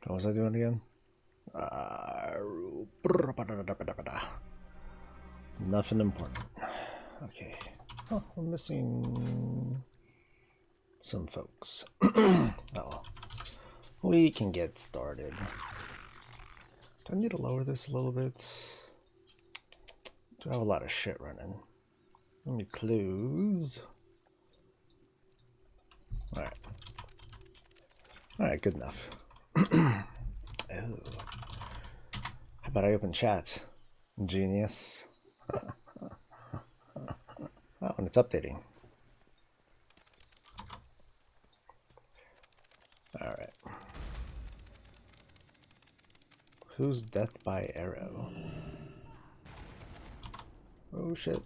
What was I doing again? Nothing important. Okay. Oh, we're missing some folks. Oh well. We can get started. Do I need to lower this a little bit? Do I have a lot of shit running? Let me close. Alright. Alright, good enough. Oh. How about I open chat? Genius. Oh, and it's updating. Alright. Who's death by arrow? Oh shit.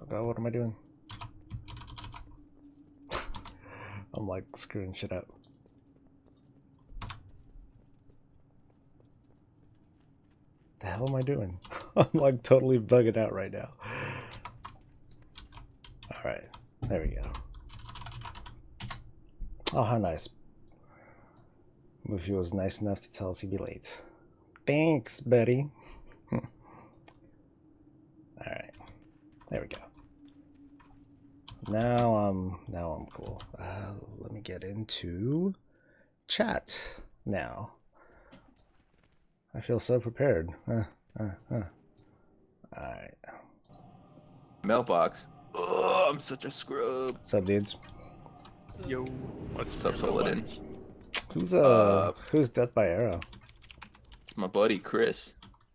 Oh god, what am I doing? I'm like screwing shit up. The hell am I doing? I'm like totally bugging out right now. Alright, there we go. Oh, how nice. Mufi was nice enough to tell us he'd be late. Thanks, buddy. Alright, there we go. Now I'm cool. Let me get into chat now. I feel so prepared. Alright. Mailbox. Oh, I'm such a scrub. What's up, dudes? Yo, What's up, Solidin? Who's death by arrow? It's my buddy Chris.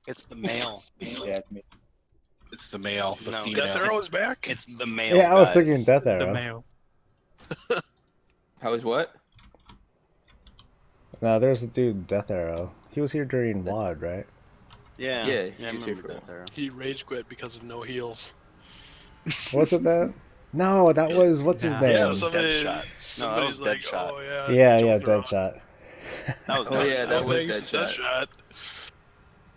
It's the male. it's the male. The No, female. Death Arrow's back. It's the male. Yeah, I was guys. thinking death The arrow. male. How is what? No, there's a dude, Death Arrow. He was here during WAD, right? Yeah, Yeah, I he's here remember for Death Arrow. He rage quit because of no heals. Was it that? No, that was what's his Yeah. name? Yeah, somebody, Deadshot. somebody's No, that was like, Deadshot. oh yeah. Yeah, joking around. Deadshot. That was Oh, yeah, Deadshot. that Oh, was thanks, Deadshot.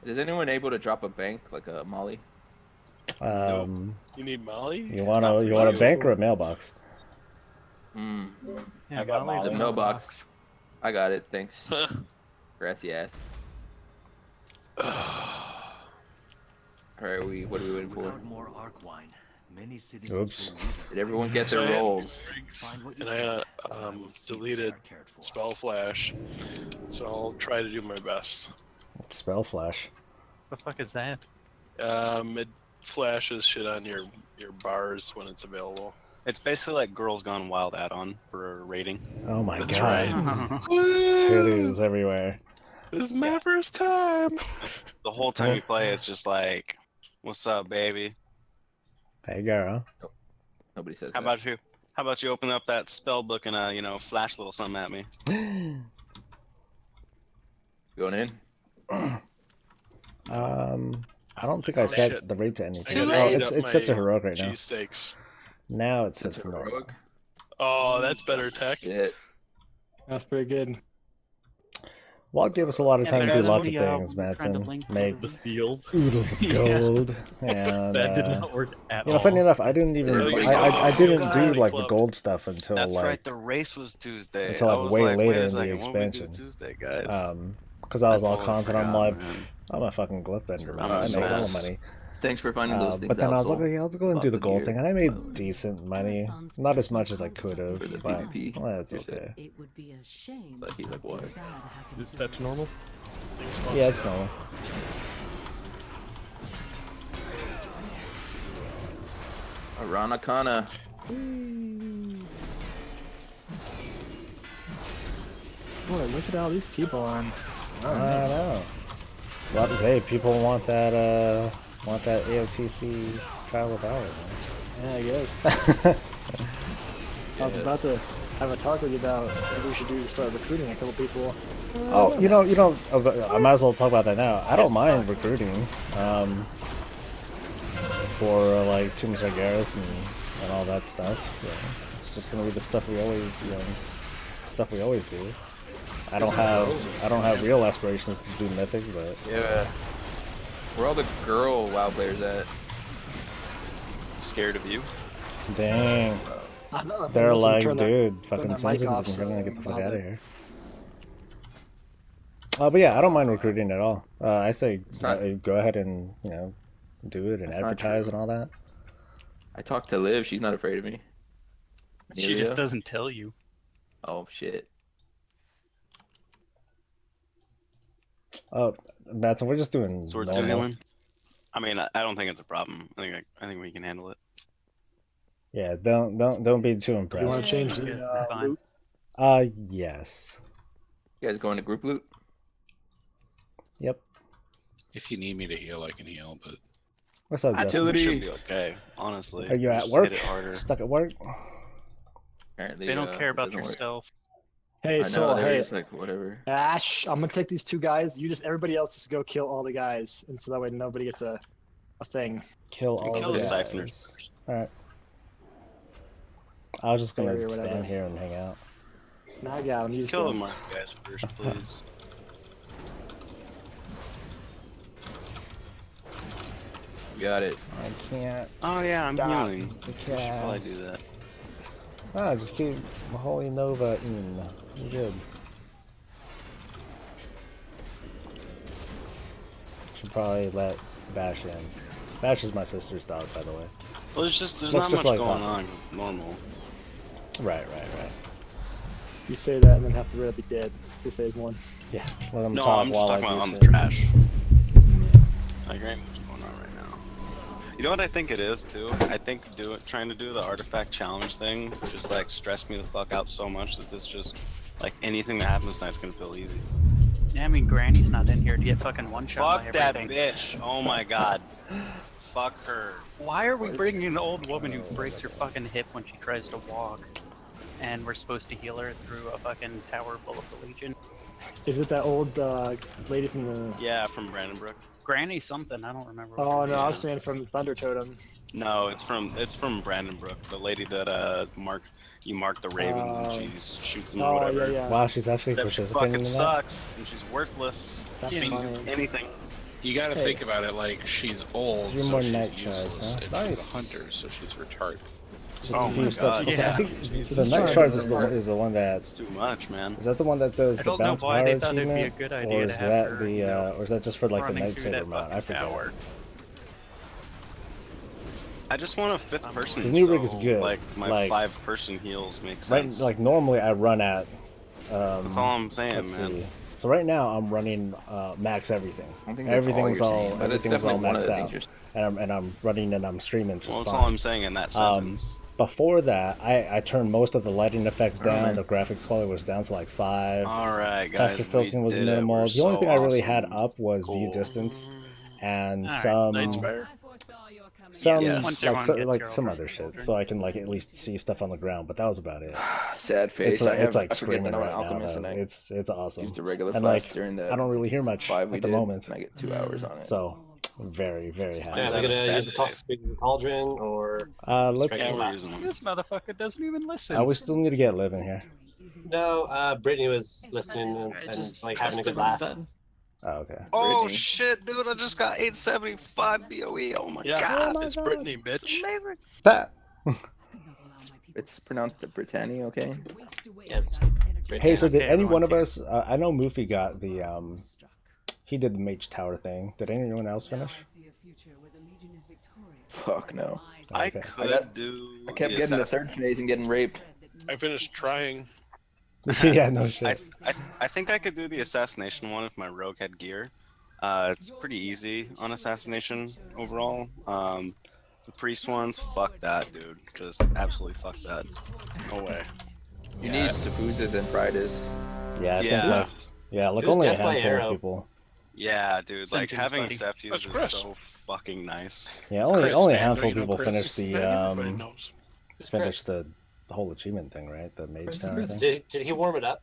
Is anyone able to drop a bank like a Molly? Um, You need Molly? you want a bank or a mailbox? Hmm. Yeah, I got Molly's The a mailbox. I got it. Thanks. Grassy ass. Alright, what are we waiting for? Without more arc wine, many cities Oops. Did everyone get their rolls? And I deleted spell flash, so I'll try to do my best. Spell flash. What the fuck is that? It flashes shit on your bars when it's available. It's basically like Girls Gone Wild add-on for a rating. Oh my That's god. Titties everywhere. This is my first time. The whole time you play, it's just like, "What's up, baby? Hey girl. Nobody says How that. about you? How about you open up that spell book and flash a little something at me?" Going in? I don't think I set shit. the rate to I anything. gotta Oh, heat it's up set to my heroic right now. cheesesteaks. Now it's set That's to normal. heroic. Oh, that's better tech. Shit. That's pretty good. WAD gave us a lot of Yeah, time to do there's lots of the, things, trying to Madsen. link Make The seals. oodles of gold. And That did not work at you know, all. funny enough, I didn't even Really? I didn't Oh, do God. like the gold stuff until That's like right. The race was Tuesday. until, like, I was way like, later wait a in the second, what do we do expansion. Tuesday, guys. because I was I all totally confident. I'm forgot, like, man. I'm a fucking glyph bender. I'm I a make hella mess. money. Thanks for finding those things But then out, I was like, Sol. oh, yeah, I'll go and do the Top of gold year. thing, and I made decent money. Not as much as I could have, For the but PvP. that's You said. okay. It would be a shame. But he's like, what? Is that to normal? Yeah, it's normal. Aranakana. Boy, look at all these people on. I know. Well, hey, people want that AOTC trial of Valor. Yeah, I guess. I was about to have a talk with you about what we should do to start recruiting a couple people. Oh, you know, I might as well talk about that now. I don't mind recruiting, for like Tomb Sargeras and all that stuff. Yeah. It's just gonna be the stuff we always do. I don't have real aspirations to do Mythic, but Yeah. Where all the girl WoW players at? Scared of you? dang, I know. They're Listen, like, turn that- dude, turn fucking that mic Simpsons, off and we're so gonna get the fuck loud out of there. here. But yeah, I don't mind recruiting at all. I say not- go ahead and do it and That's not advertise true. and all that. I talked to Liv. She's not afraid of me. She just doesn't tell you. Oh shit. Oh, Matson, we're just doing Sword normal. healing. I mean, I don't think it's a problem. I think we can handle it. Yeah, don't be too You want to impressed. change Yeah, the fine. loot? Yes. You guys going to group loot? Yep. If you need me to heal, I can heal, but What's up, I Justin? think we should be okay, honestly. Are you at Just work? Hit it harder. Stuck at work? Apparently, They don't care it about doesn't your work. stealth. Hey, I so know, they're hey, just like whatever. Ash, I'm gonna take these 2 guys. Everybody else just go kill all the guys, and so that way nobody gets a thing. Kill all kill the the guys. siphoners first. Alright. I was just Area gonna or whatever. stand here and hang out. Now I got him. You just Kill get the 'em. market guys first, please. You got it. I can't. Oh yeah, I'm Stop healing. the I should probably cast. do that. Ah, just keep Holy Nova in. You're good. Should probably let Bash in. Bash is my sister's dog, by the way. Well, there's Looks not just much like going Zombi. on. It's normal. Right. You say that and then have to really be dead for phase 1. Yeah. Let them No, talk I'm just while talking I about do on the shit. trash. I agree with what's going on right now. You know what I think it is too? I think trying to do the artifact challenge thing just like stressed me the fuck out so much that this just like anything that happens tonight's gonna feel easy. Yeah, I mean, Granny's not in here to get fucking one-shot by Fuck that everything. bitch! Oh my god. Fuck her. Why are we bringing an old woman who breaks her fucking hip when she tries to walk? And we're supposed to heal her through a fucking tower full of the Legion? Is it that old lady from the? Yeah, from Brandenbrook. Granny something, I don't remember. what Oh her no, name I was is. saying from Thunder Totem. No, it's from Brandenbrook. The lady that you mark the raven and she shoots him or Oh whatever. yeah, yeah. Wow, she's actually That participating fucking in that. sucks, and she's worthless. That's She fine. didn't do anything. you gotta Hey. think about it like she's old, You're so more she's night useless, shards, huh? and Nice. she's a hunter, so she's retarded. Just Oh a few my steps. God. Also, I Yeah. think the Jesus. Night Shards is Sorry. the one that It's too much, man. is that the one that does I the don't know bounce why power they thought it'd be a achievement, good idea or to is have that her, the you know, or is that just for like the running through Nightsaber that mount? I fucking forget. tower. I just want a 5th person. The new rig is so, good, Like my like- 5-person heals make Right, sense. like normally I run at. That's all I'm saying, Let's man. see. So right now I'm running max everything. I don't think that's all Everything's you're all saying, but it's everything's all definitely one of maxed the out, things and I'm running and I'm streaming just Well, that's fine. all I'm saying in that sentence. Before that, I turned most of the lighting effects down. man. The graphics quality was down to like 5. All right, guys. Texture filtering we was did it. minimal. We're The only so thing I really awesome. had up was view Cool. distance and Alright, some Knight's Bear. some Yes. Once like everyone gets like your some own other shit, children. so I can like at least see stuff on the ground. But that was about it. Sad face. It's like I forget screaming that I'm an right now. alchemist Though. and I It's awesome. used a regular And flask like during that I don't really hear much 5 we at the did, moment, and I get 2 hours on it. so very very happy. Yeah, Yeah, Is we're that a gonna sad use day? the cauldron or Let's. strike Yeah, we're last. using them. This motherfucker doesn't even listen. We still need to get Liv in here. No, Brittany was listening and like having a good laugh. Oh, okay. Oh Brittany. shit, dude! I just got 875 BOE. Oh my Yeah, god, it's Brittany, bitch. amazing. That. It's pronounced the Britannia, okay? Yes. Hey, so did Okay, any one everyone's of us? I know Moofy got the he did the Mage Tower thing. Did anyone else finish? Fuck no. I Okay. could do. I kept getting the assassin- third phase and getting raped. I finished trying. Yeah, no shit. I think I could do the assassination one if my rogue had gear. It's pretty easy on assassination overall. The priest ones, fuck that, dude. Just absolutely fuck that. No way. You need Sufuzas and Pridus. Yeah, I think Yeah. like It was only a death by handful of arrow. people. Yeah, dude. Like Sentence, having buddy. Seth use That's is Chris. so fucking nice. Yeah, It's only Chris, a man. handful Don't of you know people Chris? finished the Everybody knows. Who's finished Chris? the whole achievement thing, right? The Mage Chris, Tower Chris. thing. Did he warm it up?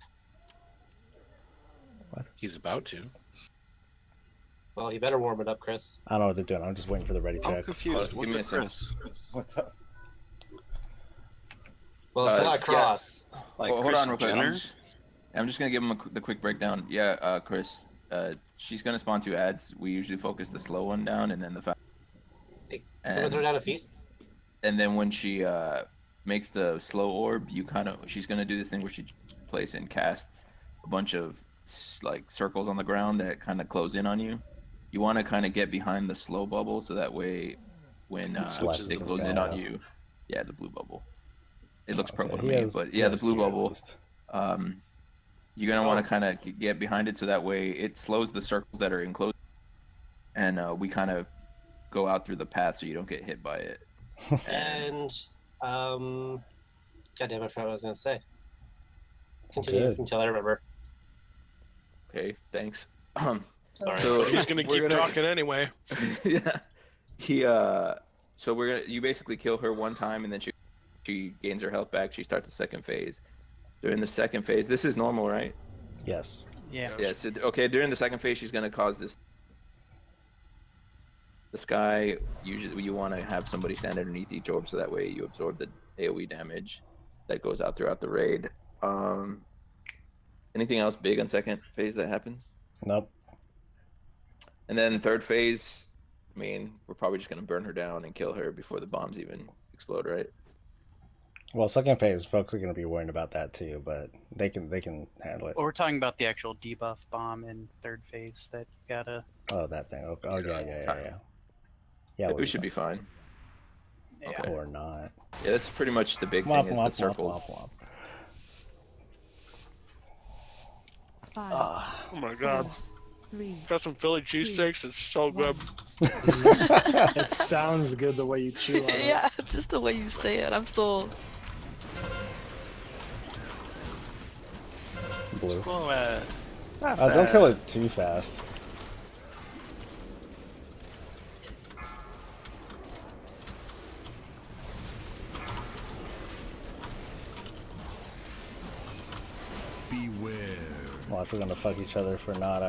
He's about to. Well, he better warm it up, Chris. I don't know what they're doing. I'm just waiting for the ready I'm checks. confused. Give What's me a a second. Chris? What's up? Well, it's not yeah. a cross. Like Hold Chris on real quick. Jenner? I'm just gonna give him the quick breakdown. Yeah, Chris. She's gonna spawn 2 ads. We usually focus the slow one down, and then the fast. Hey, someone throw down a feast. And then when she makes the slow orb, she's gonna do this thing where she plays and casts a bunch of like circles on the ground that kind of close in on you. You want to kind of get behind the slow bubble so that way when they close in on you, yeah, the blue bubble. It looks purple to me, but yeah, the blue bubble. You're gonna want to kind of get behind it so that way it slows the circles that are enclosed, and we kind of go out through the path so you don't get hit by it. And God damn, I forgot what I was gonna say. Continue until I remember. Okay, thanks. Sorry. So he's gonna keep talking anyway. Yeah. You basically kill her one time and then she gains her health back. She starts the second phase. During the second phase, this is normal, right? Yes. Yeah. Yes. Okay. During the second phase, she's gonna cause this. The sky. Usually, you want to have somebody stand underneath each orb so that way you absorb the AOE damage that goes out throughout the raid. Anything else big on second phase that happens? Nope. And then third phase, I mean, we're probably just gonna burn her down and kill her before the bombs even explode, right? Well, second phase, folks are going to be worrying about that too, but they can handle it. Well, we're talking about the actual debuff bomb in third phase that you gotta. Oh, that thing. Okay. Oh, yeah. Yeah, we should be fine. Yeah. Okay. Or not. Yeah, that's pretty much the big thing is the circles. Oh my god. Got some Philly cheesesteaks. It's so good. It sounds good the way you chew on it. Yeah, just the way you say it. I'm sold. Blue. Slow Don't kill it too fast. Beware. Watch, we're gonna fuck each other for not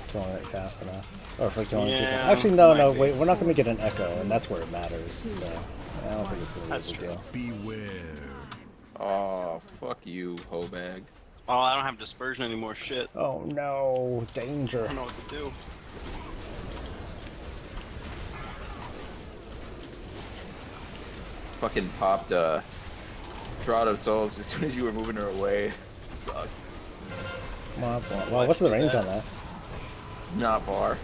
killing it fast enough. Or for killing it too fast. Actually, no, wait, we're not gonna get an echo, and that's where it matters. So I don't think it's gonna be a big deal. Beware. Oh, fuck you, Hobag. Oh, I don't have dispersion anymore. Shit. Oh no, danger. I don't know what to do. Fucking popped Shroud of Souls as soon as you were moving her away. Sucked. Well, what's the range on that? Not far.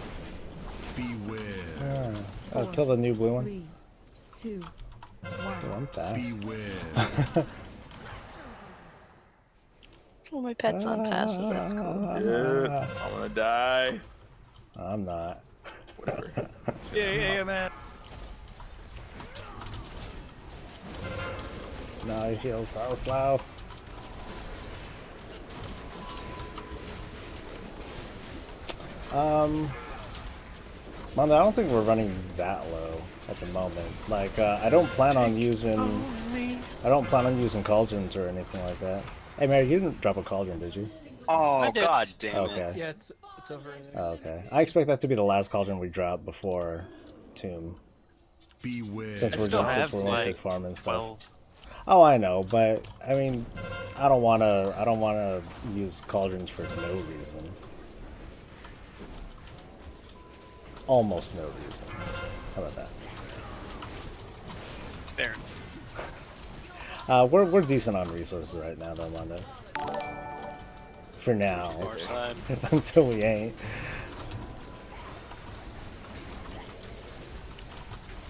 Beware. Oh, kill the new blue one. 3, 2, 1. Oh, I'm fast. Beware. Oh, my pet's on passive. That's cool. Yeah, I'm gonna die. I'm not. Whatever. Yeah, man. No, he heals so slow. Manda, I don't think we're running that low at the moment. Like, I don't plan on using cauldrons or anything like that. Hey, Mary, you didn't drop a cauldron, did you? Oh, god damn it. Okay. Yeah, it's over. Okay. I expect that to be the last cauldron we drop before Tomb. Beware. Since we're mostly farming stuff. 12. Oh, I know, but I mean, I don't wanna use cauldrons for no reason. Almost no reason. How about that? Fair. We're decent on resources right now, though, Mondo. For now, until we ain't.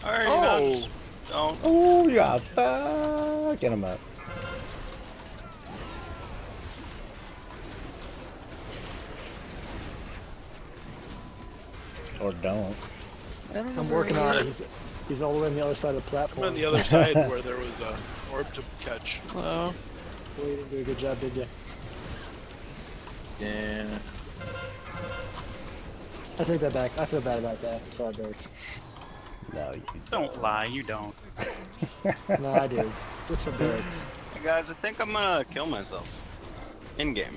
Alright, Oh. don't. Oh, you got that. Get him up. Or don't. I'm working on it. He's all the way on the other side of the I'm platform. on the other side where there was a orb to catch. Well, You didn't do a good job, did you? Yeah. I take that back. I feel bad about that. I'm sorry, Barracks. No, you Don't lie, you don't. No, I do. It's for Barracks. Hey guys, I think I'm gonna kill myself. In game.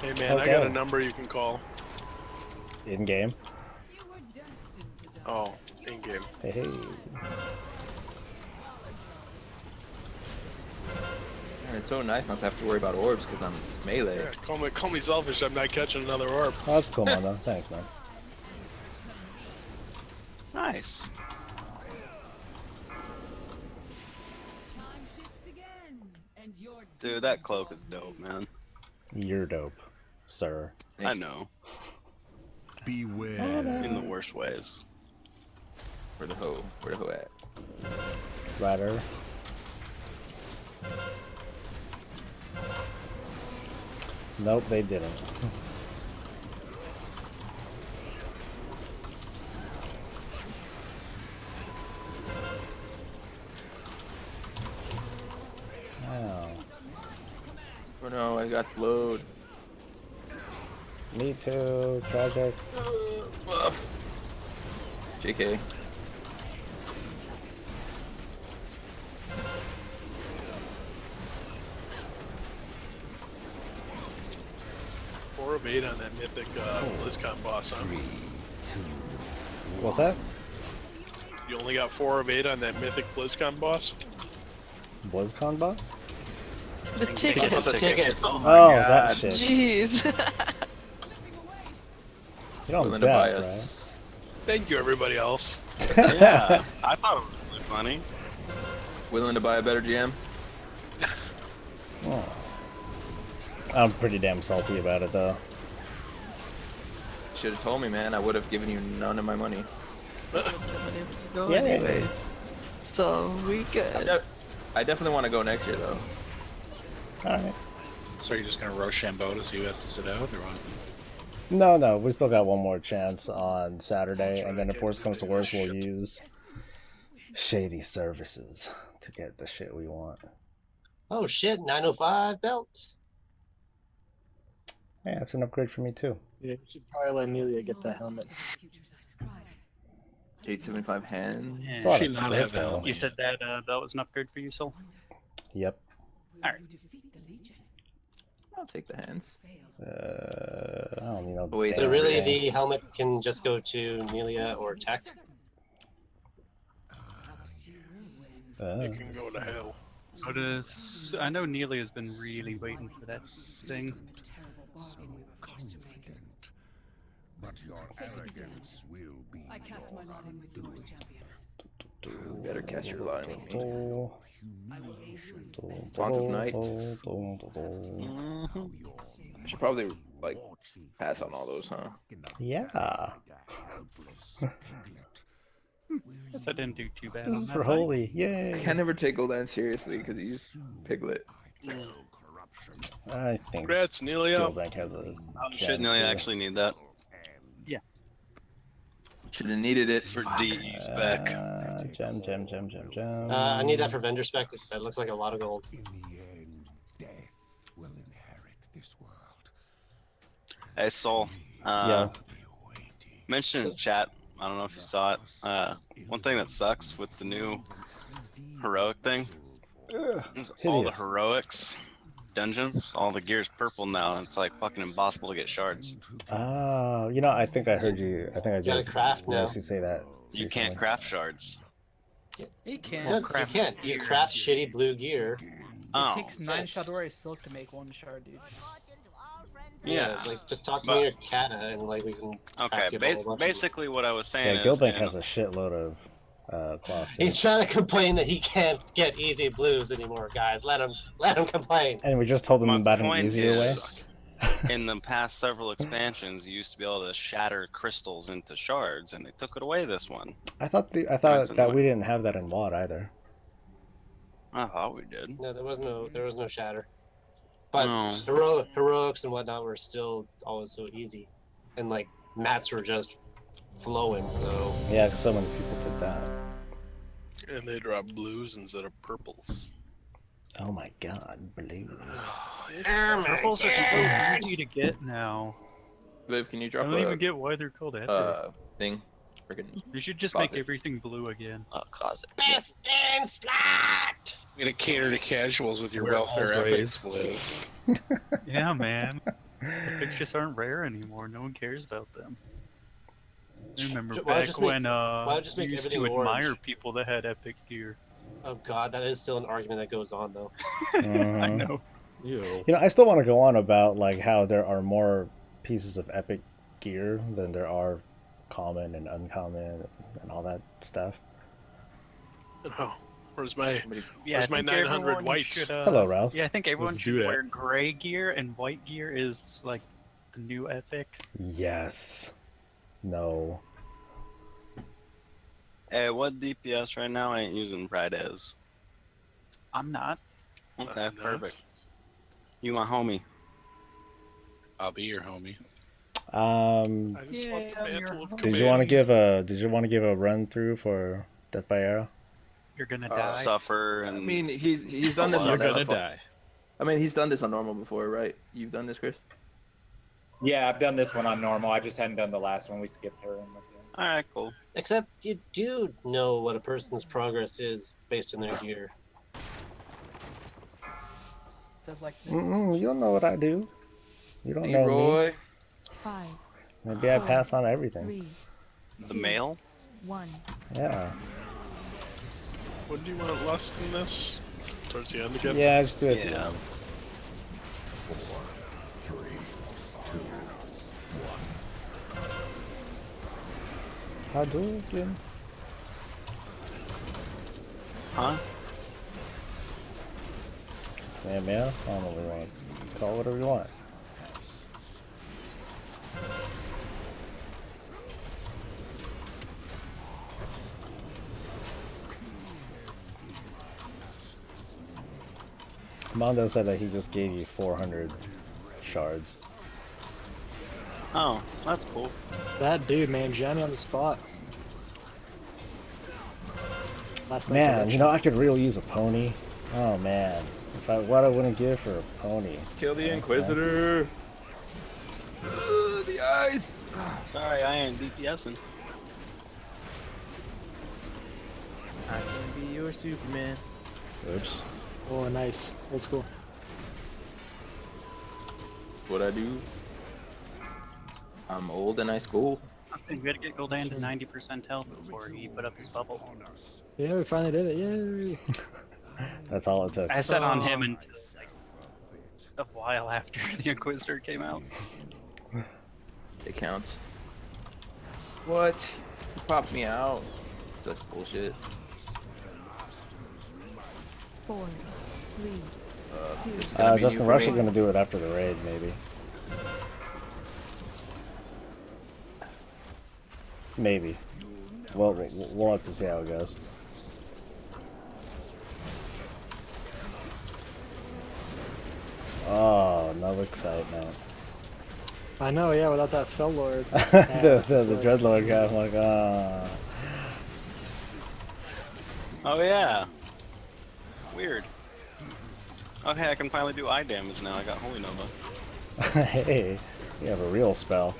Hey man, I got a number you can call. in game. Oh, in game. Hey, hey. Man, it's so nice not to have to worry about orbs because I'm melee. Yeah, call me selfish. I'm not catching another orb. Oh, that's cool, man. Thanks, man. Nice. Dude, that cloak is dope, man. You're dope, sir. I know. Beware. In the worst ways. Where the hoe? Where the hoe at? Rider. Nope, they didn't. Oh. Oh no, I got slowed. Me too, tragic. Buff. JK. Four of 8 on that mythic BlizzCon boss, huh? What's that? You only got 4 of 8 on that mythic BlizzCon boss? BlizzCon boss? The tickets. The tickets. Oh, that shit. Jeez. You know I'm Willing to buy deaf, right? us. Thank you, everybody else. Yeah, I thought it was really funny. Willing to buy a better GM? Oh. I'm pretty damn salty about it, though. Should have told me, man. I would have given you none of my money. Go Yeah. anyway. So we good. I definitely want to go next year, though. Alright. So you're just gonna Rochambeau to see who has to sit out, or what? No, we still got one more chance on Saturday, and then if worse comes to worse, we'll use shady services to get the shit we want. Oh shit, 905 belt. Yeah, it's an upgrade for me too. Yeah, you should probably let Amelia get that helmet. 875 hands. It's a lot She of not hit, have that though. helmet. You said that that was an upgrade for you, Soul? Yep. Alright. I'll take the hands. I don't need no. Wait, So damn really, thing. the helmet can just go to Nelia or Tech. It can go to hell. I know Neely has been really waiting for that thing. I cast my lot in with yours, champions. You better cast your line with me. Font Font of Night. I should probably, like, pass on all those, huh? Yeah. Guess I didn't do too bad on that. For fight. holy, yay! I can never take Gul'dan seriously because he's Piglet. I think Congrats, Nelia. Gilbank has a Shouldn't gem Nelia too. actually need that? Should have needed it For DE spec. Gem. I need that for vendor spec. That looks like a lot of gold. In the end, death will inherit this world. Hey, Soul. Yeah. Mentioned in chat, I don't know if you saw it. One thing that sucks with the new heroic thing is all the Hideous. heroics dungeons, all the gear's purple now, and it's like fucking impossible to get shards. Oh, you know, I think I heard you. I think I You gotta did. craft now. Yes, you say that. You recently. can't craft shards. You can. No, you can't. You craft shitty blue gear. Oh, It takes 9 Shadori silk to make 1 shard, dude. yeah. Like just talk to But- me or Kata, and like we can. Okay, craft you a whole bunch of basically what I was saying Yeah, is, Gilbank in- has a shitload of cloth. Too. He's trying to complain that he can't get easy blues anymore, guys. Let him complain. And we just told him My about an point easier way. is, in the past several expansions, you used to be able to shatter crystals into shards, and they took it away this one. I thought That's that we annoying. didn't have that in WoD either. I thought we did. No, there was no shatter. But No. heroics and whatnot were still always so easy, and like mats were just flowing. So Yeah, 'cause so many people did that. And they drop blues instead of purples. Oh my god, blues. Purples are so easy to get now. Liv, can you I drop don't a even get why they're called epic. thing? Freaking You should just closet. make everything blue again. Oh, closet. best in slot. You're gonna cater to casuals with your We're all welfare praised. efforts, Liz. Yeah, man. Epics just aren't rare anymore. No one cares about them. I remember Why back just make- when why just you make used to everything admire orange? people that had epic gear. Oh god, that is still an argument that goes on though. I Mhm. know. Ew. You know, I still want to go on about like how there are more pieces of epic gear than there are common and uncommon and all that stuff. Oh, Where's my Yeah, where's I my think 900 everyone whites? should, Hello, Ralph. Yeah, I think everyone Let's do should that. wear gray gear, and white gear is like the new epic. Yes. No. Hey, what DPS right now? I ain't using Pride as. I'm not. Okay, Not. perfect. You my homie. I'll be your homie. I just want the Yeah, mantle of you're- Did you want to give a run through for Death by Arrow? You're gonna die. Suffer and. I mean, he's done this. You're on gonna die. I mean, he's done this on normal before, right? You've done this, Chris? Yeah, I've done this one on normal. I just hadn't done the last one. We skipped her. All right, cool. Except you do know what a person's progress is based on their gear. Says like You don't know what I do. You don't know Leroy. me. 5, Maybe I pass on everything. 3, The male? 1. Yeah. When do you want lust in this? Towards the end again? Yeah, just do it. Yeah. 4, 3, 2, 1. Hadouken. Huh? Yeah, man. I don't know what we want. Call it whatever you want. Mondo said that he just gave you 400 shards. Oh, that's cool. That dude, man, jammed me on the spot. Last night's Man, election. you know, I could really use a pony. Oh man, what I wouldn't give for a pony. Kill the Inquisitor. The eyes. Sorry, I ain't DPSing. I can be your Superman. Oops. Oh, nice. Old school. What I do? I'm old and I school. I think we gotta get Gul'dan to 90% health before he put up his bubble. Yeah, we finally did it. Yay! That's all it took. I sat on him until like a while after the Inquisitor came out. It counts. What? You popped me out. Such bullshit. 4, 3, This is gonna be Justin new for Rush is me. gonna do it after the raid, maybe. Maybe. Well, we'll have to see how it goes. Oh, no excitement. I know, yeah, without that Fell Lord. the Dreadlord guy, I'm like, ah. Oh yeah. Weird. Okay, I can finally do eye damage now. I got Holy Nova. Hey, you have a real spell.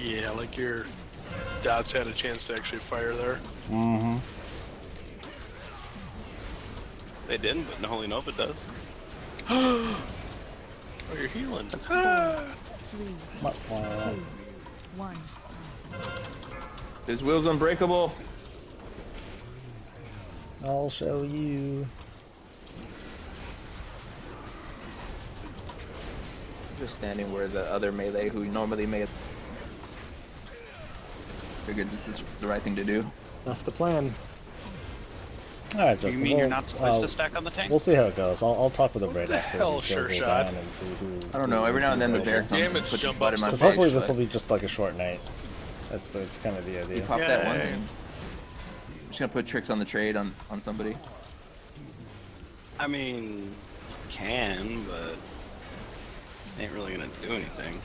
Yeah, like your dots had a chance to actually fire there. Mm-hmm. They didn't, but the Holy Nova does. Oh, you're healing. 3, 2, 1. His will's unbreakable. I'll show you. Just standing where the other melee who normally may. Figured this is the right thing to do. That's the plan. Alright, Justin. You mean you're not supposed to stack on the tank? We'll see how it goes. I'll talk with the raid after hell, we sure go shot. down and see who. I don't know. Every now and then the bear comes Damn it, and puts his jump butt up in my so Because face. hopefully this but will be just like a short night. That's kind of the He idea. popped that one. Yay. I'm just gonna put tricks on the trade on somebody. I mean, can, but ain't really gonna do anything.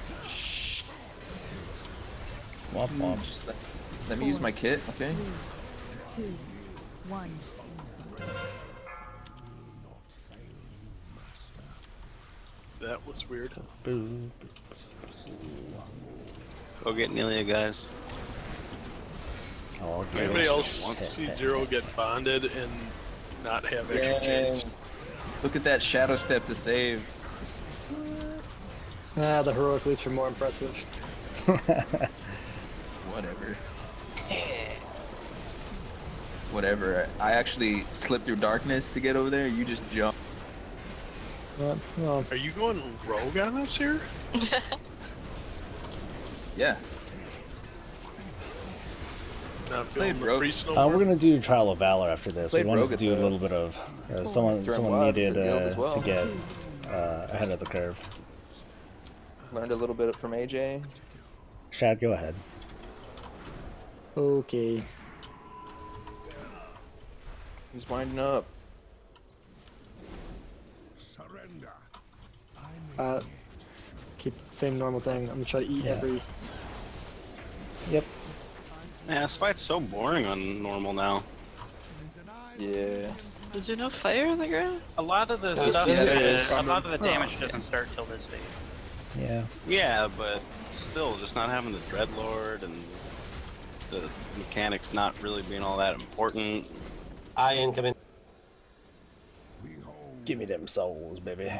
Womp womp. Just let me use my kit, okay? 2, 1. That was weird. Boo. Go get Nelia, guys. Oh, okay. Anybody else see Zero get bonded and not have extra chains? Look at that shadow step to save. Ah, the heroic leaps are more impressive. Whatever. Whatever. I actually slipped through darkness to get over there. You just jump. Well, Are you going rogue on us here? Yeah. Not Played feeling the Rogue. priest no We're more. gonna do Trial of Valor after this. We Played wanted Rogue to at do a the- little bit of someone during someone WoD needed for Guild as well. to get ahead of the curve. Learned a little bit from AJ. Shad, go ahead. Okay. He's winding up. Surrender. Keep the same normal thing. I'm gonna try to eat Yeah. every. Yep. Yeah, this fight's so boring on normal now. Yeah. Is there no fire on the ground? A lot of the That's stuff, just- a lot of the damage doesn't start till this phase. Yeah. Yeah, but still, just not having the Dreadlord and the mechanics not really being all that important. I incoming. Give me them souls, baby.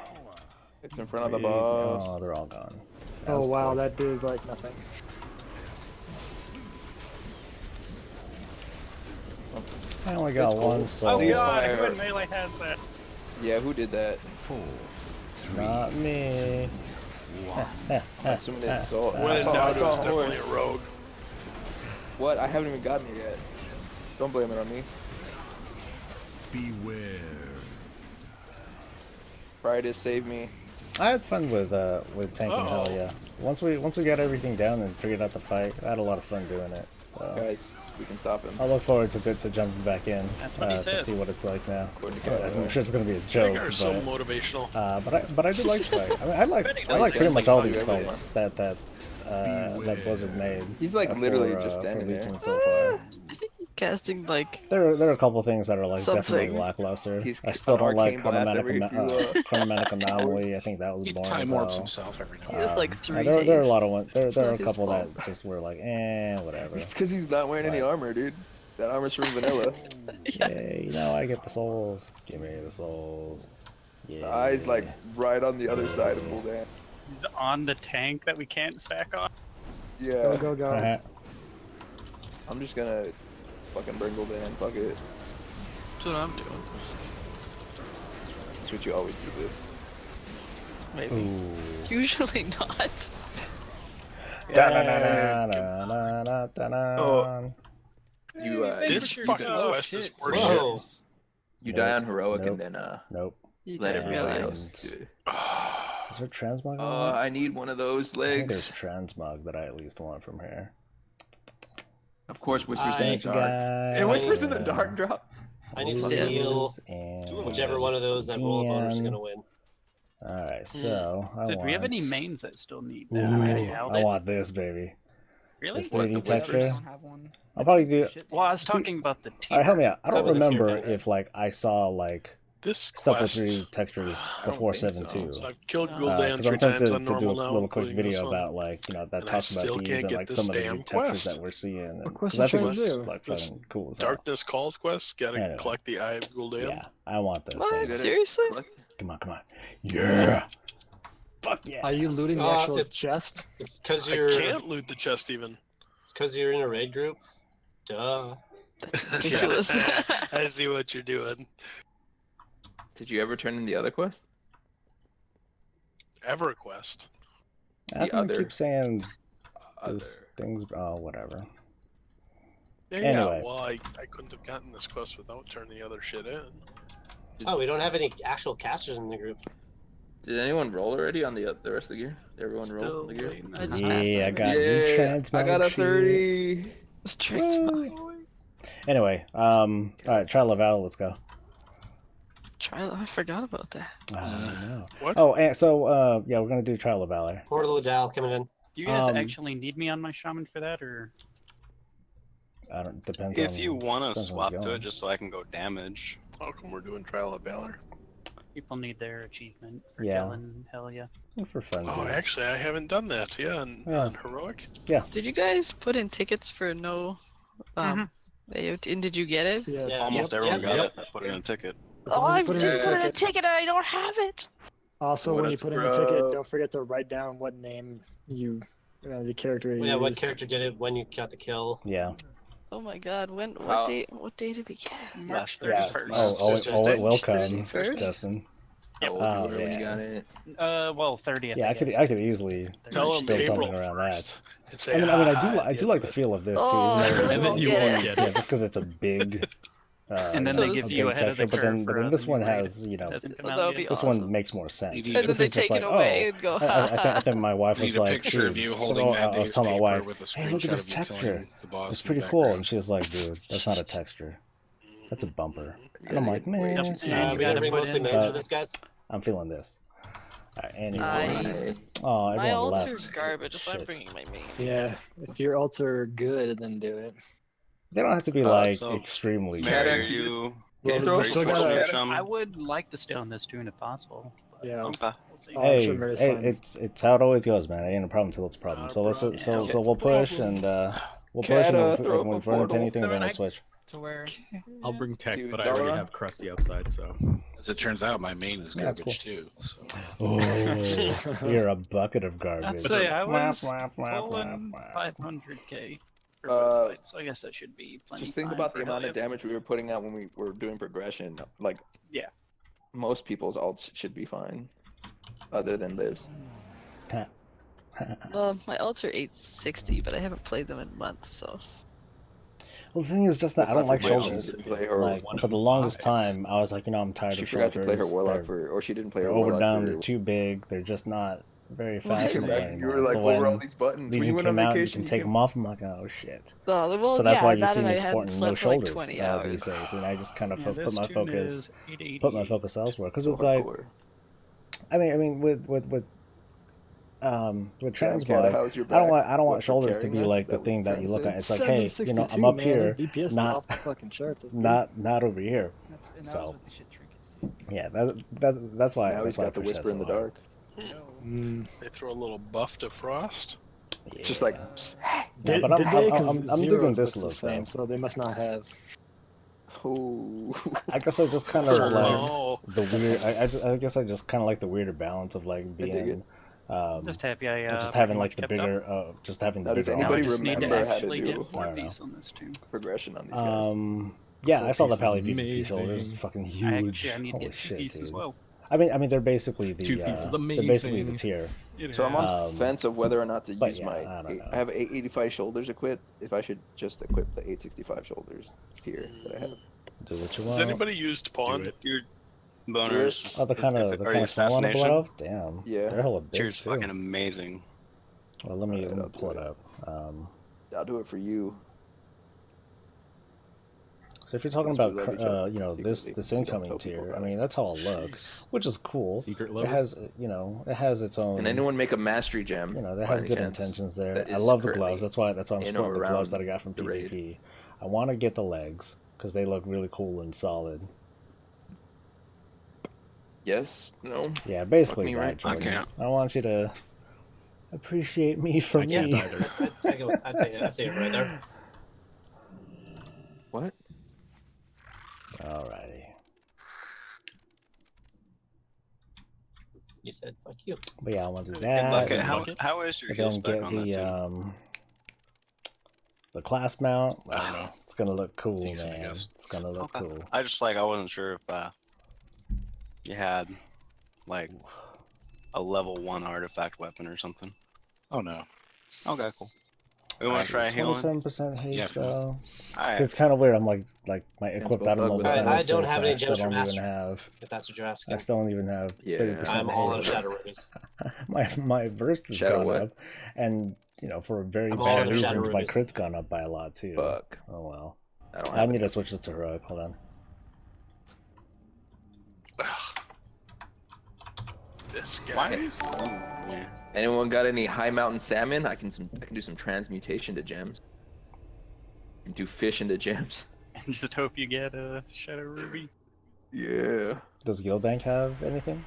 It's in front of the boss. Oh, they're all gone. Oh wow, quick. that did like nothing. I only got It's cool. one Oh soul. god, fire. who in melee has that? Yeah, who did that? 4, 3, Not me. 1. I'm assuming it's Soul. When I in saw doubt, a it was definitely horse. a rogue. What? I haven't even gotten it yet. Don't blame it on me. Beware. Friday saved me. I had fun with tanking Uh-oh. hell yeah. Once we got everything down and figured out the fight, I had a lot of fun doing it. So Guys, we can stop him. I look forward to jumping back in That's what he to said. see what it's like now. According to I'm sure it's gonna be a You joke, are so but motivational. but I do like the fight. I mean, I like pretty much all these fights that Blizzard made. He's like literally just standing there. Legion so far. I think he's casting like There are a couple things that are like definitely Something. lackluster. He's I still an don't like arcane blast every chromatic anomaly. I think that was He boring time as warps hell. himself every now he and has then. like 3 There are a days. lot of ones. There are not a his couple fault. that just were like, whatever. It's because he's not wearing any Right. armor, dude. That armor's from vanilla. Yay, now I get the souls. Give me the souls. Yeah. The eye's like right on the other side of Gul'dan. He's on the tank that we can't stack on. Yeah. Go. Alright. I'm just gonna fucking bring Gul'dan. Fuck it. That's what I'm doing. That's what you always do, dude. Maybe. Ooh. Usually not. Oh. You This you fucking die- quest is worse. Whoa. You die on heroic Nope. and then Nope. You let didn't everybody realize. else do it. Is there transmog on that? I need one of those I think there's legs. transmog that I at least want from here. Of course, whispers in the Thank you, dark. guys. It whispers in the dark drop. I need to Yeah. steal And whichever one of those that roll a bonus is gonna win. Alright, so I Did want... we have any mains that still need Ooh, that? I held I it. want this, baby. Really? This What, 3D the texture. whispers? I don't have one. I'll probably do... Well, I was See- talking about the tier. Alright, help me out. I Some don't of the tier remember things. if, like, I saw, like, This stuff with quest. 3D textures I don't before think so. 7.2. So I've killed Uh, Gul'dan Because 3 I'm tempted times on to do a normal now, little quick including this video one. about, like, that And I talks about still these can't and, get like, this some of the damn new textures quest. that we're seeing. What Because quest I you think trying it's, to do? like, This fucking cool as hell. Darkness Calls quest. Gotta Anyway. collect the Eye of Gul'dan. Yeah, I want this. What? Baby. Seriously? Come on. Yeah! Fuck yeah! Are you looting the actual chest? It's because I you're. can't loot the chest even. It's because you're in a raid group. Duh. Ridiculous. I see what you're doing. Did you ever turn in the other quest? EverQuest. How come I other- keep saying Other. this things? Oh, whatever. Yeah, Anyway. well, I couldn't have gotten this quest without turning the other shit in. Oh, we don't have any actual casters in the group. Did anyone roll already on the rest of the gear? Did everyone roll Still the gear? waiting. I just Yeah, I got new Yeah, transmog I got a shit. 30. Straight smoke. Anyway, alright, Trial of Valor, let's go. I forgot about that. No. What? Oh, and so, yeah, we're gonna do Trial of Valor. Portal Adal coming in. Do you guys Um, actually need me on my shaman for that, or? I don't, depends If on... you want to depends on what's swap to going. it just so I can go damage. How come we're doing Trial of Valor? People need their achievement for Yeah. killing hell yeah. For funsies. Oh, actually, I haven't done that. Yeah, on Heroic. Yeah. Did you guys put in tickets for no AOT, and did you get it? Yeah. Almost everyone got it. I put in a ticket. Oh, I Put did in a put in a ticket. ticket and I don't have it. Also, What when a you put in the ticket, scrub. don't forget to write down what name the character you Yeah, what used. character did it when you got the kill? Yeah. Oh my god, when How- what day did we get? March Yeah. 31st. Oh, Thursday. it will come, 31st? Justin. How old you were when you got it? Well, 30th. Yeah, I could easily Tell him build April something around 1st. that. And say, I mean, I do like the feel of this too. Oh, Even though and then you won't get it. Yeah, just because it's a big. And then they give you big ahead of the texture, curve but for then this the one new raid. has, you know, Hasn't come That out would be yet. this awesome. one makes more sense. And This then is they just take like, it away oh, and go, I think my wife You was need a like, picture dude, of you holding I that was day's telling my paper wife, with a hey, look at screenshot this of you texture. killing the boss It's in the pretty cool. And background. she was like, dude, that's not a texture. That's a bumper. And I'm like, Wait, man, just- it's and not. you We gotta gonna bring put mostly in, mains for this, guys? I'm feeling this. All right, anyway. I- Oh, my everyone ults are left. garbage, so I'm Shit. bringing my main. Yeah, if your ults are good, then do it. They don't have to be like so, extremely Mary, good. are you? Can you Well, throw you a still switch gotta- Shadow? I would like to stay on this tune if possible. Yeah. Okay. We'll see. Oh, I'm Hey, sure Mary's hey, fine. it's how it always goes, man. It ain't a problem until it's a problem. Not a So let's problem. so Yeah. so we'll push and we'll push and Kata, if throw up we a run into portal. anything, we're I mean, gonna I- switch. To where? I'll bring tech, Dude, but I already Valor? have Krusty outside, so. As it turns out, my main is Yeah, that's garbage too. So. Oh, you're a bucket of I'd garbage. say I Wah, was wah, wah, pulling wah, wah. 500k for both fights, so I guess that should be plenty. Just think fine about for the amount of Hellion. damage we were putting out when we were doing progression. Like, Yeah. most people's ults should be fine, other than Liv's. Well, my ults are 860, but I haven't played them in months, so. Well, the thing is just that I don't like shoulders. Play her, Like for the longest time, I was like, you know, I'm tired she of forgot shoulders. to play her warlock They're, for, or she didn't play they're her warlock overdone. for. They're too big. They're just not very Well, fashionable hey, You were anymore. like, So what were all when these buttons? When these you went on came out, you vacation, can take them off. I'm like, oh shit. Well, So that's yeah, why you that see and me I hadn't sporting no slept for like shoulders 20 these hours. days, and I just kind of Yeah, put this my tune focus is 880. put my focus elsewhere because So it's like, hardcore. I mean, with Kata, transmog, how's your I don't back? want What, for shoulders to carrying be us? like Is the that thing what that you're you look trying at. to It's say? like, hey, you know, I'm 762, up man. here, Their DPS is not off the fucking charts. That's not over here. And that So- was with the shit trinkets too. Yeah, that's why. Now That's he's why I got the push that whisper in so the hard. dark. Mm. They throw a little buff to Frost. It's just like, Yeah, Did, but did they? 'Cause I'm Zero's digging this looks the look same, though. so they must not have. ooh. I guess I just kind of like Oh, the weird. I guess I just kind of like the weirder balance of like dig it. being, Just have you, just pretty having much like the kept up. bigger, just having the Now, does bigger. Now I anybody arms. just need to remember how to actually do get I 4 don't know. piece on this tune. progression on these guys? Yeah, Four I saw the piece is Pally PvP shoulders. amazing. Fucking Actually, huge. I need to Holy get 2 shit, piece as dude. well. I mean, they're basically the 2 piece is they're basically the amazing. tier. So I'm on the Um, fence of whether or not to but use yeah, my. I don't know. I have 885 shoulders equipped. If I should just equip the 865 shoulders tier that I have. Do what you has want. anybody used Pawn? it. Your boners. Oh, the kind of are you small one to blow assassination? up. Damn. Yeah. They're hella big Tier's too. fucking amazing. Well, let me I'll pull do it it. up. I'll do it for you. So if you're talking Since we about love each other this secretly, this we don't incoming tell people tier, I about mean that's how it looks, which is cool. Secret It lovers. has it has its own. Can anyone make a mastery gem? That by has any good chance? intentions there. that I is love the currently gloves. That's why I'm in or sporting the gloves around that I got from the raid? PvP. I want to get the legs because they look really cool and solid. Yes. No. Yeah, basically me, that, right? Jordan. I can't. I want you to appreciate me for I can't me. either. I'd take it right there. What? Alrighty. You said fuck you. But yeah, I want to do Okay, that. Okay, and how is your then heal spec get on that too? the class mount. I don't know. It's gonna look cool, Decent, I man. guess. It's gonna look Okay. cool. I wasn't sure if you had like a level 1 artifact weapon or something. Oh no. Okay, cool. We want to try healing. 27% haste Yeah, though. Alright. It's kind of weird. I'm like my equipped both item ugly. level Alright, I don't have any I still gems for don't even mastery. have. If that's what you're I asking. still don't even have Yeah. 30% I'm all out of haste. shadow rubies. my burst has Shadow gone what? up, and for very I'm all bad out of shadow reasons, my rubies. crit's gone up by a lot too. Fuck. Oh well. I don't I have need it. to switch this to heroic. Hold on. this guys. Yeah. Anyone got any high mountain salmon? I can do some transmutation to gems. And do fish into gems. And just hope you get a Shadow Ruby. Yeah. Does Guildbank have anything?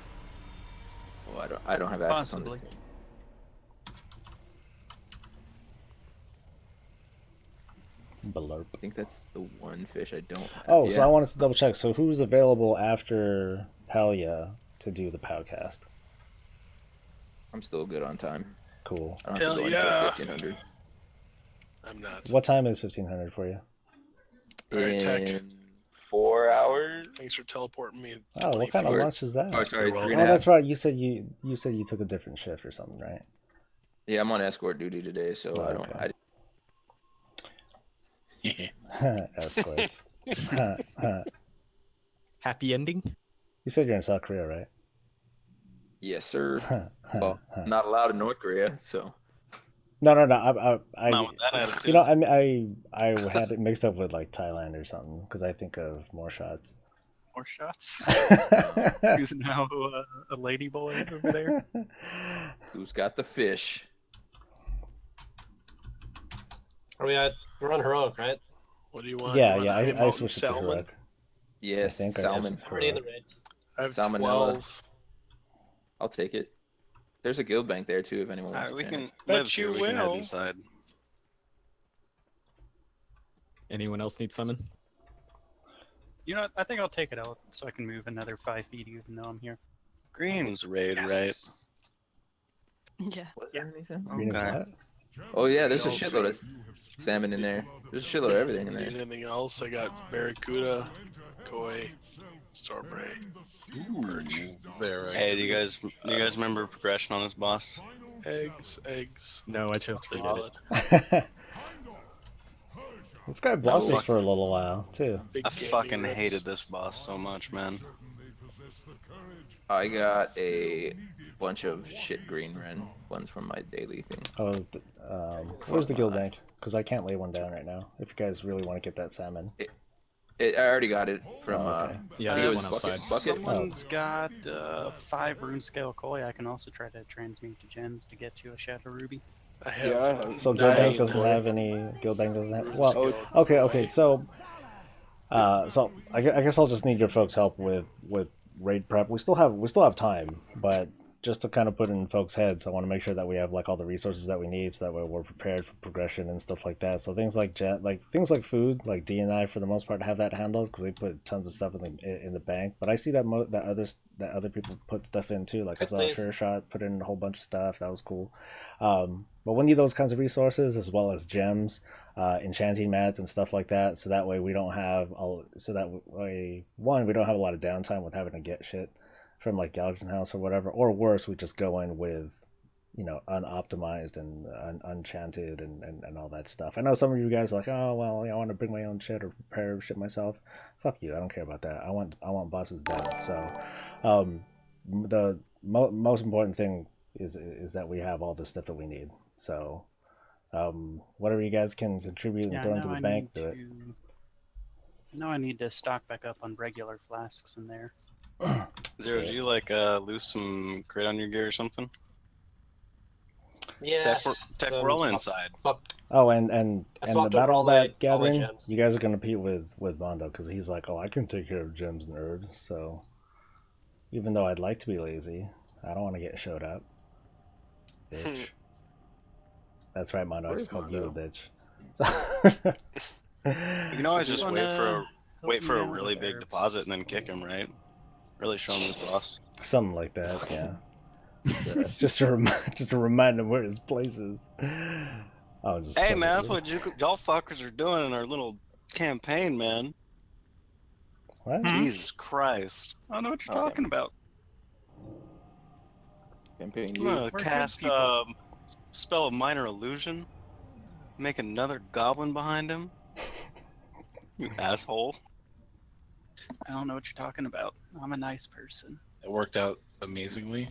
Well, I don't have access Possibly. on this thing. Blurp. I think that's the one fish I don't have. Oh, yeah. so I wanted to double check. So who's available after Palia to do the PoWcast? I'm still good on time. Cool. I don't Hell have to go yeah. until 1500. I'm not. What time is 1500 for you? Alright, tech. In 4 hours. Thanks for teleporting me. Oh, what kind of lunch is that? Oh, sorry, 3.5. Oh, that's right. You said you took a different shift or something, right? Yeah, I'm on escort duty today, so I don't. Escorts. Happy ending? You said you're in South Korea, right? Yes, sir. Well, not allowed in North Korea, so. No. I Not with that attitude. you know, I had it mixed up with like Thailand or something because I think of more shots. More shots. Who's now a lady boy over there? Who's got the fish? We're on heroic, right? What do you want? Yeah, You want I switched it to salmon? heroic. Yes, I think salmon. Already in the raid. I have Salmonella. 12. I'll take it. There's a guild bank there too if anyone wants to. We can Bet live here, you we can head will. inside. Anyone else need summon? You know, I think I'll take it out so I can move another 5 feet even though I'm here. Green's raid, right? Yeah. Was there anything? Green is what? Oh yeah, there's a shitload of salmon in there. There's a shitload of everything in there. Need anything else? I got barracuda, koi, strawberry, perch. Hey, do you guys remember progression on this boss? Eggs. No, I chose to forget Solid. it. This guy blocked us for a little while too. Big I gamey fucking ribs. hated this boss so much, man. I got a bunch of shit green ren ones from my daily thing. Oh, where's the guild bank? Because I can't lay one down right now. If you guys really want to get that salmon. I already got it from. okay. Yeah, I think there's it one was outside. Bucket. Someone's got 5 rune scale koi. I can also try to transmute to gems to get you a shadow ruby. I have. So guild bank 9 doesn't koi. have any. Guild bank doesn't have. Rune Well, scale okay. koi. So, I guess I'll just need your folks' help with raid prep. We still have time, but just to kind of put in folks' heads, I want to make sure that we have like all the resources that we need, so that way we're prepared for progression and stuff like that. So things like things like food, like D and I for the most part have that handled because they put tons of stuff in the bank. But I see that that other people put stuff in too. Like I saw Sure Shot put in a whole bunch of stuff. That was cool. But we need those kinds of resources as well as gems, enchanting mats and stuff like that. So that way we don't have we don't have a lot of downtime with having to get shit from like Galgant House or whatever, or worse, we just go in with, unoptimized and unchanted and all that stuff. I know some of you guys are like, oh well, I want to bring my own shit or prepare shit myself. Fuck you, I don't care about that. I want bosses done. So, the most important thing is that we have all the stuff that we need. So, whatever you guys can contribute and throw into the bank, do it. Now I need to stock back up on regular flasks in there. Zero, do you lose some grit on your gear or something? Yeah. Tech, we're all inside. Oh, and swapped about over all all my that gathering, gems. you guys are gonna compete with Mondo because he's like, oh, I can take care of gems and herbs. So even though I'd like to be lazy, I don't want to get showed up. Bitch. That's right, Mondo. I just called you a bitch. You can always just wait for a really big deposit and then kick him, right? Really show him his boss. Something like that, yeah. just to remind him where his place is. Hey man, that's what y'all fuckers are doing in our little campaign, man. What? Jesus Christ! I don't know what you're talking about. Campaign. I'm gonna cast spell of minor illusion. Make another goblin behind him. You asshole. I don't know what you're talking about. I'm a nice person. It worked out amazingly.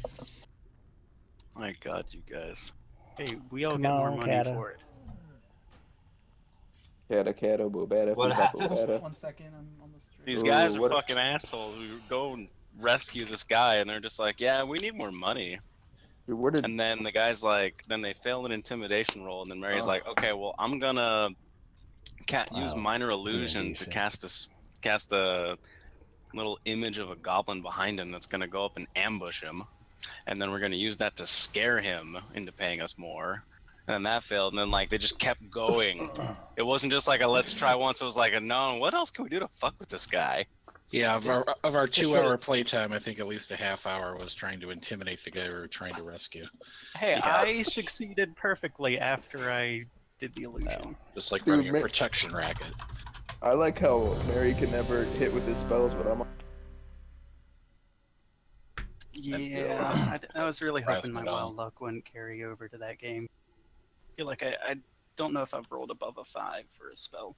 My God, you guys. Hey, we all Come get more on, money Kata. for it. Kata, bobata, What happened? 1 second, I'm on the street. These guys are fucking assholes. We go and rescue this guy, and they're just like, "Yeah, we need more money." Dude, and then the guy's like, then they fail an intimidation roll, and then Mary's like, "Okay, well, I'm gonna use minor illusion to cast a little image of a goblin behind him that's gonna go up and ambush him, and then we're gonna use that to scare him into paying us more." And then that failed, and then like they just kept going. It wasn't just like a let's try once. It was like a no. What else can we do to fuck with this guy? Yeah, of our 2-hour playtime, I think at least a half hour was trying to intimidate the guy we were trying to rescue. Hey, I succeeded perfectly after I did the illusion. Just like running a protection racket. I like how Mary can never hit with his spells, but I'm. Yeah, I was really hoping my wild luck wouldn't carry over to that game. I feel like I don't know if I've rolled above a 5 for a spell.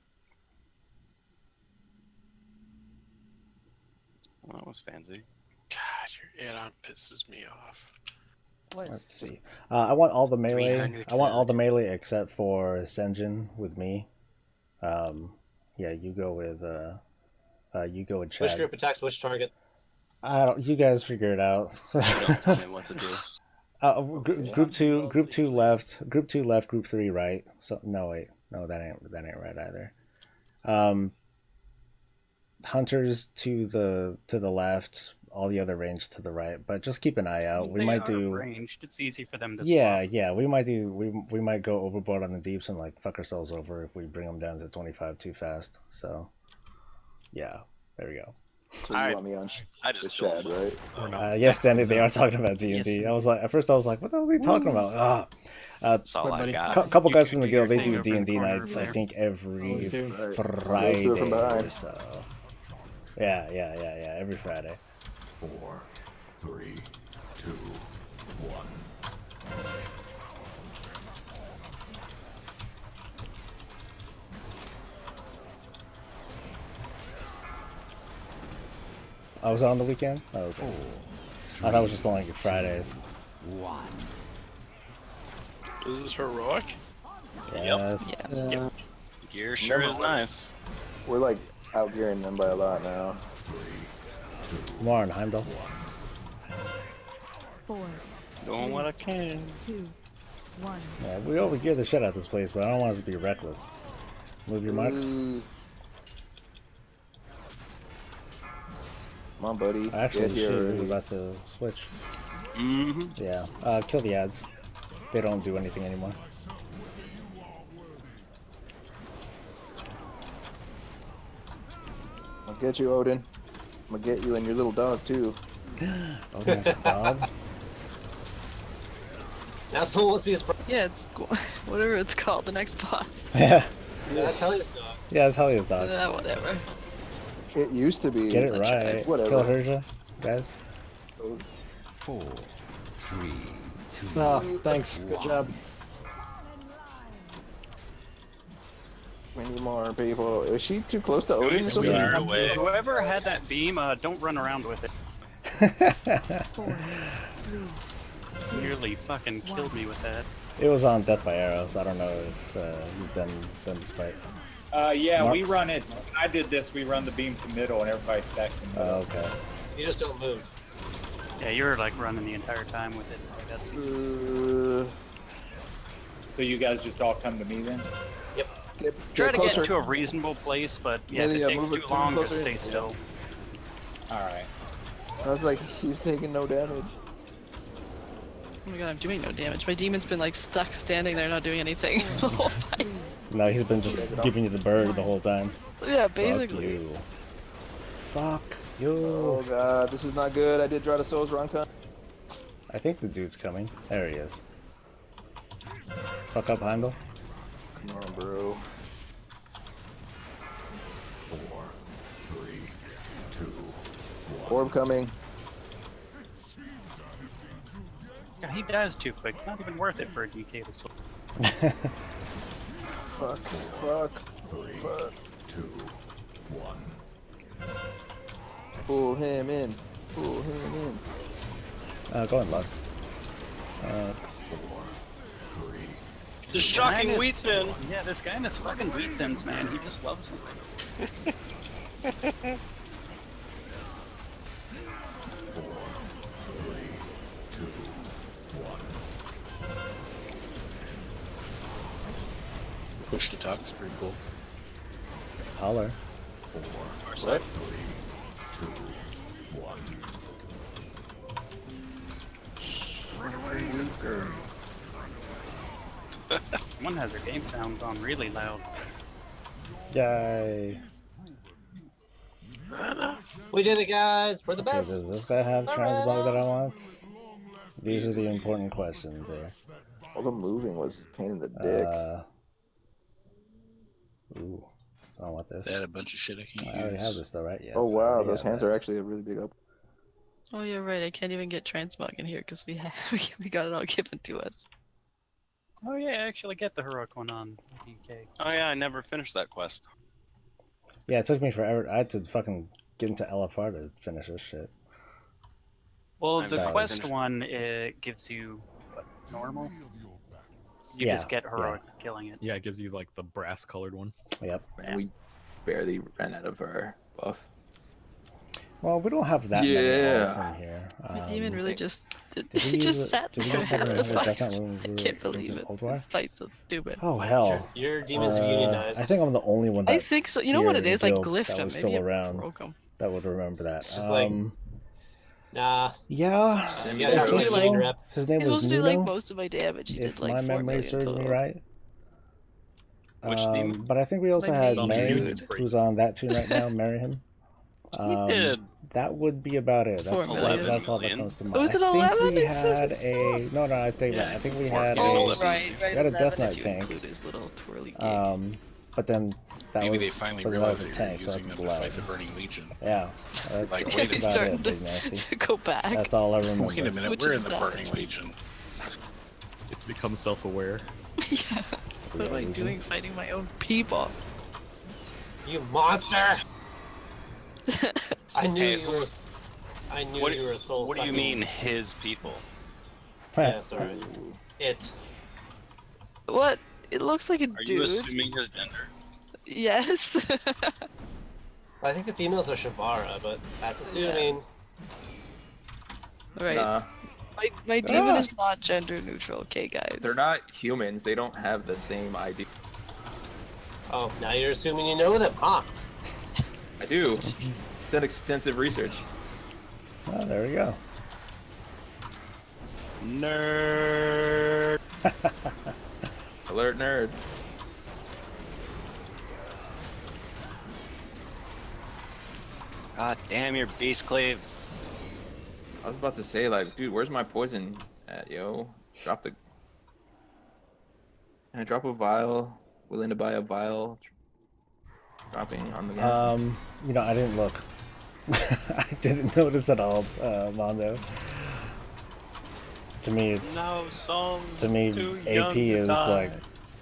Well, that was fancy. God, your add-on pisses me off. Let's see. I want all the melee. 300 I want all food. the melee except for Senjin with me. Yeah, you go with Chad. Which group attacks which target? I don't. You guys figure it out. Don't tell me what to do. Group two left. Group 2 left. Group 3 right. So no wait, no that ain't right either. Hunters to the left. All the other range to the right, but just keep an eye out. We They might are do ranged. It's easy for them to yeah, swap. yeah. We might do. We might go overboard on the deeps and like fuck ourselves over if we bring them down to 25 too fast. So, yeah, there we go. So you want me on the Shad, right? Yes, Danny, they are talking about D&D. Yes, I was like, at first I was like, what the hell are we talking about? That's all I got. Couple guys from the do guild, your they thing do over in the D&D corner nights. over I there. think every Right. Friday do it from behind. or so. Yeah, every Friday. 4, 3, 2, 1. I was on the weekend? Oh, okay. I thought it was just only Fridays. 1. This is heroic. Yes. Yep. Gear sure is nice. We're like outgearing them by a lot now. Come on, Heimdall. 4, Doing what I can. 2, 1. Yeah, we overgear the shit out of this place, but I don't want us to be reckless. Move your marks. Come on, buddy. Actually, Get shit here is already. about to switch. Mm-hmm. Yeah, kill the ads. They don't do anything anymore. I'll get you, Odin. I'm gonna get you and your little dog too. Odin has a dog? Now someone wants to be his friend. Yeah, it's whatever it's called, the next boss. Yeah. Yeah, that's Hellia's dog. Yeah, it's Hellia's dog. Whatever. It used to be. Get it right. Whatever. Kill Herja, guys. 4, 3, 2. Oh, thanks. Good job. We need more people. Is she too close to Odin or something? Yeah. Whoever had that beam, don't run around with it. 4, 3, Nearly fucking killed me with that. It was on Death by Arrows. I don't know if you've done this fight. Yeah, we Marks? run it. When I did this, we run the beam to middle and everybody stacks in middle. Okay. You just don't move. Yeah, you were like running the entire time with it. So I got to... So you guys just all come to me then? Yep. Try to closer. get to a reasonable place, but yeah, Yeah, if yeah, it takes move it- too move long, just closer. stay still. Alright. I was like, he's taking no damage. Oh my god, I'm doing no damage. My demon's been like stuck standing there not doing anything the whole fight. No, he's been just giving you the bird the whole time. Yeah, Fuck basically. you. Fuck you. Oh god, this is not good. I did draw the souls wrong time. I think the dude's coming. There he is. Fuck up, Heimdall. Come on, bro. 4, 3, 2, 1. Orb coming. God, he dies too quick. Not even worth it for a DK to sword. Fuck. 3, Fuck. 2, 1. Pull him in. Pull him in. Go and Lust. 4, 3. The shocking Minus- wheat thin. Yeah, this guy in his fucking wheat thins, man. He just loves them. 4, 3, 2, 1. Push to talk is pretty cool. Holler. 4, What? 3, 2, 1. Someone has their game sounds on really loud. Yay. We did it, guys. We're the Okay, best. does this guy have transmog that I want? These are the important questions here. All the moving was a pain in the dick. Ooh. I don't want this. They had a bunch of shit I can't I already use. have this though, right? Yeah. Oh I wow, already those have hands that. are actually a really big up. Oh, you're right. I can't even get transmog in here because we got it all given to us. Oh yeah, I actually get the heroic one on DK. Oh yeah, I never finished that quest. Yeah, it took me forever. I had to fucking get into LFR to finish this shit. Well, I'm the not quest finished. one it gives you what, normal. You Yeah, just get heroic killing it. Yeah, it gives you like the brass colored one. Yep. Man, we barely ran out of our buff. Well, we don't have that many alts in here. My demon really just did we use just it- sat did we there use half it the in the Death fuck. Knight when we I were can't believe in it. Old War? This fight's so stupid. Oh hell! Your demon's unionized. I think I'm the only one that I think so. You know what it here in is? Like guild glyphed that him. was Maybe still it around broke him. that would remember that. It's just like, nah. Yeah, You gotta I do think a so. lane rep. His name He's was supposed to do like Nuno, most of my damage. He if did like my 4 memory million serves total. me right. Which demon? But I think we also My had main Mary, dude. who's on that tune right now. Marry him. did. That would be about it. 4 That's, million. that's all that comes to mind. Was it I think 11? we It says had it's a no. I take it back. I think we had Oh, a right. we had a 11 Death Knight if you tank. include his little twirly gig. But then that Maybe was they finally but that was realized a that tank, you're so using that's them to blood. fight the Burning Legion. Yeah, Like, that's wait a He's about starting it, Big Nasty. to go back. That's all I remember. Wait a minute, Switch we're it in the back. Burning Legion. It's become self-aware. Yeah. What am I doing fighting my own people? You monster! I knew Hey, you were. I knew you were a soul. What do you sucking- mean, his people? Yeah, sorry. It. What? It looks like a Are dude. you assuming his gender? Yes. I think the females are Shavara, but that's assuming. Right. Nah, My demon is not gender neutral, okay, guys? they're not humans. They don't have the same ID. Oh, now you're assuming you know them, huh? I do. Done extensive research. Oh, there we go. Nerd. Alert nerd. God damn your beast clave. I was about to say, like, dude, where's my poison at, yo? Drop the. Can I drop a vial? Willing to buy a vial? Dropping on the ground. You know, I didn't look. I didn't notice at all, Mondo. To me, it's No, song. to me too AP young to is die. like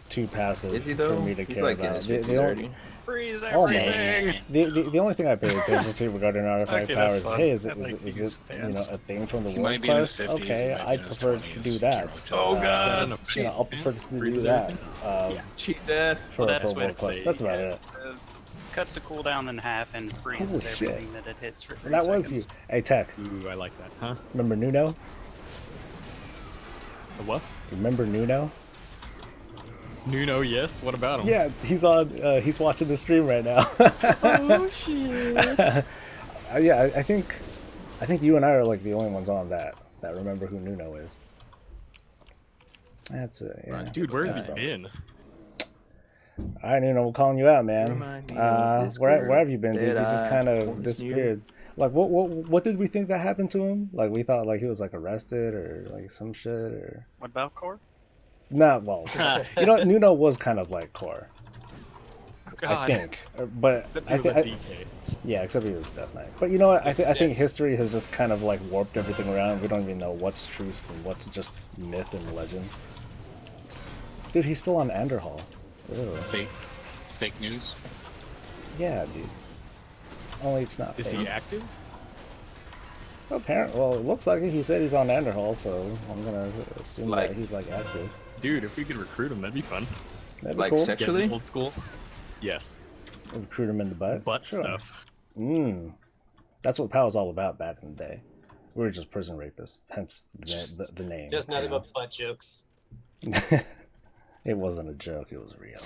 too passive Is he though? for me to He's care like in about. his The 50s already. Freeze Almost. everything! The only thing I pay attention to regarding artifact Okay, that's powers is, fun. hey, is I it like is these it you know fans. a thing from the He War might be in his Quest? 50s, he Okay, might be I in his prefer to 20s, do that. Oh, God. You know, I'll prefer to do Freezes that Cheat death. for Well, that's War what Quest. That's about it. Cuts the cooldown in half and freezes Oh, shit. everything that it hits for 3 And that was seconds. you. Hey, Tech. Ooh, I like that. Huh? Remember Nuno? The what? Remember Nuno? Nuno, yes. What about him? Yeah, he's on. He's watching the stream right now. Oh shit. Yeah, I think you and I are like the only ones on that remember who Nuno is. That's it. Yeah. Dude, where's he That's been? All right, Nuno, we're calling you out, man. Remind me of this Where have you been, dude? You that just I kind of once disappeared. Like, what did we think that happened to him? Like, we thought like he was like arrested or like some shit or. What about Core? Nah, well, you know, Nuno was kind of like Core. I God. think, but Except he I was a think DK. yeah, except he was Death Knight. But you know what? I think history has just kind of like warped everything around. We don't even know what's truth and what's just myth and legend. Dude, he's still on Anderhall. Ew. Fake news. Yeah, dude. Only it's not. Is he fake. active? Apparently, well, it looks like it. He said he's on Anderhall, so I'm gonna assume Like- that he's like active. Dude, if we could recruit him, that'd be fun. That'd be Like cool. sex- Actually? Get old school. Yes. Recruit him in the butt. Butt Sure. stuff. That's what PoW was all about back in the day. We were just prison rapists, hence the name. Just nothing you but butt jokes. know? It wasn't a joke. It was real.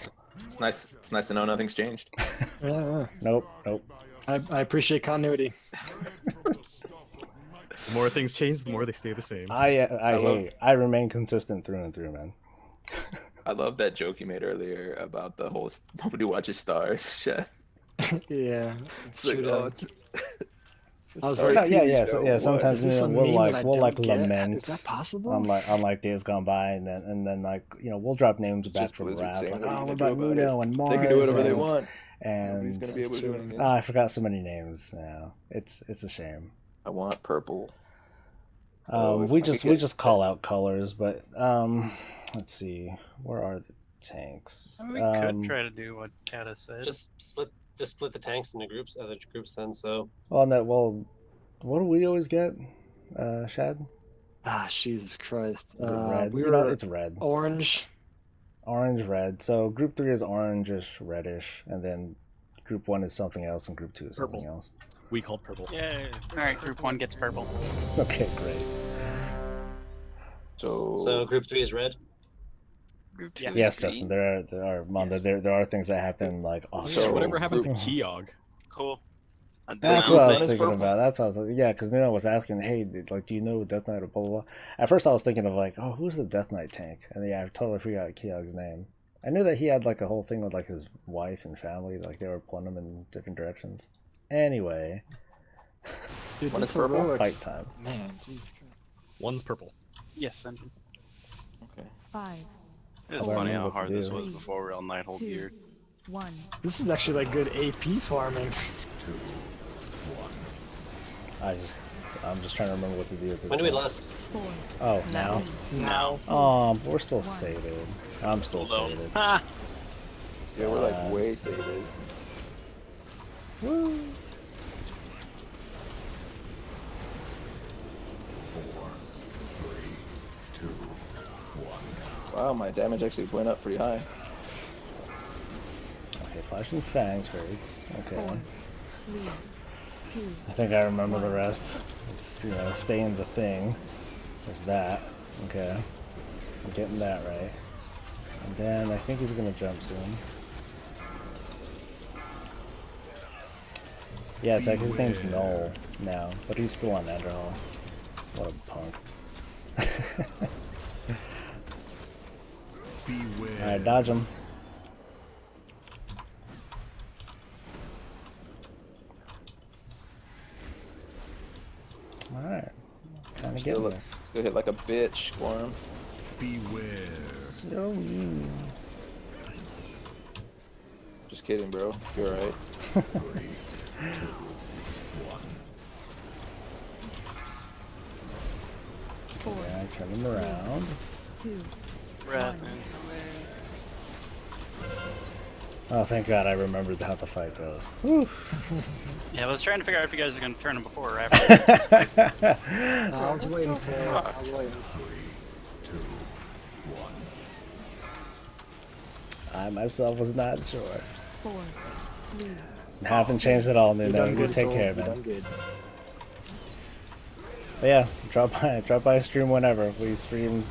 It's nice. It's nice to know nothing's changed. Yeah, Nope. I appreciate continuity. The more things change, the more they stay the same. I remain consistent through and through, man. I love that joke you made earlier about the whole nobody watches stars shit. Yeah. It's like, shoot, oh, I was Stars very- TV Yeah. show, So sometimes Is this a we'll meme like that I we'll like don't get? lament Is that possible? on like days gone by, and then like we'll drop names back just from Blizzard rap saying like, what are you oh, what gonna do about about Nuno and Mars? They can do whatever they and- want. Nobody's and gonna be able to do anything. I forgot so many names now. It's a shame. I want purple. We just call out colors, but let's see, where are the tanks? We could try to do what Kata said. Just split the tanks into groups, other groups then. So. Well, no, what do we always get? Shad? Ah, Jesus Christ. Is it red? We were it's red. Orange. Orange, red. So group 3 is orangish, reddish, and then group 1 is something else, and group 2 is something else. We called purple. Yeah. All right, group 1 gets purple. Okay, great. So group 3 is red. Group 2 Yes, is Justin. green. There are Manda. There are things that happen like off. So whatever happened to Keogh? Cool. That's what I was thinking about. That's what I was like, yeah, because Nuno was asking, hey, do you know Death Knight or blah, blah, blah. At first I was thinking of like, oh, who's the Death Knight tank? And yeah, I totally forgot Keogh's name. I knew that he had like a whole thing with like his wife and family, like they were pulling him in different directions. Anyway. Dude, What is purple? Fight time. Man, Jesus Christ. One's purple. Yes, engine. Okay. 5. It's funny how hard this was before Real Nighthold geared. 1. This is actually like good AP farming. 2, 1. I'm just trying to remember what to do with this. When do we last? 4. Oh, now? Now. Oh, we're still sated. I'm still sated. Yeah, we're like way sated. Woo! 4, 3, 2, 1. Wow, my damage actually went up pretty high. Okay, Flashing Fangs hurts. Okay. 4, 3, 2. I think I remember the rest. It's, stay in the thing. There's that. Okay. I'm getting that right. And then I think he's gonna jump soon. Yeah, it's like his name's Noel now, but he's still on Nighthold. What a punk. Alright, dodge him. Alright. Kinda getting this. Go hit like a bitch, Squirm. Beware. So mean. Just kidding, bro. You're alright. 3, 2, 1. Yeah, I turn him around. 2. Red. Oh, thank God I remembered how the fight goes. Whew. Yeah, I was trying to figure out if you guys were going to turn him before or after. I was waiting for it. I was waiting. 3, 2, 1. I myself was not sure. 4, 3. Haven't changed at all, Nuno. You take care, man. But yeah, drop by stream whenever. We stream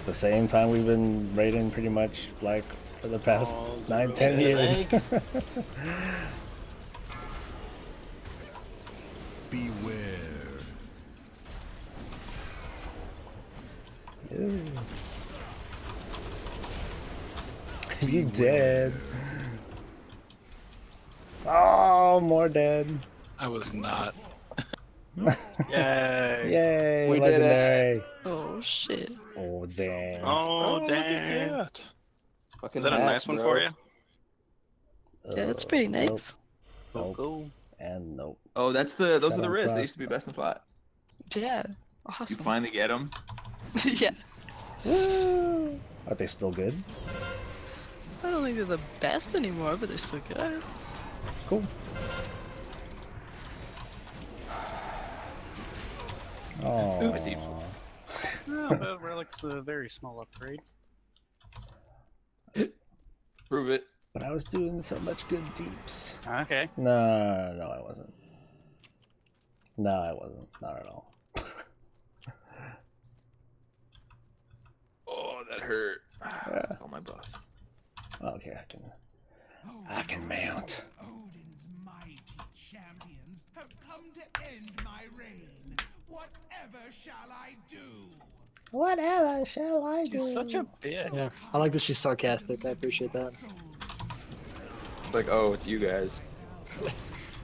the same time we've been raiding pretty much like for the past 9-10 years. Beware. Ew. You dead. Oh, more dead. I was not. Yay! Yay! We did legendary. Oh shit. Oh dang. Oh, dang. Fucking Is that a nice one for you? Yeah, that's pretty nice. Nope. Cool. And nope. Oh, those are the Shut up, wrists. They Frost. used to be best in flat. Yeah. You Awesome. finally get them. Yeah. Woo. Are they still good? I don't think they're the best anymore, but they're still good. Cool. Oh. No, but Relic's a very small upgrade. Prove it. But I was doing so much good deeps. Okay. No, I wasn't. No, I wasn't. Not at all. Oh, that hurt. Yeah. Oh, my buff. Okay, I can mount. Odin's mighty champions have come to end my reign. Whatever shall I do? Whatever shall I do? She's such a bitch. Yeah, I like that she's sarcastic. I appreciate that. Like, oh, it's you guys.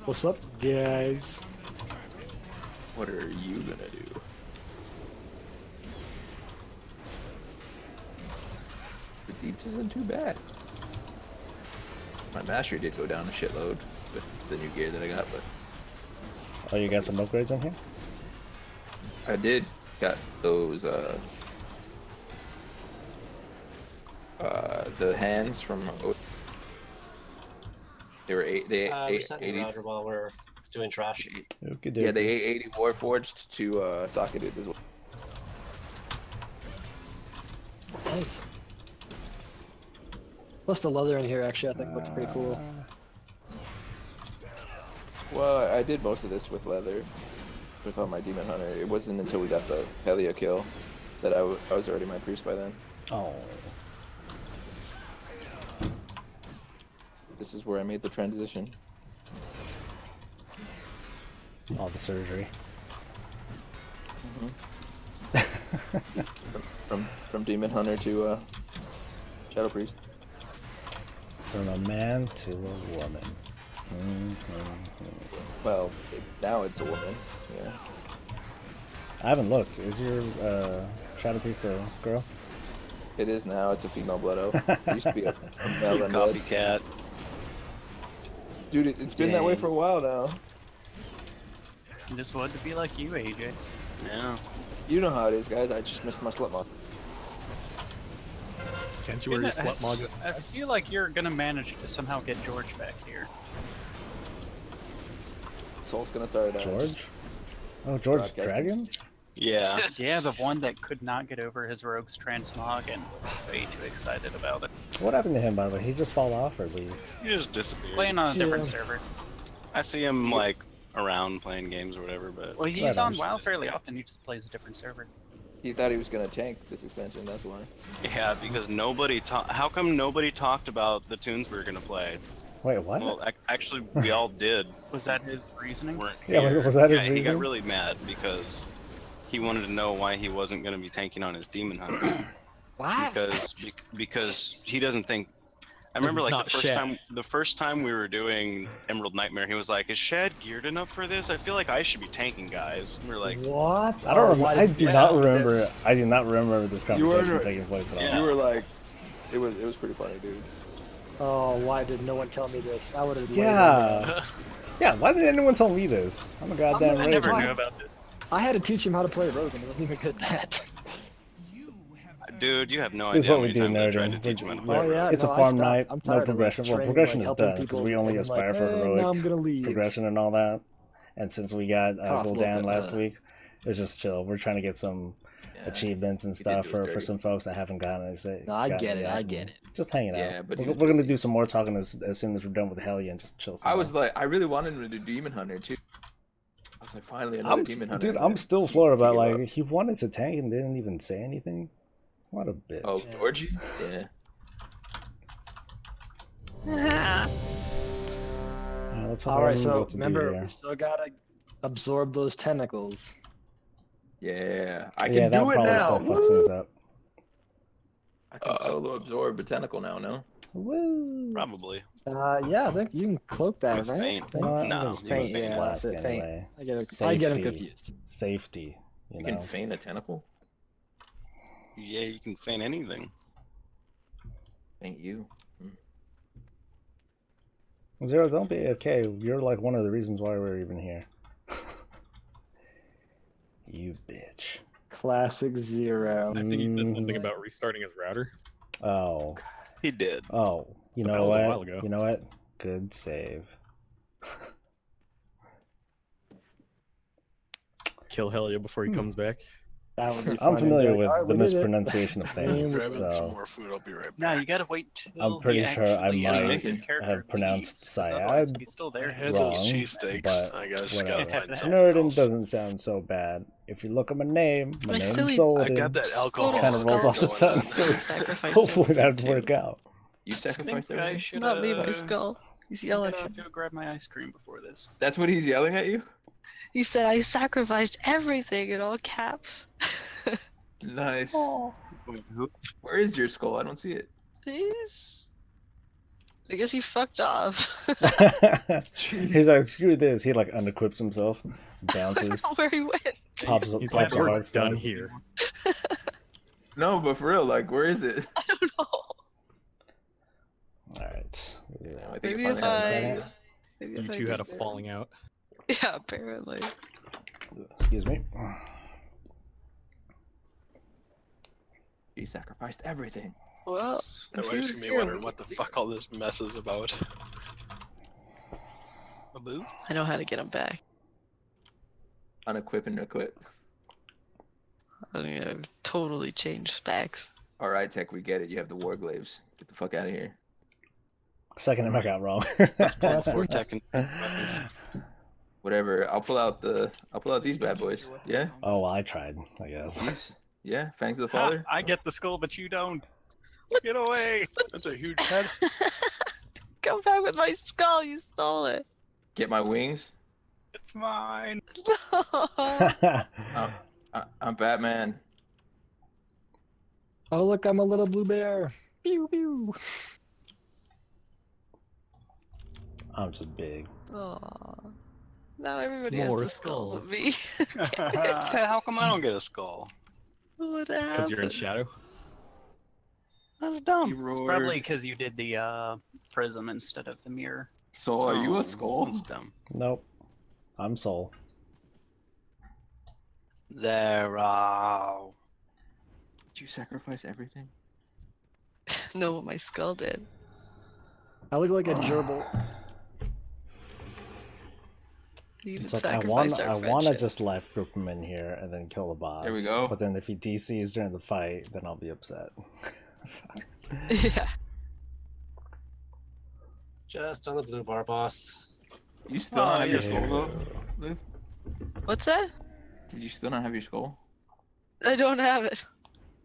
What's up, guys? What are you gonna do? The deeps isn't too bad. My mastery did go down a shitload with the new gear that I got, but Oh, you got some upgrades in here? I did got those the hands from they were Resetting router while we're doing trash. Okay, yeah, they 880 Warforged to socketed as well. Nice. Plus the leather in here actually I think looks pretty cool. Well, I did most of this with leather, without my Demon Hunter. It wasn't until we got the Helia kill that I was already my priest by then. Oh. This is where I made the transition. All the surgery. From Demon Hunter to Shadow Priest. From a man to a woman. Well, now it's a woman. Yeah. I haven't looked. Is your Shadow Priest a girl? It is now. It's a female Blood Oath. It used to be a male undead. Copycat. Dude, it's been that way for a while now. I just wanted to be like you, AJ. Yeah. You know how it is, guys. I just missed my slut mod. Can't you wear your slut mod? I feel like you're gonna manage to somehow get George back here. Soul's gonna start George? Oh, George Dragon? Yeah. Yeah, the one that could not get over his rogue's transmog and was way too excited about it. What happened to him, by the way? He just fall off or leave? He just disappeared. Playing on a different server. I see him like around playing games or whatever, but Well, he's on WoW fairly often. He just plays a different server. He thought he was gonna tank this expansion. That's why. yeah, because nobody how come nobody talked about the tunes we were gonna play? Wait, what? Well, actually, we all did. Was that his reasoning? Yeah, was that his He got reason? really mad because he wanted to know why he wasn't going to be tanking on his Demon Hunter. Why? Because he doesn't think. I remember like the first time we were doing Emerald Nightmare, he was like, "Is Shad geared enough for this? I feel like I should be tanking, guys." And we were like, "What?" I don't remember. I do not remember. I do not remember this conversation taking place at all. You were like, it was pretty funny, dude. Oh, why did no one tell me this? I would have. Yeah. Yeah. Why didn't anyone tell me this? I'm a goddamn. I never knew about this. I had to teach him how to play Rogue, and he wasn't even good at that. "Dude, you have no This is idea what we do, I tried to nerd. teach him how to play." yeah, It's no, a I farm stopped. night, I'm no tired of, progression. like, Well, training, progression like, is helping done because people, we only and then, aspire like, for "Hey, heroic now I'm gonna leave." progression and all that. And since we got Cough a Gold little down bit, last week, it's just chill. We're trying to get some achievements and stuff for some folks that haven't gotten it. No, I get it. I get it. Just hanging out. Yeah, but we're gonna do some more talking as soon as we're done with Helia and just chill. I was like, I really wanted him to do Demon Hunter too. I was like, finally another Demon Hunter. Dude, I'm still floored about like he wanted to tank and didn't even say anything. What a bitch. Oh, Georgie? Yeah. Let's hope All right, I remember so what to do remember, here. we still gotta absorb those tentacles. Yeah, I can Yeah, that do it probably now. still fucks things up. I can solo absorb a tentacle now, no? Woo! Probably. Yeah, I think you can cloak that, With right? feint. You know what? I'm No, gonna you stay Feint, with yeah, Flask that's it, feint. anyway. I get him Safety. confused. Safety. You You know. can feign a tentacle? Yeah, you can feign anything. Ain't you? Zero, don't be AFK. You're like one of the reasons why we're even here. You bitch. Classic Zero. I think he said something about restarting his router. Oh. He did. Oh. You But that know was a what? while ago. You know what? Good save. Kill Helia before he comes back. That would be I'm fun. familiar Like, with "All right, the we did it." mispronunciation of things, Grabbing some so more food. I'll be right back. No, you gotta wait till I'm pretty he sure I actually might his character have pronounced leaves, 'cause otherwise Syad he's still there. I had wrong, those cheesesteaks. but I just whatever. gotta find something Nerdin else. doesn't sound so bad. If you look at my name, my My name's silly- Solodin. I got that alcohol. Kind of rolls off the tongue, so Sacrifice hopefully him. that'd work out. You I think sacrificed I everything? should Not me, my skull. He's yelling I at should me. go grab my ice cream before this. That's what he's yelling at you? He said I sacrificed everything in all caps. Nice. Oh. Where is your skull? I don't see it. Please. I guess he fucked off. He's like, screw this. He like unequips himself, bounces, I don't know where he went. pops He's pops like, a we're Hearthstone. done here. No, but for real, like, where is it? I don't know. All right. Yeah, I think Maybe you're if finally I. Maybe You if I two had a get good. falling out. Yeah, apparently. Excuse me. He sacrificed everything. Well, That if he makes was me here, wondering what the fuck all this mess is about. A move? I know how to get him back. Unequip and equip. I mean, I've totally changed specs. All right, Tech, we get it. You have the Warglaives. Get the fuck out of here. Second time I got wrong. Let's pull the 4 tech and weapons. Whatever. I'll pull out these bad boys. Yeah. Oh, well, I tried, I guess. These? Yeah. Fangs of the Father. I get the skull, but you don't. Get away! That's a huge head. Come back with my skull, you stole it. Get my wings. It's mine. I'm Batman. Oh look, I'm a little blue bear. Pew pew. I'm just big. Aww. Now everybody More has a skull but skulls. me. How come I don't get a skull? What Because you're in happened? shadow. That's dumb. It's probably because you did the prism instead of the mirror. So are you a skull? That's dumb. Nope. I'm Soul. Did you sacrifice everything? No, what my skull did. I look like a gerbil. You even It's like I sacrificed our want to friendship. just life group him in here and then kill the boss. There we go. But then if he DCs during the fight, then I'll be upset. Yeah. Just on the blue bar, boss. You still not have your yeah. skull though, Liv? What's that? Did you still not have your skull? I don't have it.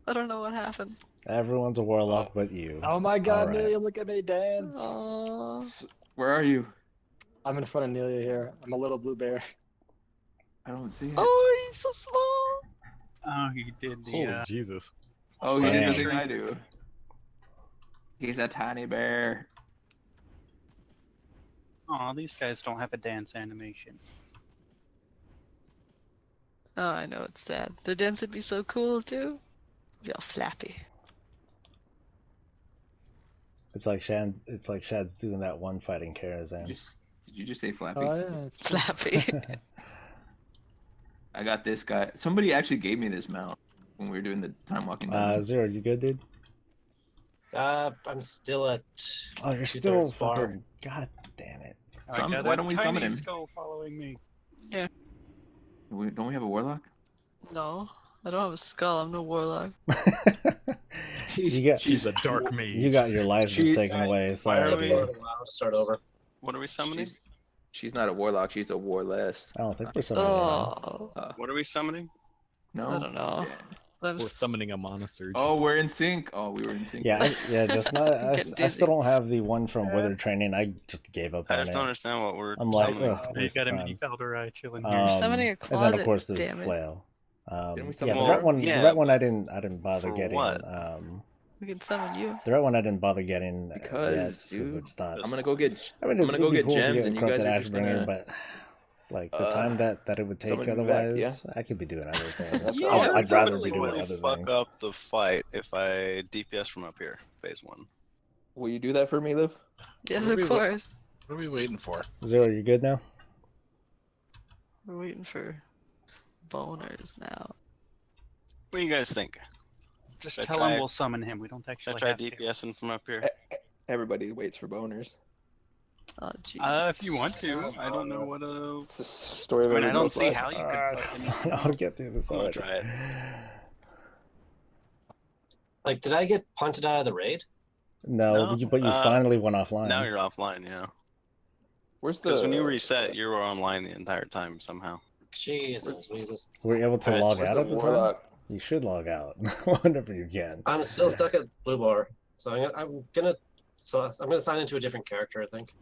I don't know what happened. Everyone's a warlock but you. Oh my god, Alright. Nelia, look at me dance. Aww. Where are you? I'm in front of Nelia here. I'm a little blue bear. I don't see it. Oh, he's so small. Oh, he did the. Holy Jesus. Oh, he did the Damn. thing I do. He's a tiny bear. Aw, these guys don't have a dance animation. Oh, I know it's sad. The dance would be so cool too. Be all flappy. It's like Shad's doing that one fighting Karazhan. Did you just say Flappy? Oh yeah, it's Flappy. I got this guy. Somebody actually gave me this mount when we were doing the time walking. Zero, you good, dude? I'm still at. Oh, you're still two-thirds bar. fucking. God damn it. Why don't we summon him? Skull following me. Yeah. Don't we have a warlock? No, I don't have a skull. I'm no warlock. She's a dark mage. You got your license taken away. Sorry, dude. Start over. What are we summoning? She's not a warlock. She's a warless. I don't think we're summoning Oh, What are we summoning? No. I don't know. We're summoning a monosurge. Oh, we're in sync. Oh, we were in sync. Yeah, just not. I Getting still don't have the one from Wither Training. I just gave up I on just it. don't understand what we're I'm like, summoning. ugh, You waste got of a time. mini Valor chilling You're here. summoning a And then of closet, course there's damn the it. flail. Didn't we Yeah, summon the more? red one. Yeah, The red one I didn't bother for getting. what? We can summon you. The red one I didn't bother getting Because, because dude, it's not. I'm gonna go get. I mean, I'm gonna go it'd be get cool to gems, and you guys Corrupted are just Ashbringer, gonna. but like the time that it would take summon me back, otherwise, I could be doing other things. Yeah, I'd rather be Totally doing will other fuck things. up the fight if I DPS from up here, phase 1. Will you do that for me, Liv? Yes, What are of we course. What are we waiting for? Zero, you good now? We're waiting for boners now. What do you guys think? Just Should I tell try- him we'll summon him. We don't Should actually I try have to. DPSing from up here? Everybody waits for boners. Oh, jeez. If you want to. I don't know what It's a story of I mean, I don't everybody's see life. how you could I fucking. want to get through this I'm gonna already. try it. Like, did I get punted out of the raid? No, No, but you finally went offline. Now you're offline, yeah. Where's the? Because when you reset, you were online the entire time somehow. Jesus, Jesus. Were you able to Alright, log where's out the at the time? warlock? You should log out whenever you can. I'm still stuck at blue bar, so I'm gonna sign into a different character, I think.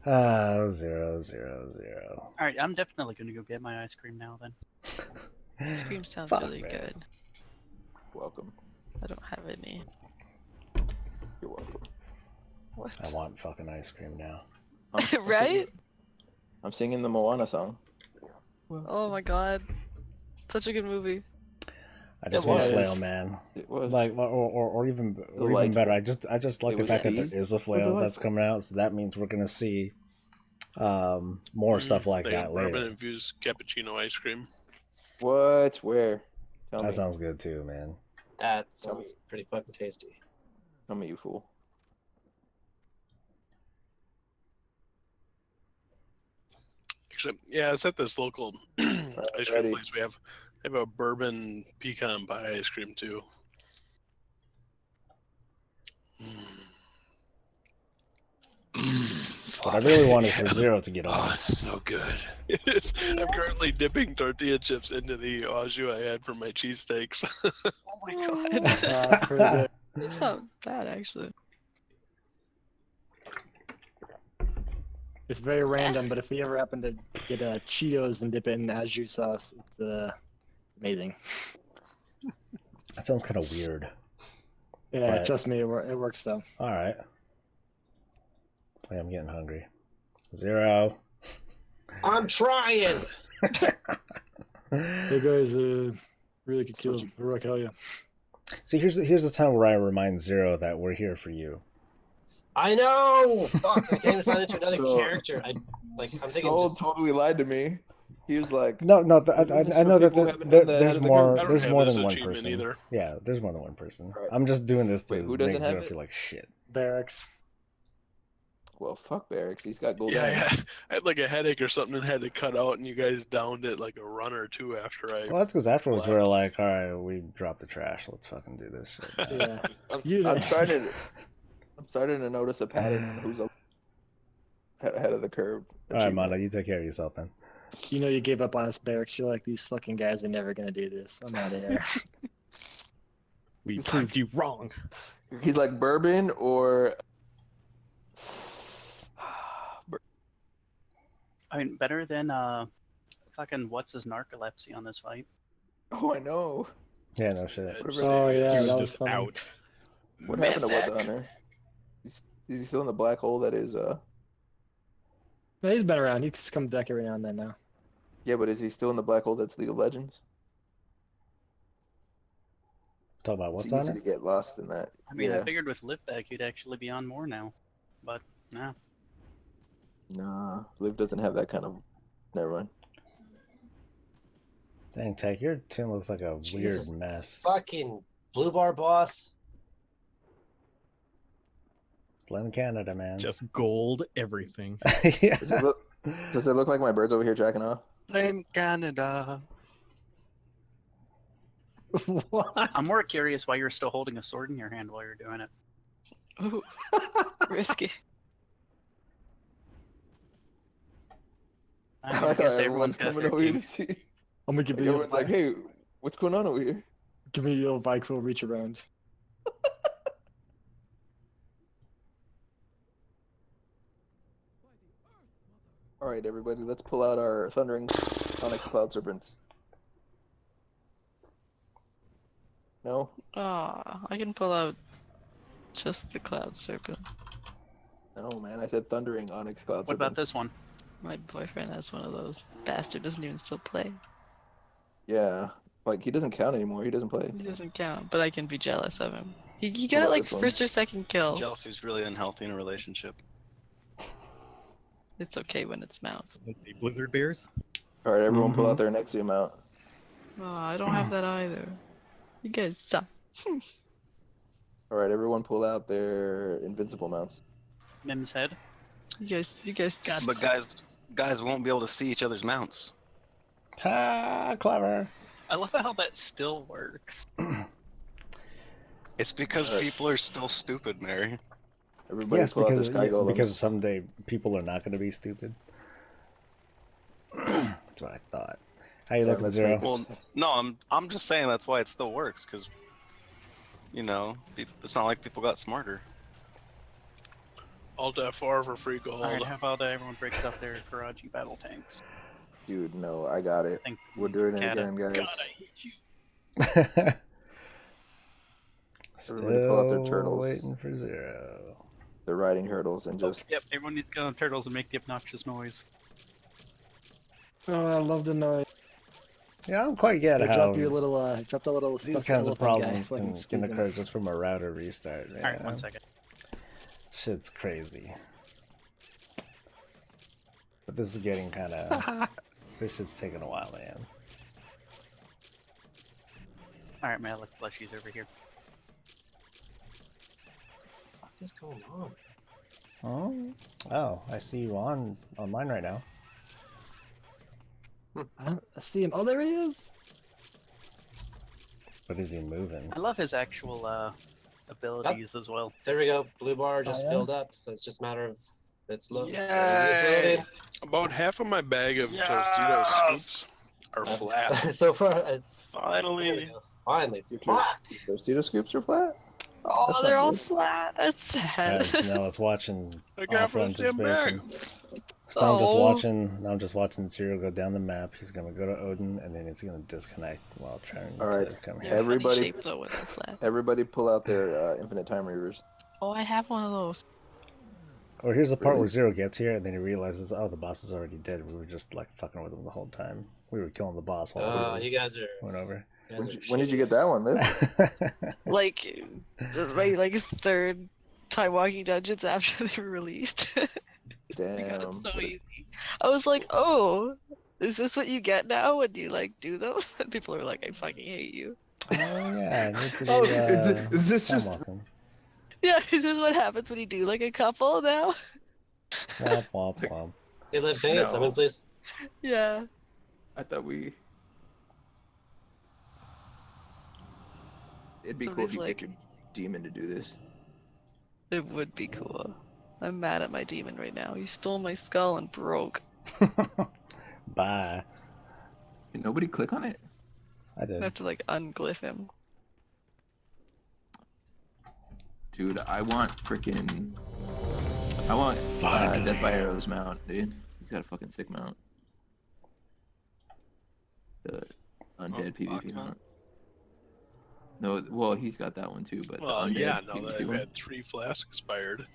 0, 0, 0. Alright, I'm definitely gonna go get my ice cream now then. Ice cream sounds Fuck, really man. good. Welcome. I don't have any. You're welcome. What? I want fucking ice cream now. Right? I'm singing the Moana song. Oh my god. Such a good movie. I just It want a was. flail, man. It was. Like, or even Delightful. better. I just like It the was fact that B. there is a flail that's coming out. So that means we're gonna see more stuff like They that have bourbon later. infused cappuccino ice cream. What? Where? Tell That me. sounds good too, man. That sounds pretty fucking tasty. Tell me, you fool. Actually, yeah, it's at this local ice cream ready. place. They have a bourbon pecan pie ice cream too. What I really want is for Zero to get Oh, on. it's so good. I'm currently dipping tortilla chips into the au jus I had for my cheesesteaks. Oh my god. That's pretty good. It's not bad actually. It's very random, but if we ever happen to get Cheetos and dip it in au jus sauce, it's amazing. That sounds kind of weird. Yeah, But- trust me, it works though. All right. I'm getting hungry. Zero. I'm trying. Hey guys, really could kill heroic hell yeah. See, here's the time where I remind Zero that we're here for you. I know. Fuck! I can't even sign into another So- character. I'm thinking Soul just totally lied to me. He was like, No, I know that people who haven't there- done the there's head of the more. group. I don't There's have more this than one achievement person. either. Yeah, there's more than one person. Right. I'm just doing this to Wait, who make doesn't have Zero it? feel like shit. Barracks. well, fuck Barracks. He's got gold Yeah, hands. I had like a headache or something and had to cut out, and you guys downed it like a run or two after I. Well, that's because afterwards left. we were like, all right, we dropped the trash. Let's fucking do this shit. Yeah. I'm starting to notice a pattern on who's ahead of the curve. All right, Mono, you take care of yourself, man. You know you gave up on us, Barracks. You're like, these fucking guys are never gonna do this. I'm out of here. We proved you wrong. He's like bourbon or I mean, better than fucking what's his narcolepsy on this fight. oh, I know. Yeah, no shit. Oh yeah, He was that just funny. out. What happened to What's Honor? Is he still in the black hole? That is Yeah, he's been around. He's come back every now and then now. Yeah, but is he still in the black hole? That's League of Legends. Talk about what's It's on easy it? to get lost in that. I mean, yeah. I figured with Liftback you'd actually be on more now, but nah. Nah, Liv doesn't have that kind of. Never mind. Dang, Tech, your team looks like a Jesus. weird mess. fucking blue bar boss. Blame Canada, man. Just gold everything. Yeah. Does it look like my bird's over here jacking off? Blame Canada. What? I'm more curious why you're still holding a sword in your hand while you're doing it. Ooh, risky. I like how guess everyone's everyone's got coming their over here to kink. see. I'm gonna give Like, you. everyone's like, hey, what's going on over here? Give me your Vicryl reach around. All right, everybody, let's pull out our Thundering Onyx Cloud Serpents. No? Ah, I can pull out just the Cloud Serpent. No, man, I said Thundering Onyx Cloud Serpents. What about this one? My boyfriend has one of those. Bastard doesn't even still play. Yeah, like, he doesn't count anymore. He doesn't play. He doesn't count, but I can be jealous of him. He What got it about like this one? first or second kill. Jealousy's really unhealthy in a relationship. It's okay when it's mouse. Blizzard bears? All right, everyone pull Mhm. out their Nexium out. Oh, I don't have that either. You guys suck. All right, everyone pull out their Invincible mounts. Mim's head. You guys got. But guys won't be able to see each other's mounts. Ah, clever. I love how that still works. It's because people are still stupid, Mary. Everybody Yes, pull out their because Sky Golems. because someday people are not going to be stupid. That's what I thought. How you Yeah, looking, let's Zero? make this- Well, no, I'm just saying that's why it still works, because, you know, it's not like people got smarter. Alt F4 for free gold. Alright, how about everyone breaks up their Karaji battle tanks? Dude, no, I got it. Think We're doing it Kata. again, guys. God, I hate you. Everybody pull out their Still turtles. waiting for Zero. They're riding hurdles and just. Yep, everyone needs to go on turtles and make the obnoxious noise. Oh, I love the noise. Yeah, I'm quite good Yeah, how drop your little, drop the little these stuffed kinds of elephant guy problems so I can squeeze him. occur just from a router restart. Man. Alright, 1 second. Shit's crazy. But this is getting kind of. This shit's taking a while, man. Alright, my elect plushies over here. What is going on? Oh, I see you on mine right now. I see him. Oh, there he is. But is he moving? I love his actual abilities as well. There we go. Blue bar just yeah? filled up, so it's just a matter of it's loading. Yay! About half of my bag of Tostitos scoops are flat. So far, Finally. Finally. Tostito scoops are flat? Oh, That's they're not all good. flat. That's sad. Now it's watching I got offline the damn bag. participation. So I'm just Oh. watching. I'm just watching Zero go down the map. He's gonna go to Odin, and then he's gonna disconnect while trying All right. to come They're here. Everybody- funny shape though when they're flat. Everybody pull out their infinite time reavers. Oh, I have one of those. Or here's the part Really? where Zero gets here, and then he realizes, oh, the boss is already dead. We were just like fucking with him the whole time. We were killing the boss while Oh, he you was- guys are. went over. When did you get that one, Liv? Like, my third time walking dungeons after they were released. Damn. So easy. I was like, oh, is this what you get now when you do them? And people are like, I fucking hate you. Oh yeah, I need to do. Oh, is this time just- walking. Yeah, is this what happens when you do a couple now? Womp womp womp. Hey, Liv, can I get summon, please? Yeah. I thought we. It'd be cool if Somebody's you like- pick your demon to do this. It would be cool. I'm mad at my demon right now. He stole my skull and broke. Bye. Did nobody click on it? I did. I have to unglyph him. Dude, I want freaking. I want Death by Arrows mount, dude. He's got a fucking sick mount. The undead PvP mount. No, well, he's got that one too, but Well, the undead yeah, now that PvP I've one. had 3 flasks expired.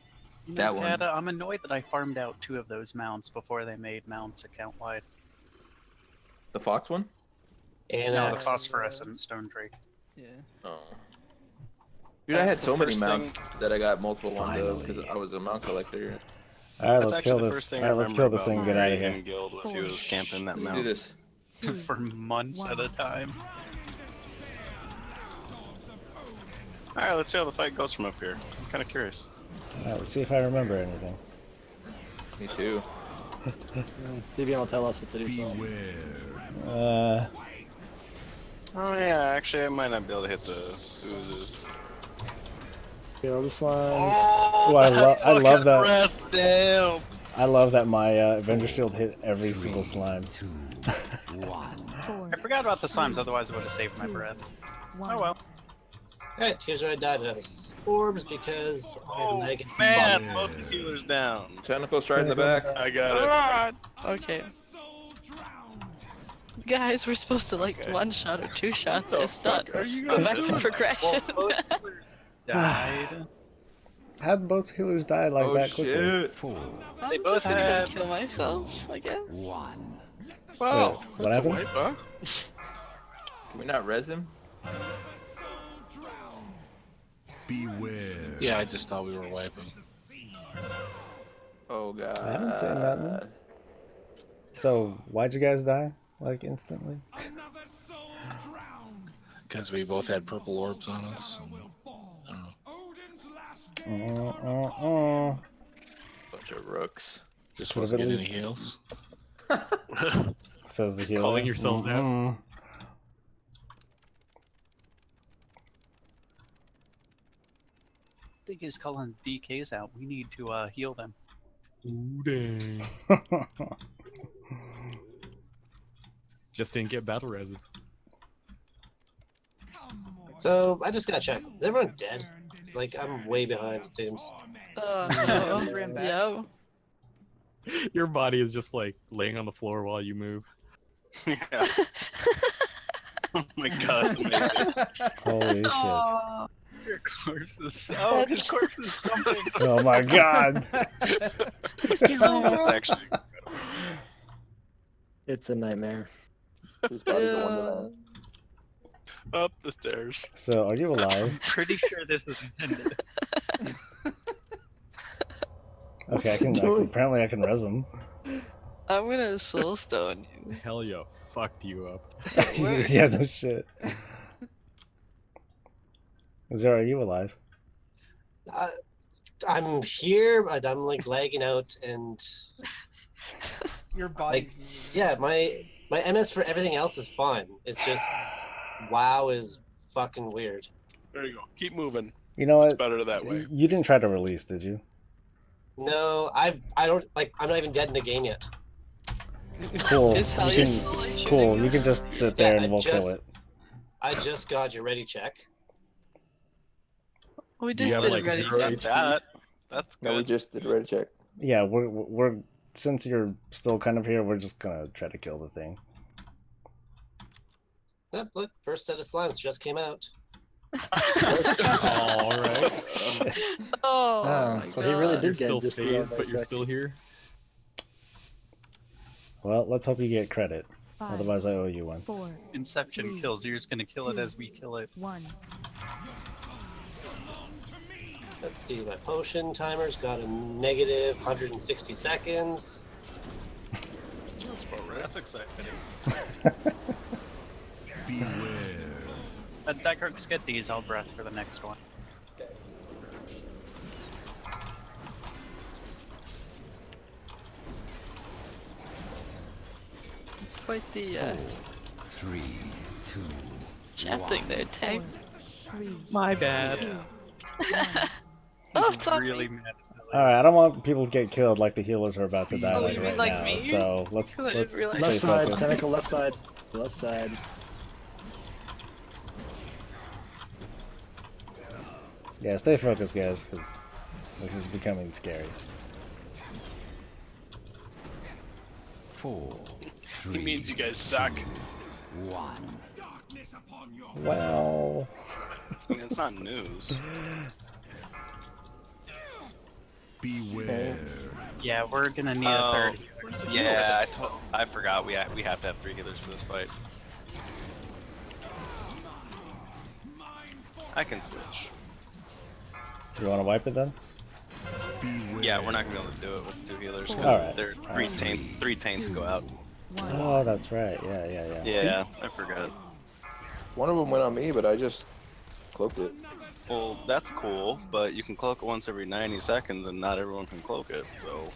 You know, That one. Kat, I'm annoyed that I farmed out 2 of those mounts before they made mounts account-wide. The fox one? And No, the phosphorescent stone drake. Yeah. Oh. Dude, I That's had the so many first mounts thing- that I got multiple ones of because I was a mount collector. All right, That's let's kill actually the this. first thing All I right, let's remember kill this thing. about And get out of Mary here. in Guild was he was camping that Let's mount. do this. For months at a time. Alright, let's see how the fight goes from up here. I'm kind of curious. All right, let's see if I remember anything. Me too. DBM will tell us what to do. So. Oh yeah, actually I might not be able to hit the oozes. Kill the slimes. Oh, I love that. Breath, damn. I love that my Avenger Shield hit every single slime. I forgot about the slimes, otherwise I would have saved my breath. Oh well. Alright, here's where I died. It was orbs because I'm negative. Man, both the healers down. Tentacles right in the back. I got it. God. Okay. Guys, we're supposed to one-shot or two-shot the this, not fuck are you go guys back to doing? progression. Died. How'd both healers die like Oh that quickly? shit. They I'm both just gonna go had. kill myself, I guess. Wow. Wait, what That's a happened? wipe, huh? Can we not res him? Beware. Yeah, I just thought we were wiping. Oh god. I haven't seen nothing. So, why'd you guys die? Instantly? Because we both had purple orbs on us. I don't know. Bunch of rooks. Just Could've wasn't at getting any least- heals. Says the healer. Calling yourselves out. Mhm. I think he's calling DKs out. We need to heal them. Ooh, dang. Just didn't get battle reses. So I just gotta check. Is everyone dead? It's I'm way behind, it seems. No. Yeah. Your body is just laying on the floor while you move. Yeah. Oh my god, that's amazing. Holy shit. Oh, your corpse is his corpse is jumping. Oh my god. That's actually It's a nightmare. His body's a wonderland. Up the stairs. So, are you alive? I'm pretty sure this is intended. Okay, apparently I can res him. I'm gonna soulstone you. Hell yeah, fucked you up. Yeah, no shit. Zara, are you alive? I'm here, but I'm like lagging out, and Your like, body's yeah, my MS for everything else is fine. It's just WoW is fucking weird. There you go. Keep moving. You know It's what? better that way. You didn't try to release, did you? No, I don't like. I'm not even dead in the game yet. Cool. Is You Hellion can, slowly shooting cool. you? You can just sit there Yeah, and we'll kill it. I just got your ready check. We Do you just have, did like, ready 0 check. HP? That's good. No, we just did a red check. Yeah, we're since you're still kind of here, we're just gonna try to kill the thing. Yep, look, first set of slimes just came out. All right. Oh, Oh, my so he really God. did You're get still just the phased, other but you're check. still here. Well, let's hope you get credit. 5, Otherwise, I owe you one. 4, Inception kills. You're just gonna kill it as we kill it. 1. Let's see, my potion timer's got a negative 160 seconds. That's exciting. Deckrox, get these. I'll breath for the next one. It's quite the 3, 2, chatting there, Tank. 3. My bad. Oh, it's on really me. mad. All right, I don't want people to get killed like the healers are about to die Oh, like you mean right like now. me? So let's 'Cause I didn't realize- stay Left side, focused. tentacle left side. Left side. Yeah, stay focused, guys, because this is becoming scary. 4, He means you guys suck. 1. Well, I mean, it's not news. Beware. Yeah, we're gonna need a third. Yeah, I forgot. We have to have 3 healers for this fight. I can switch. you want to wipe it then? Yeah, we're not gonna be able to do it with 2 healers because Alright. there three taints go out. Oh, that's right. Yeah. Yeah, I forgot. One of them went on me, but I just cloaked it. Well, that's cool, but you can cloak it once every 90 seconds, and not everyone can cloak it. So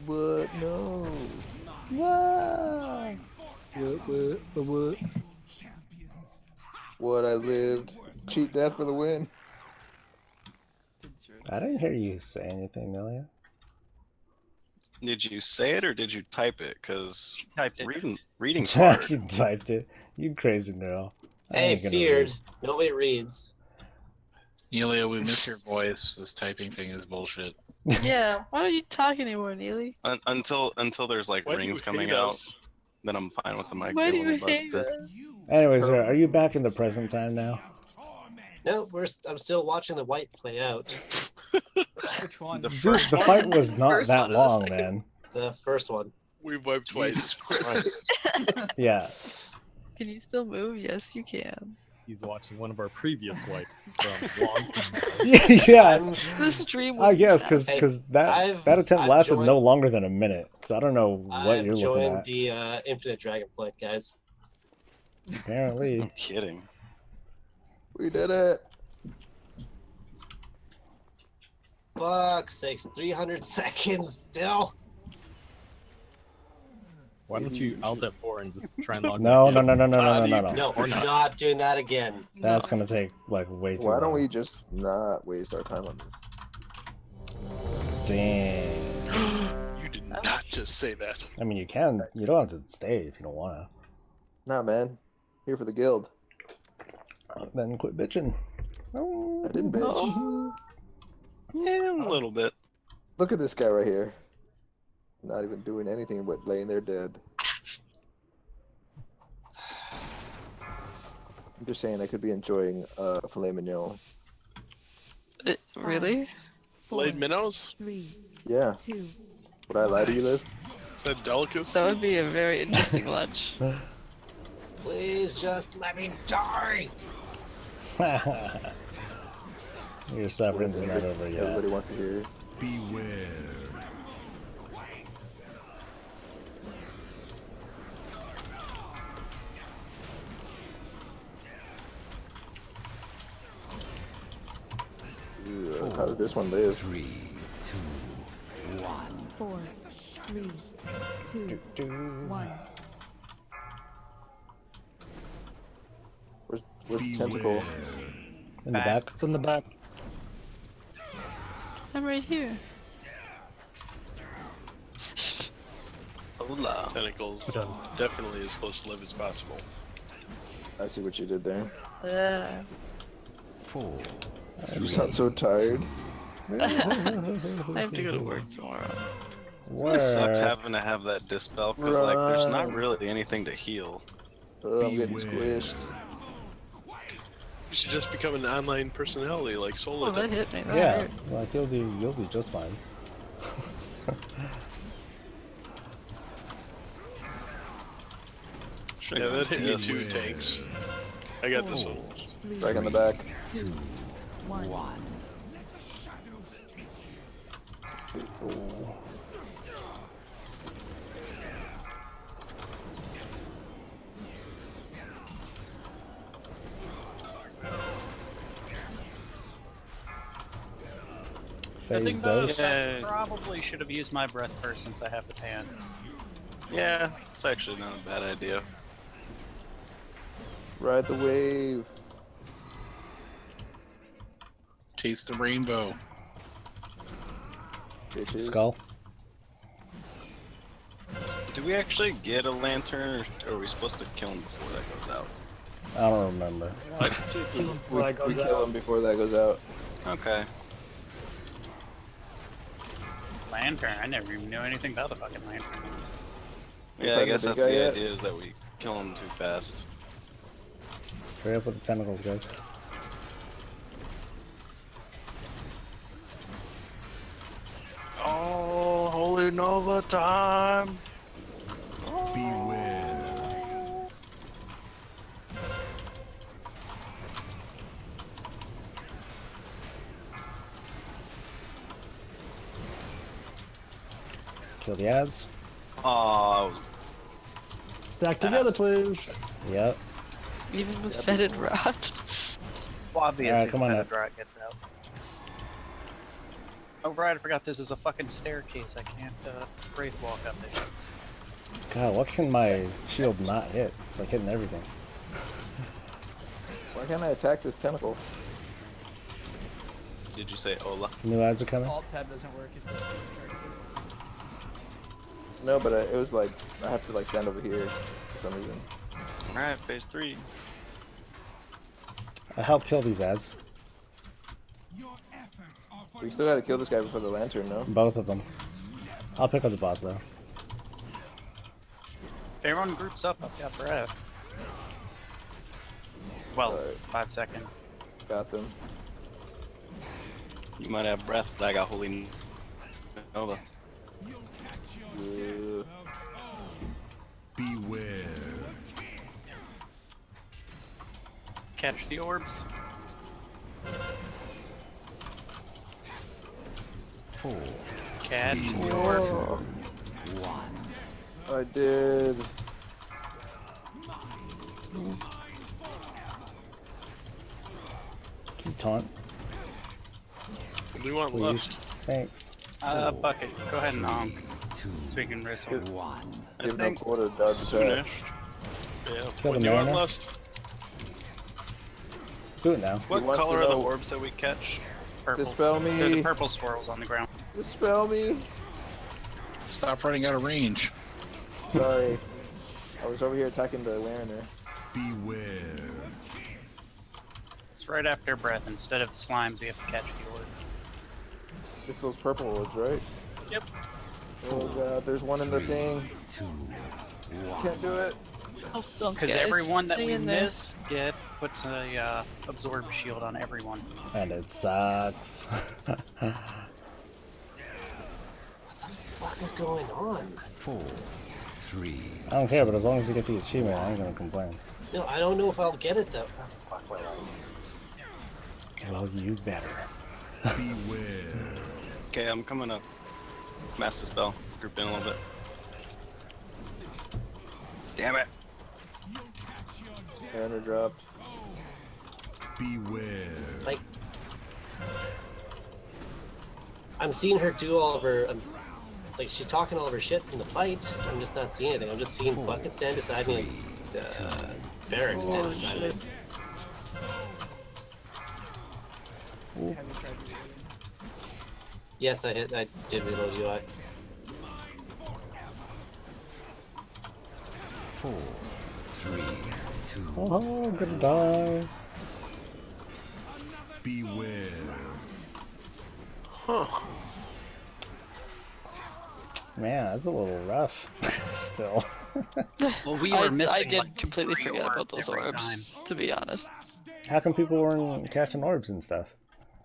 What? No. Wow. What? What? I lived. Cheat death for the win. I didn't hear you say anything, Nelia. did you say it or did you type it? Because Typed it. reading's hard. You typed it. You crazy girl. I Hey, ain't gonna feared. read. Nobody reads. Nelia, we miss your voice. This typing thing is bullshit. Yeah, why don't you talk anymore, Neely? Until there's like Why do rings you coming hate out, us? then I'm fine with the mic Why do getting you hate busted. us? Anyways, are you back in the present time now? No, I'm still watching the white play out. Which one? The Dude, first the one. fight was not First that one or the long, second? man. The first one. We've wiped twice. Jesus Christ. Yeah. Can you still move? Yes, you can. He's watching one of our previous wipes from long time ago. Yeah. The stream. I was guess bad. because that I've attempt lasted joined- no longer than a minute. So I don't know what I've you're looking joined at. the Infinite Dragonflight, guys. I'm Apparently. kidding. We did it. Fuck sakes, 300 seconds still. Why don't you Alt F4 and just try and log No, back no, in? no, no, no, no, no, No, no, no. Or not. not doing that again. That's gonna take like way too Why long. don't we just not waste our time on this? Dang. You did not just say that. I mean, you can. You don't have to stay if you don't wanna. Nah, man. Here for the guild. Then quit bitching. I didn't bitch. Yeah, a little bit. Look at this guy right here. Not even doing anything but laying there dead. I'm just saying I could be enjoying filet mignon. Really? Blade minnows? 3, Yeah. 2, Would I lie to you, Liv? That delicacy. That would be a very interesting lunch. Please just let me die. Your suffering's not over yet. Everybody wants to hear. Beware. How did this one live? 3, 2, 1. 4, 3, 2, 1. Where's the tentacle? In the back. It's in the back. I'm right here. Hola. Tentacles definitely as close to live as possible. I see what you did there. 4. You sound so tired. I have to go to work tomorrow. It sucks having to have that dispel because like there's not really anything to heal. I'm getting squished. You should just become an online personality like Sola Oh, that did. hit me. That Yeah, hurt. like you'll do just fine. Yeah, that hit me too, tanks. I got this one. Back in the back. 2, 1. The Phase thing about it dose. is I probably should have used my breath first since I have the pan. Yeah, it's actually not a bad idea. Ride the wave. Chase the rainbow. Bitches. Skull. Do we actually get a lantern, or are we supposed to kill him before that goes out? I don't remember. We kill him before that goes out. Okay. Lantern? I never even knew anything about the fucking lantern. Yeah, I guess the that's big guy the yet? idea, is that we kill him too fast. Hurry up with the tentacles, guys. Oh, Holy Nova time! Beware. Kill the ads. Oh, Stack together, please. Yep. Even with fetid rot. Well, obviously, Alright, come on the up. drought gets out. Oh, right, I forgot this is a fucking staircase. I can't wraith walk up it. God, what can my shield not hit? It's like hitting everything. Why can't I attack this tentacle? did you say Ola? New ads are coming. Alt tab doesn't work if you No, but it was like I have to like stand over here for some reason. Alright, phase 3. I help kill these ads. We still gotta kill this guy before the lantern, no? Both of them. I'll pick up the boss though. If everyone groups up, I've got breath. Well, Alright. 5 seconds. Got them. You might have breath, but I got Holy Nova. Beware. Catch the orbs. 4. Catch the orb. 1. I did. Can you taunt? What do you want Please. left? Thanks. Bucket, go ahead and honk. So we can wrestle. 1. Give him a quarter dodge attack. Yeah. Kill What the do you want mariner. left? Do it now. What wants to color are the know- orbs that we catch? Purple. Dispel me. They're the purple swirls on the ground. Dispel me. Stop running out of range. Sorry. I was over here attacking the mariner. Beware. It's right after breath. Instead of slimes, we have to catch the orb. It feels purple orbs, right? Yep. Oh god, there's one in the thing. 2. 1. Can't do it. Don't Because guys. everyone that Hang we in there. miss puts a absorb shield on everyone. And it sucks. What the fuck is going on? 4, 3. I don't care, but as long as you get the achievement, I ain't gonna complain. No, I don't know if I'll get it though. Oh, fuck, why not? Well, you better. Beware. Okay, I'm coming up. Master spell. Group in a little bit. Damn it. Banner dropped. Beware. Like, I'm seeing her do all of her, like she's talking all of her shit from the fight. I'm just not seeing anything. I'm just seeing Bucket stand beside me and Barrack stand beside me. Yes, I did reload UI. 4, 3, 2. Oh, I'm gonna die. Beware. Huh. Man, that's a little rough. Still. Well, we were missing. I did like, completely 3 forget about orbs those every orbs, time. to be honest. How come people weren't catching orbs and stuff?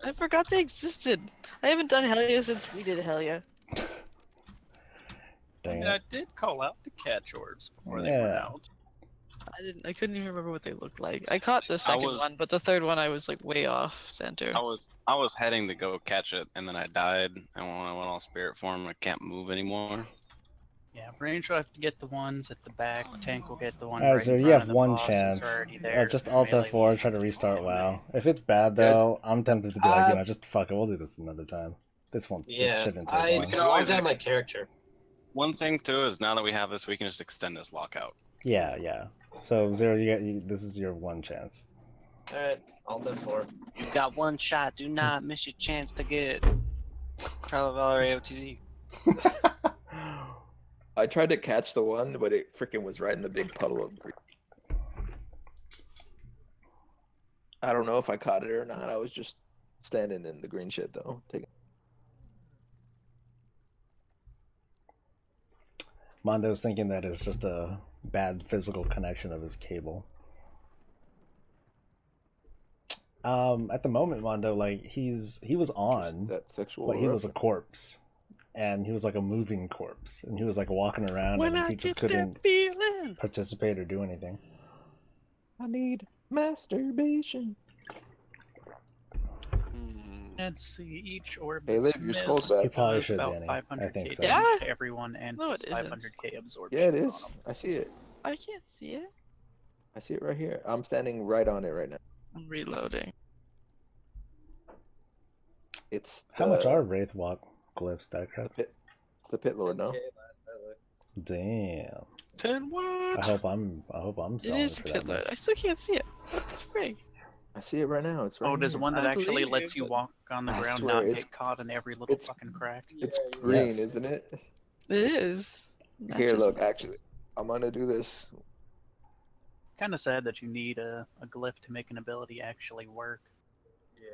I forgot they existed. I haven't done Hellia since we did Hellia. Dang I it. did call out to catch orbs before they Yeah. went out. I couldn't even remember what they looked like. I caught the second one, but the third one I was like way off center. I was heading to go catch it, and then I died. And when I went all spirit form, I can't move anymore. Yeah, Ranger will have to get the ones at the back. Tank will get the one Alright, right so in you front have of the one boss since chance. we're already there. Just Alt Melee F4, try to restart WoW. If it's bad though, I'm tempted to be like, just fuck it, we'll do this another time. This Yeah, shouldn't I take long. logged out my character. One thing too is now that we have this, we can just extend this lockout. Yeah. So Zero, this is your one chance. Alright, Alt F4. You've got one shot. Do not miss your chance to get Trial of Valor AOTZ. I tried to catch the one, but it freaking was right in the big puddle of green. I don't know if I caught it or not. I was just standing in the green shit though. Mondo's thinking that it's just a bad physical connection of his cable. At the moment, Mondo, like he was on, that sexual but he was a corpse, and he was like a moving corpse, and he was like walking around, and he just couldn't participate or do anything. I need masturbation. Let's see, each orb Hey, that's Liv, your missed skull's back. You probably does should, about Danny. 500k I think so. damage to everyone, and No, it isn't. 500k absorption. Yeah, it on is. 'em. I see it. I can't see it. I see it right here. I'm standing right on it right now. I'm reloading. It's How much are Wraith Walk glyphs, Diecraft? It's the Pit Lord, no? Damn. 10 what? I hope I'm It selling is for that Pitler. much. I still can't see it. It's frig. I see it right now. It's right Oh, there's here. one that I actually believe lets you, you but- walk on the I ground, swear, not it's- get caught in every little fucking crack. It's green, Yes. isn't it? It is. Here, look. Actually, I'm gonna do this. Kind of sad that you need a glyph to make an ability actually work. Yeah.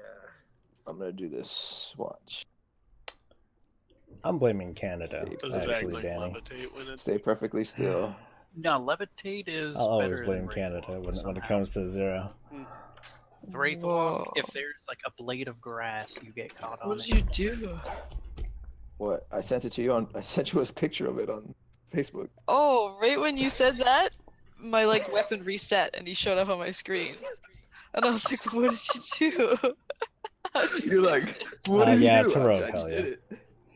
I'm gonna do this. Watch. I'm blaming Canada, Does it act actually, like Danny. levitate when it's Stay perfectly still. No, levitate is I'll always better blame than Canada when it somehow. comes to Zero. Wraithwalk, if there's like a blade of grass, you get caught on What it. did you do? What? I sent it to you on. I sent you a picture of it on Facebook. Oh, right when you said that, my like weapon reset and he showed up on my screen. And I was like, what did you do? You're like, what did yeah, you it's do? a I rogue, just hell yeah. did it.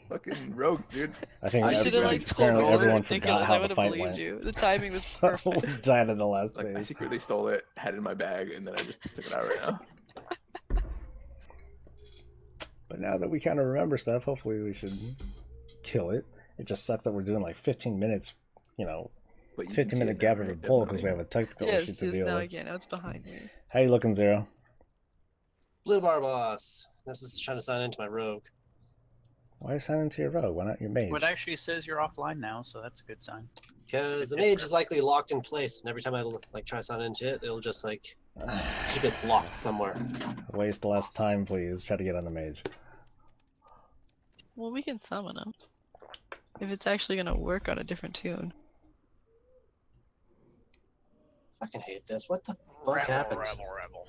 Fucking rogues, dude. I think I should have like told apparently you. everyone Ridiculous. forgot I how would the have fight believed went. you. The timing was So perfect. died in the last Like, I phase. secretly stole it, had it in my bag, and then I just took it out right now. But now that we kind of remember stuff, hopefully we should kill it. It just sucks that we're doing like 15 minutes, But you can 15 see minute it gap now, of a right? pull because we have a technical Yes, issue to yes, deal now with. again. Now it's behind me. How you looking, Zero? Blue bar boss. This is trying to sign into my rogue. Why are you signing to your rogue? Why not your mage? Well, it actually says you're offline now, so that's a good sign. Because the mage is likely locked in place, and every time I like try to sign into it, it'll just like keep it locked somewhere. Waste less time, please. Try to get on the mage. Well, we can summon him. If it's actually gonna work on a different tune. Fucking hate this. What the fuck happened? Rebel.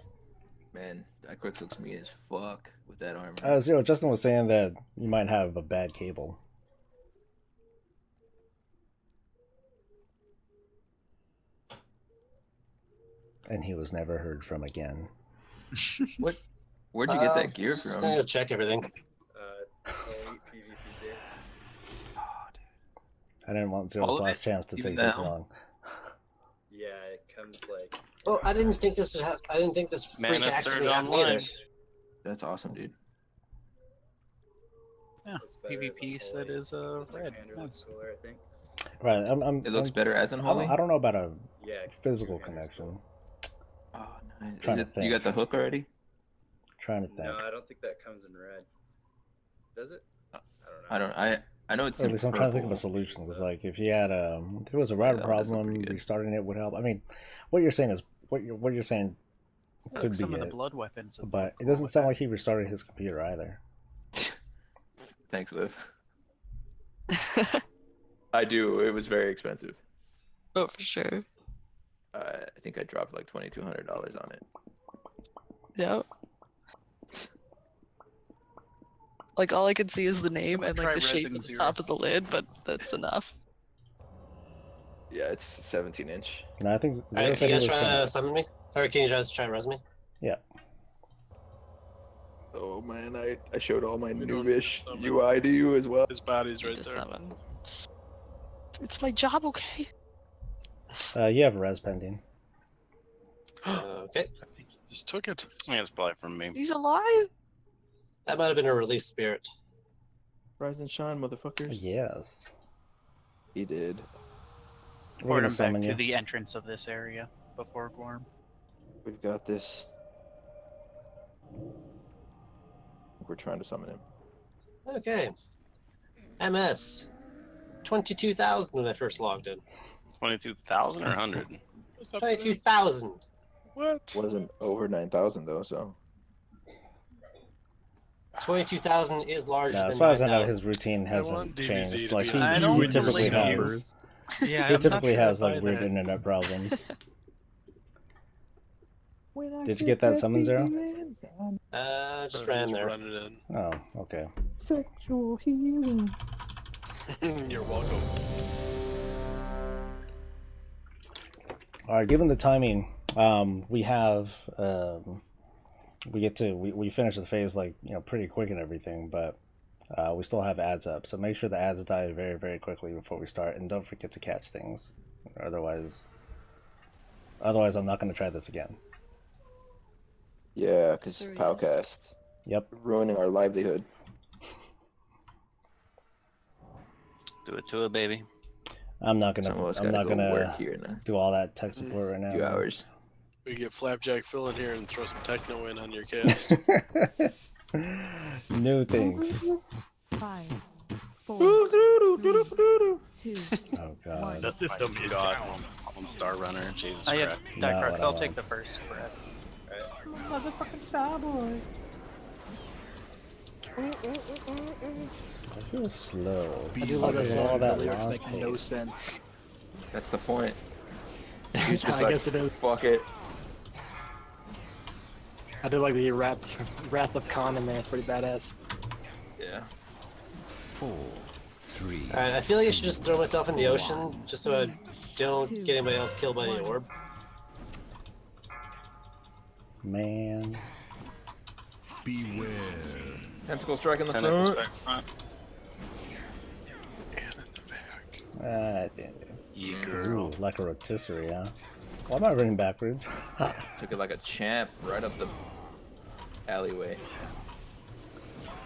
Man, that quick looks mean as fuck with that armor. Zero, Justin was saying that you might have a bad cable. and he was never heard from again. What? Where'd you get that gear Just from? gonna go check everything. Elite PvP gear. I didn't want Zero's last chance to take this long. Yeah, it comes like. Oh, I didn't think this would have. I didn't think this freak Mana accident Third happened either. Online. That's awesome, dude. Yeah, PvP set is red. Nice. Cooler, I think. Right, It looks better as unholy. I don't know about a Yeah, physical connection. Oh, nice. Trying Is to it, think. you got the hook already? Trying to think. No, I don't think that comes in red. Does it? I don't. I know it's. Or at in least I'm trying to think of a purple. solution. Because like, if you had if there was a router that one does look problem, pretty good. restarting it would help. I mean, what you're saying is what you're saying could be Some of the it, blood weapons. would but look it cool doesn't with sound that. like he restarted his computer either. Thanks, Liv. I do. It was very expensive. Oh, for sure. I think I dropped like $2,200 on it. Yep. Like all I can see is the name Someone and like try the shape resing at the Zero. top of the lid, but that's enough. Yeah, it's 17-inch. No, I think Zero Alright, said can he you guys was try gonna- to summon me? Or can you guys try to res me? Yeah. Oh man, I showed all my We don't noobish summon. UI to you as well. His body's Need right to there. summon. It's my job, okay? You have a res pending. Okay. Just took it. I think it's probably from me. He's alive. That might have been a release spirit. Rise and shine, motherfuckers. Yes. He did. We're Port gonna him back summon to you. the entrance of this area before Gorm. We've got this. We're trying to summon him. Okay. MS. 22,000 when I first logged in. 22,000 or 100? 22,000. What? Wasn't over 9,000 though, so. 22,000 is larger No, than as far as I know, 9,000. his routine hasn't want DBZ changed. to Like be he, on I don't he typically believe has. numbers. Yeah, He I'm not typically sure has I like buy weird that. internet problems. Did you get that summon, Zero? Just ran there. Running in. Oh, okay. Sexual healing. You're welcome. All right. Given the timing, we have we finish the phase like pretty quick and everything, but we still have ads up. So make sure the ads die very very quickly before we start, and don't forget to catch things. Otherwise, I'm not going to try this again. Yeah, because Serious? PoWcast. Yep. Ruining our livelihood. Do it to it, baby. I'm not Some of us I'm not gotta go work gonna here in a do all that tech support right now. few hours. We get Flapjack Phil in here and throw some techno in on your cast. New things. 5, 4, 3, 2, Oh god. The system is God. down. I'm Star Runner. Jesus I have Christ. Not Dicrox. what I I'll take want. the first breath. Motherfucking Starboy. I feel slow. I do Fuck love is that all song. that The lyrics lost make no haste? sense. That's the point. He's just I like, guess it is. fuck it. I do like the Wrath of Khan in there. It's pretty badass. Yeah. 4, 3. Alright, I feel like I should just throw myself in the ocean just so I don't get anybody else killed by the orb. Man. Beware. Tentacle strike in the Tentacles front. back front. And in the back. Damn it. Yeah, Ooh, girl. like a rotisserie, huh? Why am I running backwards? Took it like a champ right up the alleyway.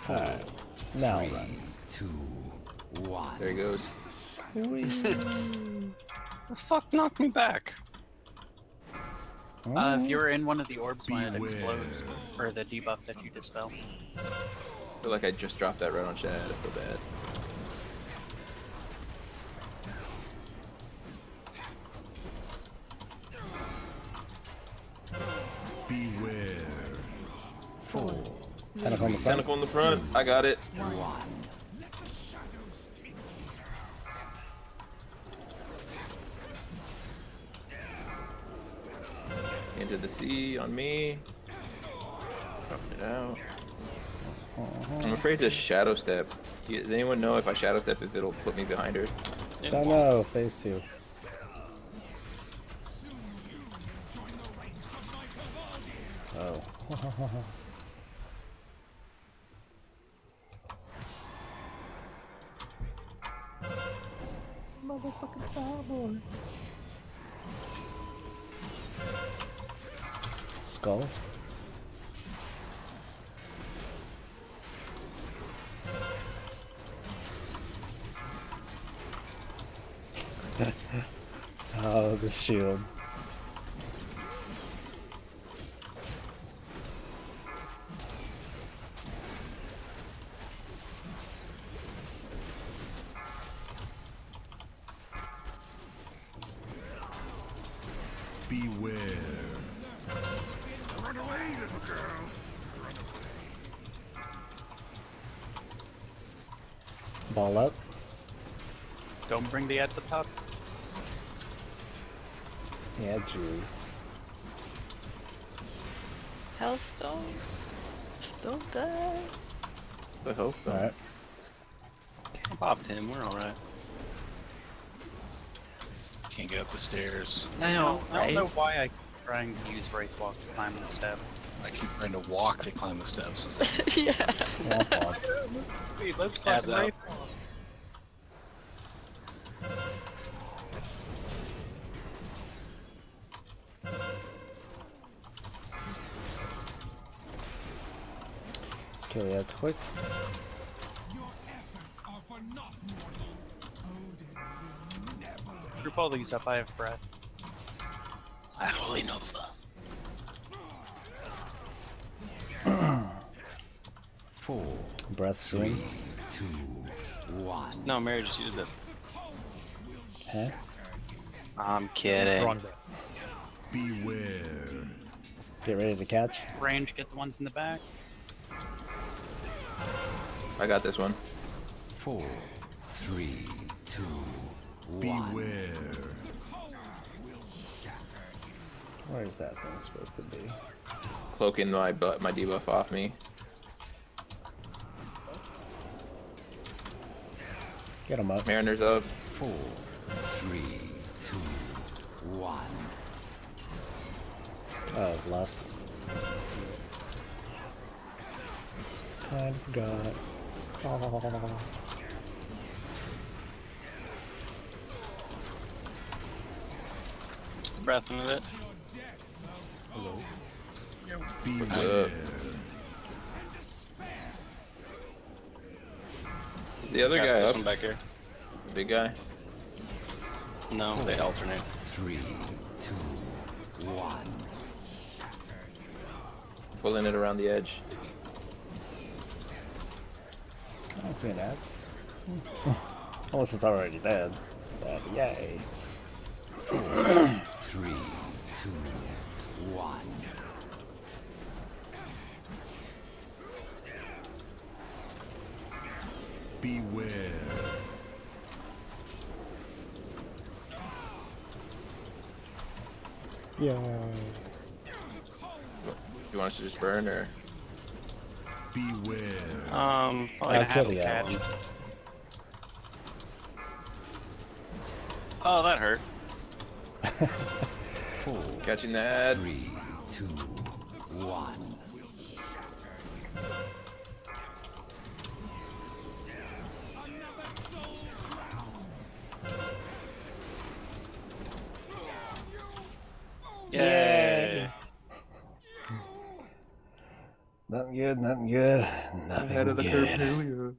Alright. Now run. 2, 1. There he goes. The fuck knocked me back? If you're in one of the orbs when it explodes, or the debuff that you dispel. I feel like I just dropped that right on Chad. I feel bad. Beware. 4, Tentacle in the front. Tentacle in the front. I got it. 1. Into the sea on me. Dropping it out. I'm afraid to shadow step. Does anyone know if I shadow step if it'll put me behind her? Don't know. Phase 2. Motherfucking Starboy. Skull. Oh, the shield. Beware. Run away, little girl. Run away. Ball up. Don't bring the ads up top. Yeah, Julie. Hellstones. Don't die. I hope. Alright. I popped him. We're alright. Can't get up the stairs. I don't know why I keep trying to use Wraith Walk to climb the step. I keep trying to walk to climb the steps. Yeah. Wait, let's Adds fucking out. Wraith Walk. Okay, that's quick. Group all these up, I have breath. I holy Nova. 4, Breath soon. 2, 1. No, Mary just used it. Huh? I'm kidding. Wrong breath. Beware. Get ready to catch. Range, get the ones in the back. I got this one. 4, 3, 2, 1. Beware. Where is that thing supposed to be? Cloaking my debuff off me. Get him up. Mariner's up. 4, 3, 2, 1. Oh, lost. I forgot. Oh. Breath into it. Hello. Beware. Is the other Got guy this up? one back here. The big guy? No, they alternate. 3, 2, 1. Pulling it around the edge. I don't see an ad. Unless it's already dead. But yay. 4, 3, 2, 1. Beware. Yeah. You want us to just burn or? Beware. Probably I'll kill have the cat. ad. Oh, that hurt. 4, Catching the ad. 3, 2, 1. Yay! Nothing good, nothing good, nothing Ahead of the curve good. here.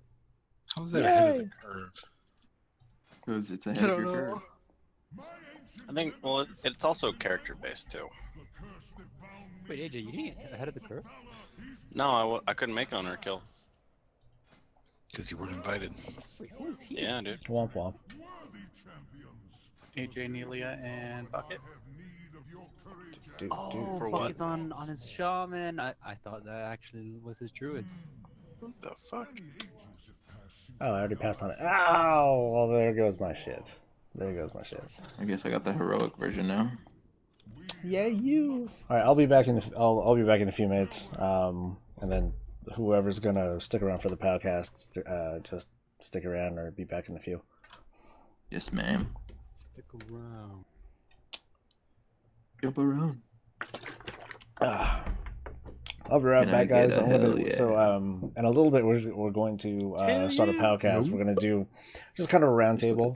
How is that ahead of the curve? Because it's ahead I of don't your know. curve. I think, well, it's also character based too. Wait, AJ, you didn't get ahead of the curve? No, I couldn't make it on her kill. Because you weren't invited. Wait, who is he? Yeah, dude. Womp womp. AJ, Nelia, and Bucket. Dude, Oh, For Bucket's on his shaman. I thought that actually was his druid. What the fuck? Oh, I already passed on it. Ow! Well, there goes my shit. There goes my shit. I guess I got the heroic version now. Yeah, you. All right, I'll be back in. I'll be back in a few minutes. And then whoever's gonna stick around for the podcast, just stick around or be back in a few. Yes, ma'am. Stick around. Jump around. I'll be right Can I back, guys. get a I'm gonna hell yeah? so in a little bit we're going to start a PoWcast. We're gonna do just kind of a roundtable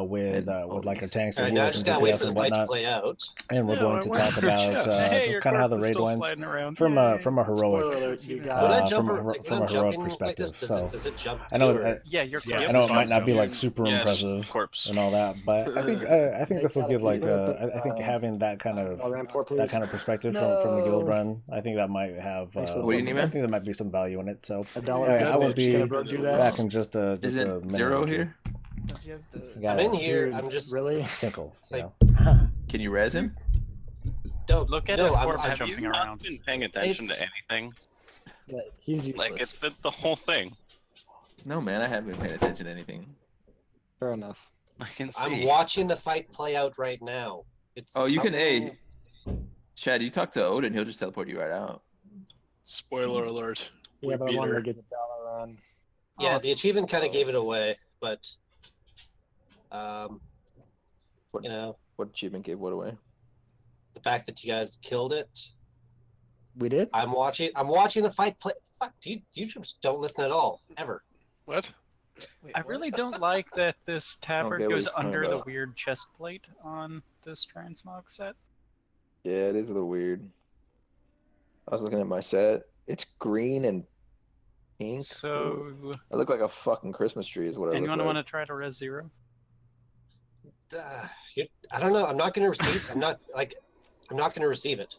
with like our tanks, All our right, now I healers, just and gotta wait DPS for the and fight to whatnot. play out. And we're going to talk about Hey, just your kind of how the corpse is raid still went sliding around. from a Spoiler heroic alert, you When I guys. jump, from a heroic perspective. Like this, So does it jump I know too, or? Yeah, your I corpse know is it might not be jumping. like super Yeah, just impressive corpse. and all that, but I think this will give like I think having that kind of Ramport, please. perspective from a guild run, I think that might have What do you need, I man? think there might be some value in it. So $1 anyway, I will be do that. back in just a Is it minute zero or two. here? I'm in here. Dude, I'm just really tinkle. like. Can you res him? Don't Look at no, his I'm, corpse I'm, jumping Not around. been paying attention to anything. Yeah, he's useless. Like it's been the whole thing. No, man, I haven't been paying attention to anything. Fair enough. I can see. I'm watching the fight play out right now. It's Oh, you can. something- Hey, Chad, you talk to Odin, he'll just teleport you right out. Spoiler alert. Yeah, We but I beat wanted her. to get the Valor on. Yeah, the achievement kind of gave it away, but you know, What achievement gave what away? the fact that you guys killed it. We did. I'm watching the fight play. Fuck, you just don't listen at all ever. What? I really don't like that this tabard get what goes he's talking under the about. weird chest plate on this transmog set. Yeah, it is a little weird. I was looking at my set. It's green and pink. So, I look like a fucking Christmas tree is what I look anyone like. want to try to res zero? I don't know. I'm not gonna receive. I'm not gonna receive it.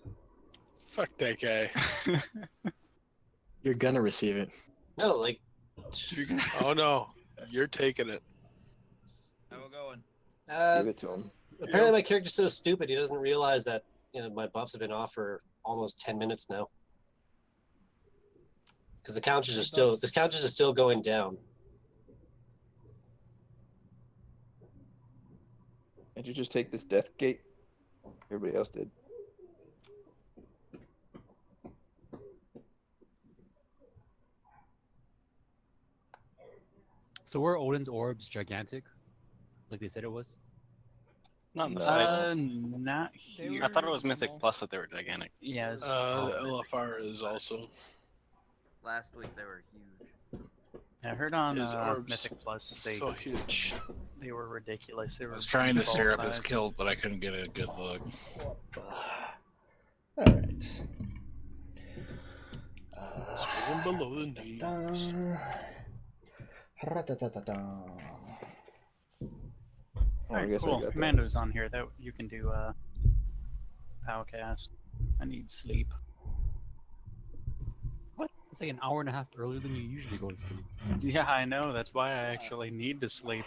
Fuck that guy. You're gonna receive it. No, like. Oh no, you're taking it. How we going? Give it to him. Apparently, my character's so stupid he doesn't realize that my buffs have been off for almost 10 minutes now. Because the counters are still going down. Can't you just take this death gate? Everybody else did. So were Odin's orbs gigantic, like they said it was? Not in the fight. Not here. I thought it was Mythic Plus that they were gigantic. Yeah. It's, The LFR is also. Last week they were huge. I heard on His orbs Mythic Plus they so huge. They were ridiculous. They were I was trying to full stare up his size. kill, but I couldn't get a good look. All right. Swinging below the knees. Alright, cool. Commando's on here. That you can do PoWcast. I need sleep. What? It's like an hour and a half earlier than you usually go to sleep. Yeah, I know. That's why I actually need to sleep.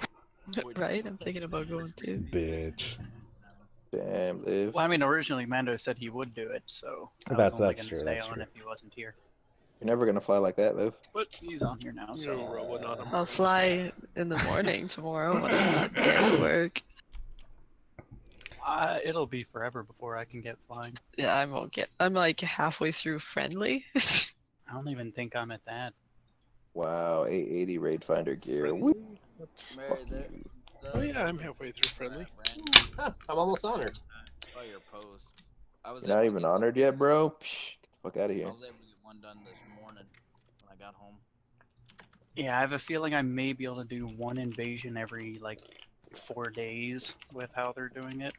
Right? I'm thinking about going too. Bitch. Damn, Liv. Well, I mean, originally Mando said he would do it, so I That's was only true. gonna That's stay on true. if he wasn't here. You're never gonna fly like that, Liv. But he's on here now, so You're rolling on him. I'll fly in the morning tomorrow when I'm not at work. it'll be forever before I can get flying. Yeah, I won't get. I'm like halfway through friendly. I don't even think I'm at that. Wow, 880 raid finder gear. Woo. Mary, Oh yeah, I'm halfway through friendly. Huh, I'm almost honored. Oh, your posts. I was You're not able to even get honored yet, bro? Psh, get the fuck out of I here. was able to get one done this morning when I got home. Yeah, I have a feeling I may be able to do one invasion every like 4 days with how they're doing it.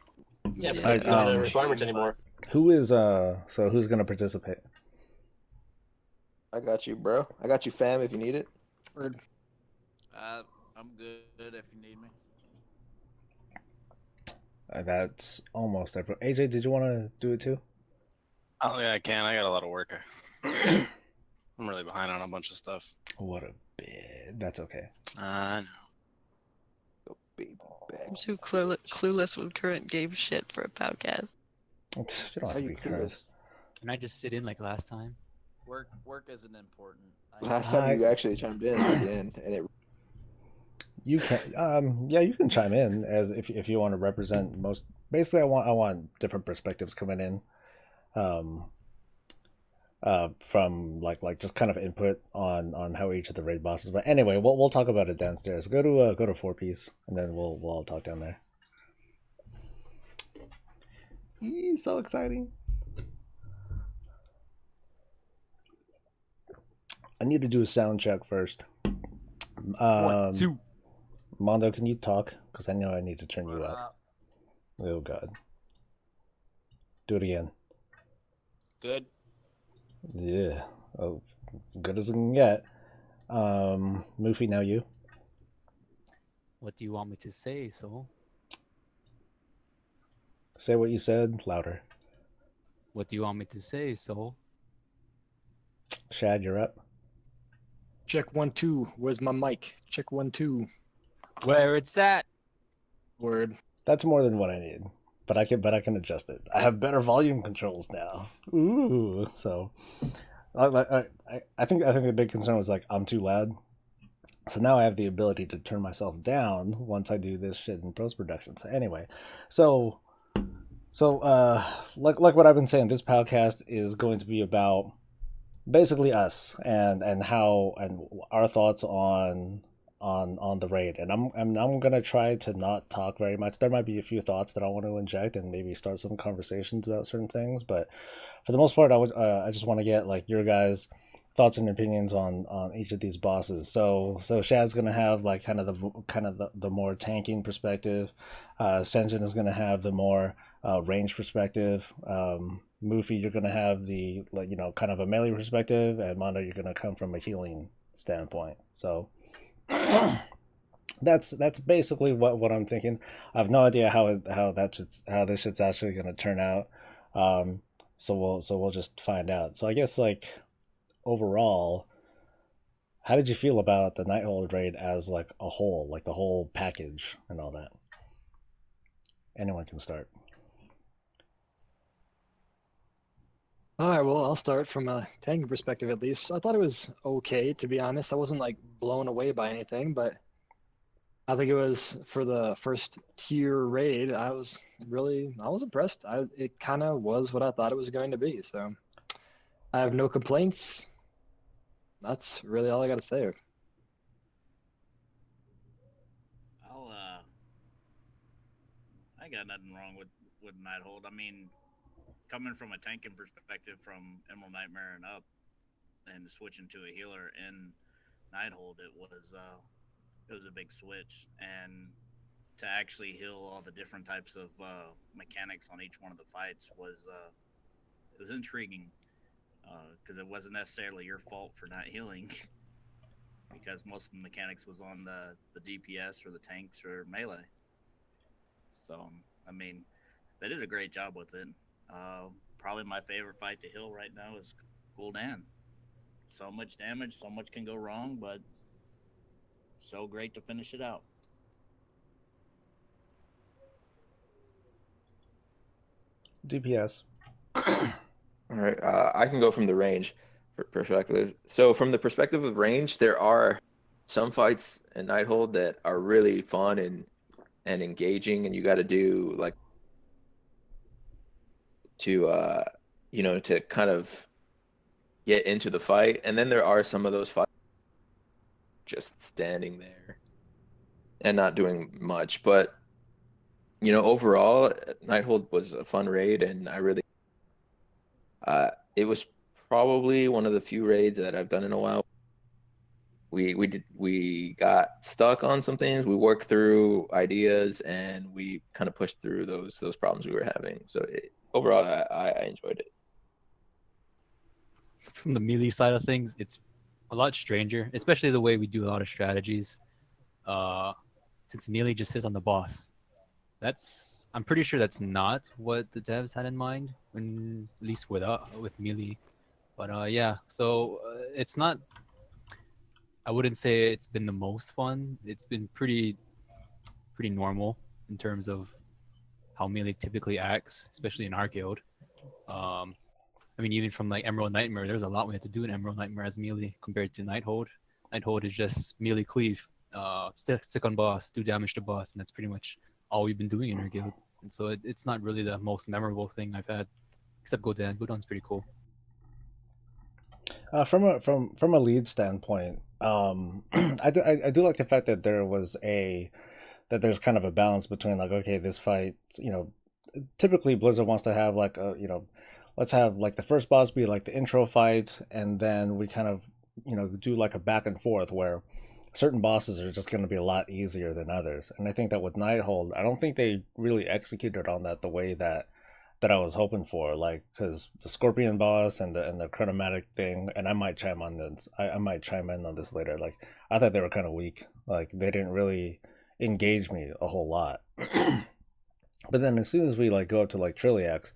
Yeah, but that's not a requirement anymore. Who is so who's gonna participate? I got you, bro. I got you, fam, if you need it. Word. I'm good if you need me. That's almost everyone. AJ, did you want to do it too? Oh yeah, I can. I got a lot of work. I'm really behind on a bunch of stuff. What a bit. That's okay. I know. I'm too clueless with current game shit for a podcast. You don't have to be cursed. Can I just sit in like last time? Work isn't important. Last time you actually chimed in at the end, and it. You can, yeah, you can chime in as if you want to represent most. Basically, I want different perspectives coming in, from like just kind of input on how each of the raid bosses. But anyway, we'll talk about it downstairs. Go to 4-piece, and then we'll all talk down there. So exciting. I need to do a sound check first. 1, 2. Mondo, can you talk? Because I know I need to turn you up. Oh god. Do it again. Good. Yeah. Oh, as good as it can get. Moofy, now you. What do you want me to say, Soul? Say what you said louder. What do you want me to say, Soul? Shad, you're up. Check 1 2. Where's my mic? Check 1 2. Where it's at. Word. That's more than what I need, but I can adjust it. I have better volume controls now. Ooh, so I think the big concern was like I'm too loud. So now I have the ability to turn myself down once I do this shit in post production. So anyway, so like what I've been saying, this podcast is going to be about basically us and how and our thoughts on the raid. And I'm gonna try to not talk very much. There might be a few thoughts that I want to inject and maybe start some conversations about certain things, but for the most part, I just want to get like your guys' thoughts and opinions on each of these bosses. So Shad's gonna have like kind of the more tanking perspective. Senjin is gonna have the more range perspective. Moofy, you're gonna have the like kind of a melee perspective, and Mondo, you're gonna come from a healing standpoint. So that's basically what I'm thinking. I have no idea how this shit's actually gonna turn out. So we'll just find out. So I guess like overall, how did you feel about the Nighthold raid as like a whole, like the whole package and all that? Anyone can start. All right, well, I'll start from a tanking perspective at least. I thought it was okay, to be honest. I wasn't like blown away by anything, but I think it was for the first tier raid. I was impressed. It kind of was what I thought it was going to be. So I have no complaints. That's really all I got to say. I got nothing wrong with Nighthold. I mean, coming from a tanking perspective from Emerald Nightmare and up, and switching to a healer in Nighthold, it was a big switch, and to actually heal all the different types of mechanics on each one of the fights was intriguing, because it wasn't necessarily your fault for not healing, because most of the mechanics was on the DPS or the tanks or melee. So I mean, they did a great job with it. Probably my favorite fight to heal right now is Gul'dan. So much damage, so much can go wrong, but so great to finish it out. DPS. All right, I can go from the range perspective. So from the perspective of range, there are some fights in Nighthold that are really fun and engaging, and you got to do like to to kind of get into the fight. And then there are some of those fights just standing there and not doing much. But overall, Nighthold was a fun raid, and I really it was probably one of the few raids that I've done in a while. We got stuck on some things. We worked through ideas, and we kind of pushed through those problems we were having. So overall, I enjoyed it. From the melee side of things, it's a lot stranger, especially the way we do a lot of strategies. Since melee just sits on the boss, I'm pretty sure that's not what the devs had in mind when, at least with melee. But yeah, so it's not. I wouldn't say it's been the most fun. It's been pretty normal in terms of how melee typically acts, especially in our guild. I mean, even from like Emerald Nightmare, there's a lot we had to do in Emerald Nightmare as melee compared to Nighthold. Nighthold is just melee cleave, stick on boss, do damage to boss, and that's pretty much all we've been doing in our guild. And so it's not really the most memorable thing I've had, except Gul'dan. Gul'dan's pretty cool. From a lead standpoint, I do like the fact that there's kind of a balance between like, okay, this fight, typically Blizzard wants to have like let's have like the first boss be like the intro fight, and then we kind of do like a back and forth where certain bosses are just going to be a lot easier than others. And I think that with Nighthold, I don't think they really executed on that the way that I was hoping for. Like, because the Scorpion boss and the chronomatic thing, and I might chime on this. I might chime in on this later. Like, I thought they were kind of weak. Like, they didn't really engage me a whole lot. But then as soon as we like go up to like Trilliax,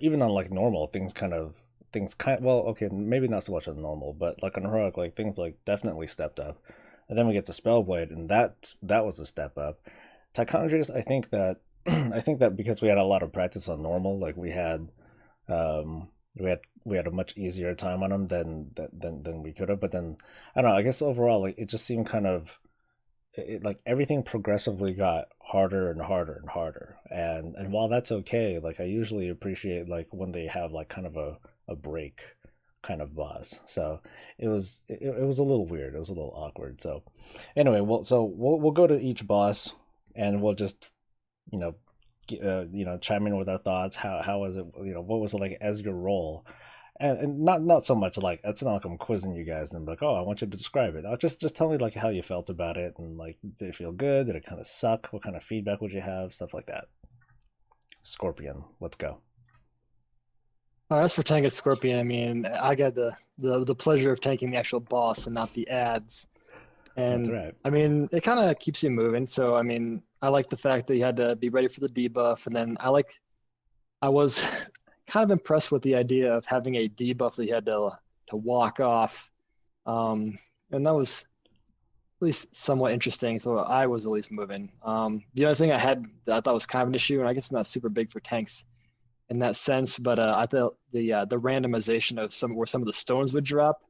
even on like normal well, okay, maybe not so much on normal, but like on heroic, like things like definitely stepped up. And then we get to Spellblade, and that was a step up. Tichondrius, I think that because we had a lot of practice on normal, like we had we had a much easier time on them than we could have. But then I don't know, I guess overall, like it just seemed kind of like everything progressively got harder and harder and harder. And while that's okay, like I usually appreciate like when they have like kind of a break kind of boss. So it was a little weird. It was a little awkward. So anyway, we'll go to each boss and we'll just chime in with our thoughts. How was it? What was it like as your role? And not so much like, it's not like I'm quizzing you guys and I'm like, oh, I want you to describe it. I'll just tell me like how you felt about it, and like, did it feel good? Did it kind of suck? What kind of feedback would you have? Stuff like that. Scorpion, let's go. As for tanking Scorpion, I mean, I got the pleasure of tanking the actual boss and not the ads. And that's right. I mean, it kind of keeps you moving. So I mean, I like the fact that you had to be ready for the debuff, and then I was kind of impressed with the idea of having a debuff that you had to walk off, and that was at least somewhat interesting. So I was at least moving. The other thing I had that I thought was kind of an issue, and I guess it's not super big for tanks in that sense, but I thought the randomization of where some of the stones would drop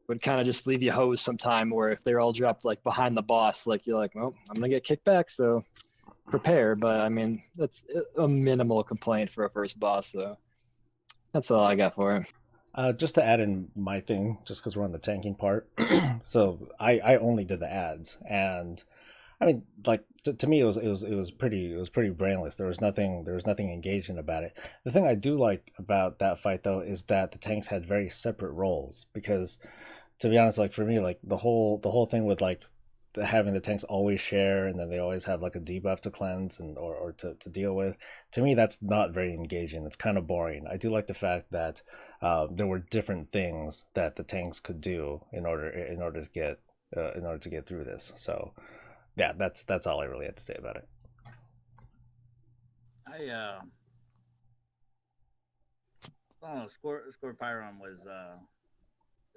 would kind of just leave you hosed sometime, or if they're all dropped like behind the boss, like you're like, well, I'm gonna get kicked back, so prepare. But I mean, that's a minimal complaint for a first boss, though. That's all I got for it. Just to add in my thing, just because we're on the tanking part, so I only did the ads, and I mean, like to me, it was pretty brainless. There was nothing engaging about it. The thing I do like about that fight though is that the tanks had very separate roles, because to be honest, like for me, like the whole thing with like having the tanks always share and then they always have like a debuff to cleanse and or to deal with, to me that's not very engaging. It's kind of boring. I do like the fact that there were different things that the tanks could do in order to get through this. So yeah, that's all I really had to say about it. I don't know, Scorpion was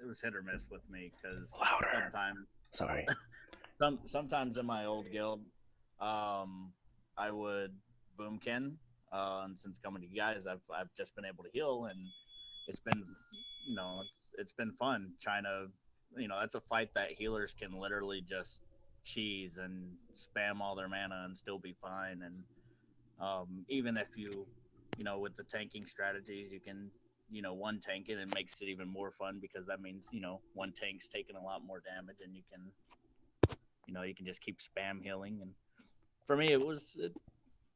it was hit or miss with me, because sometimes in my old guild, I would boomkin, and since coming to you guys, I've just been able to heal, and it's been it's been fun trying to that's a fight that healers can literally just cheese and spam all their mana and still be fine. And even if you with the tanking strategies, you can one tank it, and makes it even more fun, because that means one tank's taking a lot more damage, and you can just keep spam healing. And for me, it was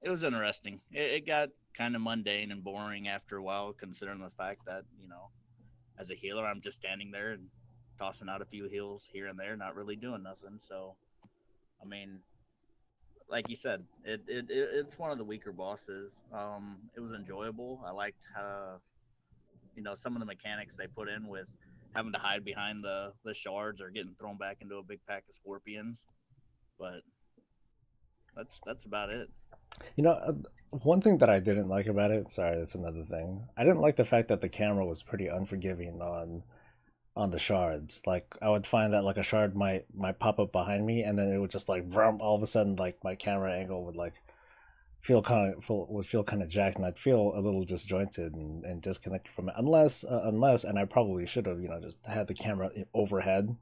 interesting. It got kind of mundane and boring after a while, considering the fact that as a healer, I'm just standing there and tossing out a few heals here and there, not really doing nothing. So I mean, like you said, it's one of the weaker bosses. It was enjoyable. I liked how some of the mechanics they put in with having to hide behind the shards or getting thrown back into a big pack of scorpions. But that's about it. One thing that I didn't like about it, sorry, that's another thing. I didn't like the fact that the camera was pretty unforgiving on the shards. Like I would find that like a shard might pop up behind me, and then it would just like vroom, all of a sudden like my camera angle would like feel kind of jacked, and I'd feel a little disjointed and disconnected from it, unless and I probably should have just had the camera overhead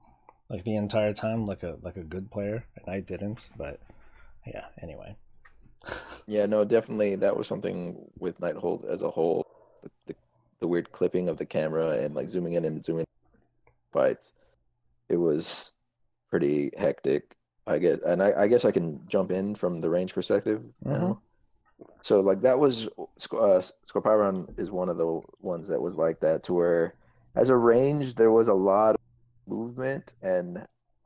like the entire time, like a good player, and I didn't. But yeah, anyway. Yeah, no, definitely that was something with Nighthold as a whole. The weird clipping of the camera and like zooming in and zooming fights. It was pretty hectic. I guess I can jump in from the range perspective now. So like that was Scorpion is one of the ones that was like that, to where as a range there was a lot of movement, and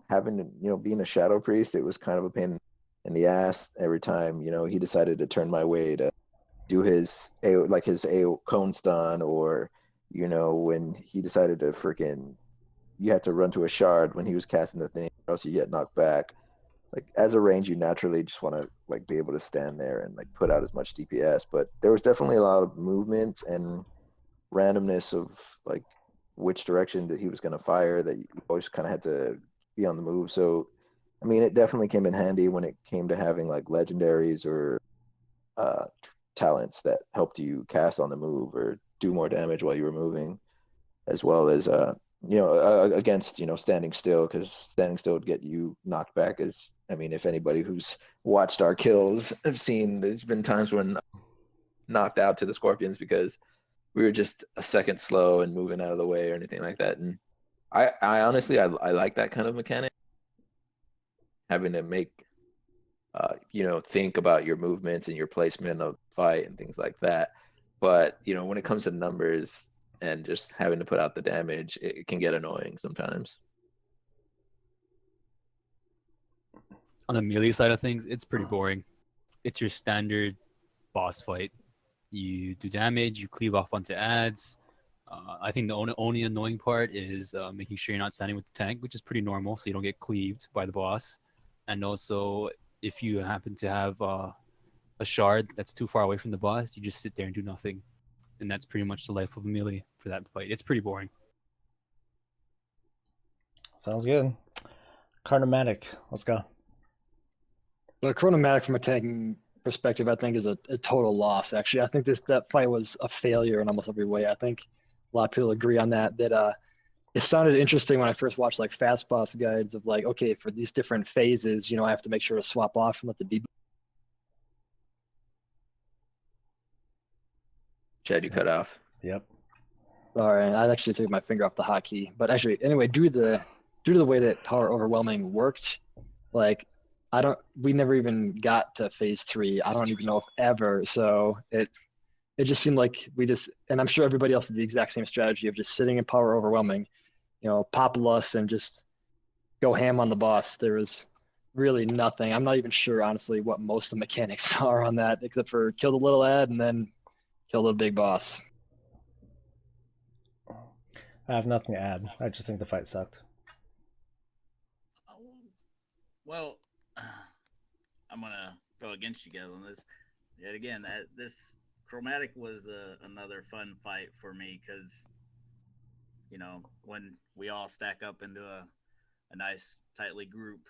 having to, being a shadow priest, it was kind of a pain in the ass every time, he decided to turn my way to do his A cone stun, or when he decided to freaking, you had to run to a shard when he was casting the thing, or else you get knocked back. Like as a range, you naturally just want to like be able to stand there and like put out as much DPS. But there was definitely a lot of movement and randomness of like which direction that he was going to fire, that you always kind of had to be on the move. So, I mean, it definitely came in handy when it came to having like legendaries or uh, talents that helped you cast on the move or do more damage while you were moving, as well as against standing still, because standing still would get you knocked back. As I mean, if anybody who's watched our kills have seen, there's been times when knocked out to the scorpions because we were just a second slow and moving out of the way or anything like that. And I honestly I like that kind of mechanic, having to make think about your movements and your placement of fight and things like that. But when it comes to numbers and just having to put out the damage, it can get annoying sometimes. On the melee side of things, it's pretty boring. It's your standard boss fight. You do damage, you cleave off onto ads. I think the only annoying part is making sure you're not standing with the tank, which is pretty normal, so you don't get cleaved by the boss. And also, if you happen to have a shard that's too far away from the boss, you just sit there and do nothing. And that's pretty much the life of a melee for that fight. It's pretty boring. Sounds good. Carnomatic, let's go. The Chronomatic from a tanking perspective, I think, is a total loss. Actually, I think that fight was a failure in almost every way. I think a lot of people agree on that. It sounded interesting when I first watched like fast boss guides of like, okay, for these different phases, I have to make sure to swap off and let the DB. Chad, you cut off. Yep. Sorry, I actually took my finger off the hotkey. But actually, anyway, due to the way that power overwhelming worked, like we never even got to phase 3. I don't even know if ever. So it just seemed like and I'm sure everybody else did the exact same strategy of just sitting in power overwhelming, pop lust and just go ham on the boss. There was really nothing. I'm not even sure, honestly, what most of the mechanics are on that, except for kill the little ad and then kill the big boss. I have nothing to add. I just think the fight sucked. Well, I'm gonna go against you guys on this. Yet again, this chromatic was another fun fight for me because, when we all stack up into a nice tightly group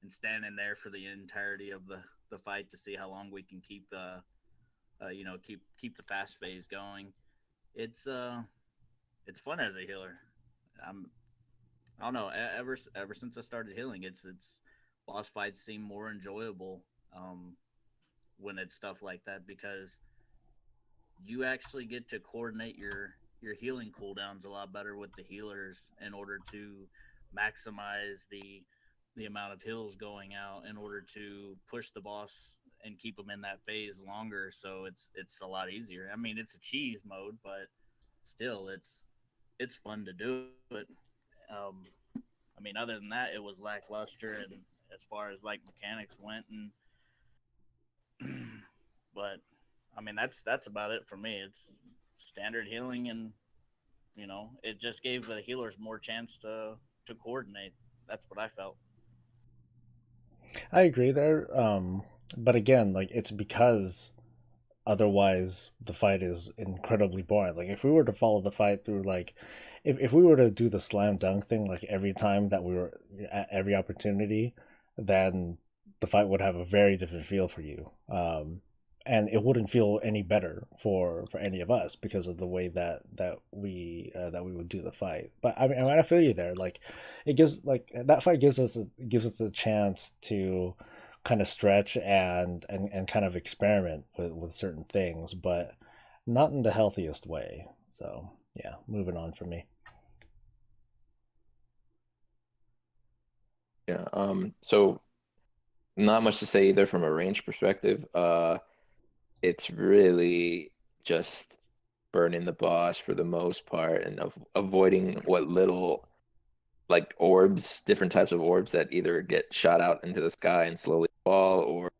and standing there for the entirety of the fight to see how long we can keep keep the fast phase going. It's fun as a healer. I don't know. Ever since I started healing, it's boss fights seem more enjoyable when it's stuff like that, because you actually get to coordinate your healing cooldowns a lot better with the healers in order to maximize the amount of heals going out in order to push the boss and keep them in that phase longer. So it's a lot easier. I mean, it's a cheese mode, but still, it's fun to do it. I mean, other than that, it was lackluster, and as far as like mechanics went, and but I mean, that's about it for me. It's standard healing, and it just gave the healers more chance to coordinate. That's what I felt. I agree there. But again, like it's because otherwise the fight is incredibly boring. Like if we were to follow the fight through, like if we were to do the slam dunk thing, like every time that we were at every opportunity, then the fight would have a very different feel for you. And it wouldn't feel any better for any of us because of the way that we would do the fight. But I mean, I feel you there. Like it gives, like that fight gives us a chance to kind of stretch and kind of experiment with certain things, but not in the healthiest way. So yeah, moving on for me. Yeah. So not much to say either from a range perspective. It's really just burning the boss for the most part and avoiding what little like orbs, different types of orbs that either get shot out into the sky and slowly fall, or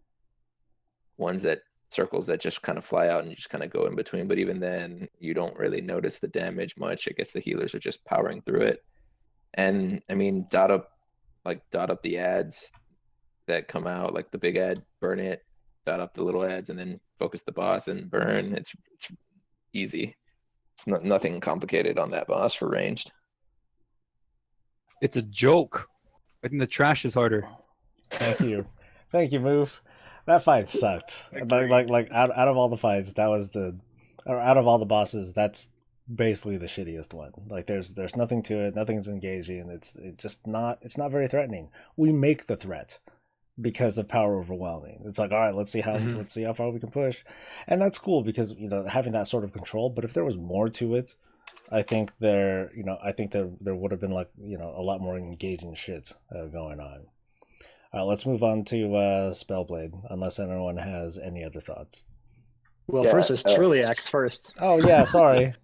ones that circles that just kind of fly out and you just kind of go in between. But even then, you don't really notice the damage much. I guess the healers are just powering through it. And I mean, dot up the ads that come out, like the big ad, burn it, dot up the little ads, and then focus the boss and burn. It's easy. It's nothing complicated on that boss for ranged. It's a joke. I think the trash is harder. Thank you, Move. That fight sucked. Like out of all the fights, that was out of all the bosses, that's basically the shittiest one. Like there's nothing to it, nothing's engaging. It's not very threatening. We make the threat because of power overwhelming. It's like, all right, let's see how far we can push, and that's cool because having that sort of control. But if there was more to it, I think there would have been like a lot more engaging shit going on. Let's move on to Spellblade, unless anyone has any other thoughts. Well, first it's Trilliax first. Oh yeah, sorry.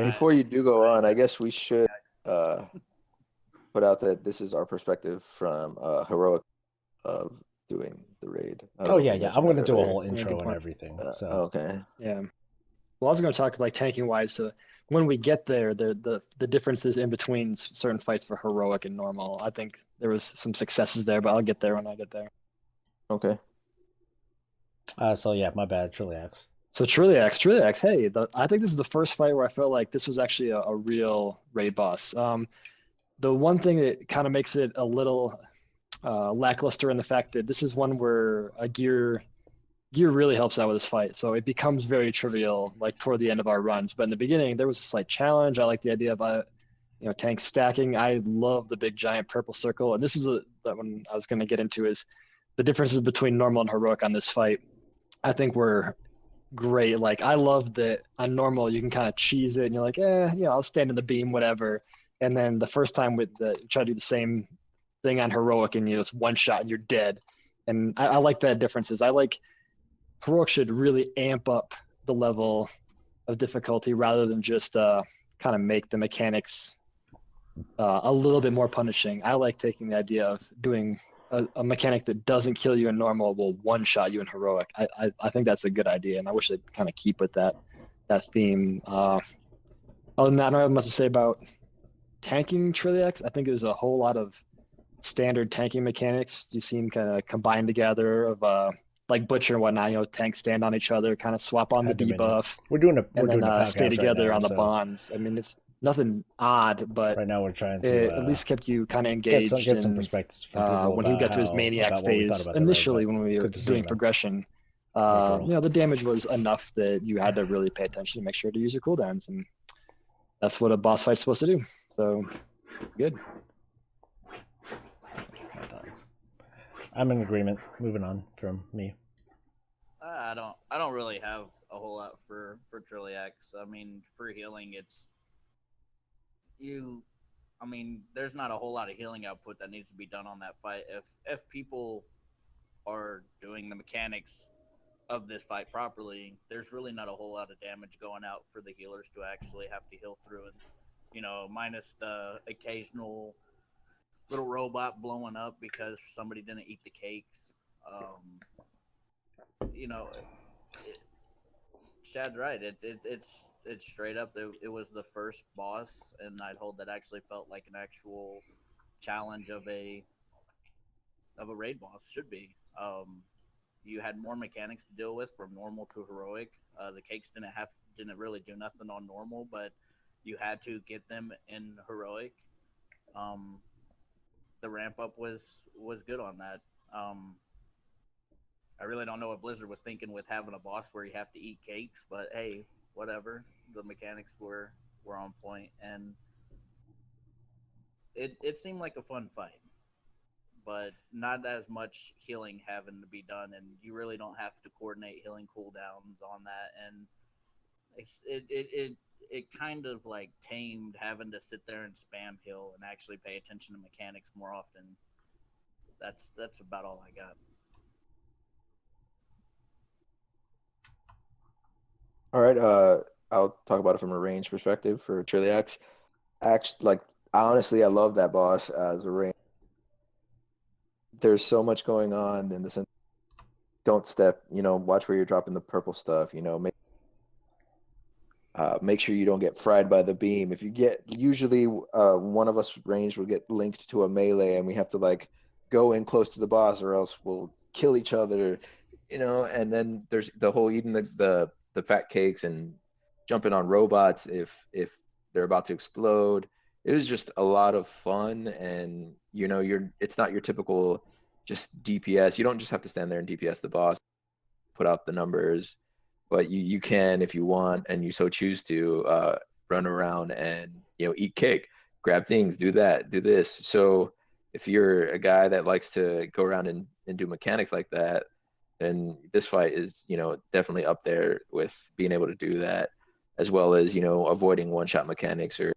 Before you do go on, I guess we should put out that this is our perspective from heroic of doing the raid. Oh yeah. I'm going to do a whole intro and everything. So okay. Yeah. Well, I was going to talk like tanking wise. So when we get there, the differences in between certain fights for heroic and normal. I think there was some successes there, but I'll get there when I get there. Okay. So yeah, my bad, Trilliax. So Trilliax. Hey, I think this is the first fight where I felt like this was actually a real raid boss. The one thing that kind of makes it a little lackluster in the fact that this is one where a gear really helps out with this fight. So it becomes very trivial like toward the end of our runs. But in the beginning, there was a slight challenge. I like the idea of tank stacking. I love the big giant purple circle. And this is that one I was going to get into is the differences between normal and heroic on this fight. I think were great. Like I love that on normal you can kind of cheese it and you're like, I'll stand in the beam, whatever. And then the first time try to do the same thing on heroic and it's one shot and you're dead. And I like that differences. I like heroic should really amp up the level of difficulty rather than just kind of make the mechanics a little bit more punishing. I like taking the idea of doing a mechanic that doesn't kill you in normal will one-shot you in heroic. I think that's a good idea, and I wish they'd kind of keep with that theme. Other than that, I don't have much to say about tanking Trilliax. I think there's a whole lot of standard tanking mechanics you've seen kind of combined together of like Butcher and whatnot. Tanks stand on each other, kind of swap on the debuff. We're doing a PoWcast stay together right now, on the bonds. I mean, it's nothing odd, but right now we're trying to at least kept you kind of engaged. Get some perspectives from people when he got to his maniac phase initially when we were doing progression. The damage was enough that you had to really pay attention to make sure to use your cooldowns, and that's what a boss fight's supposed to do. So, good. I'm in agreement. Moving on from me. I don't really have a whole lot for Trilliax. I mean, for healing, there's not a whole lot of healing output that needs to be done on that fight. If people are doing the mechanics of this fight properly, there's really not a whole lot of damage going out for the healers to actually have to heal through, and minus the occasional little robot blowing up because somebody didn't eat the cakes. Chad's right. It's straight up. It was the first boss in Nighthold that actually felt like an actual challenge of a raid boss should be. You had more mechanics to deal with from normal to heroic. The cakes didn't really do nothing on normal, but you had to get them in heroic. The ramp up was good on that. I really don't know what Blizzard was thinking with having a boss where you have to eat cakes, but hey, whatever. The mechanics were on point, and it seemed like a fun fight, but not as much healing having to be done, and you really don't have to coordinate healing cooldowns on that, and it kind of like tamed having to sit there and spam heal and actually pay attention to mechanics more often. That's about all I got. All right, I'll talk about it from a range perspective for Trilliax. Actually, Honestly, I love that boss as a range. There's so much going on in the sense. Don't step, watch where you're dropping the purple stuff, make sure you don't get fried by the beam. If you get, usually one of us ranged will get linked to a melee and we have to like go in close to the boss or else we'll kill each other, and then there's the whole eating the fat cakes and jumping on robots if they're about to explode. It was just a lot of fun, and it's not your typical just DPS. You don't just have to stand there and DPS the boss, put out the numbers, but you can, if you want and you so choose to, run around and eat cake, grab things, do that, do this. So if you're a guy that likes to go around and do mechanics like that, then this fight is definitely up there with being able to do that, as well as avoiding one-shot mechanics or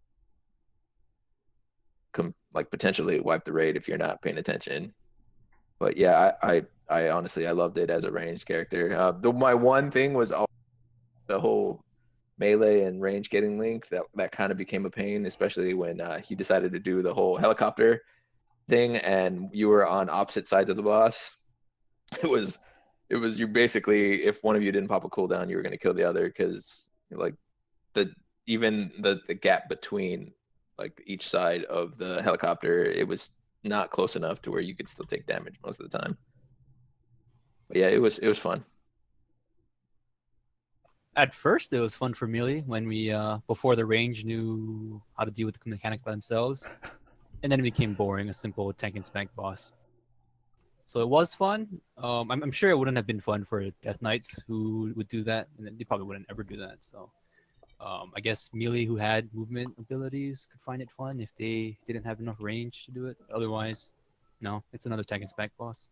like potentially wipe the raid if you're not paying attention. But yeah, I honestly I loved it as a ranged character. My one thing was the whole melee and range getting linked. That kind of became a pain, especially when he decided to do the whole helicopter thing, and you were on opposite sides of the boss. It was you basically, if one of you didn't pop a cooldown, you were going to kill the other, because like even the gap between like each side of the helicopter, it was not close enough to where you could still take damage most of the time. But yeah, it was fun. At first, it was fun for Melee when we, before the range knew how to deal with the mechanic by themselves, and then it became boring, a simple tank and spank boss. So it was fun. I'm sure it wouldn't have been fun for Death Knights who would do that, and they probably wouldn't ever do that. So I guess Melee who had movement abilities could find it fun if they didn't have enough range to do it. Otherwise, no, it's another tank and spank boss.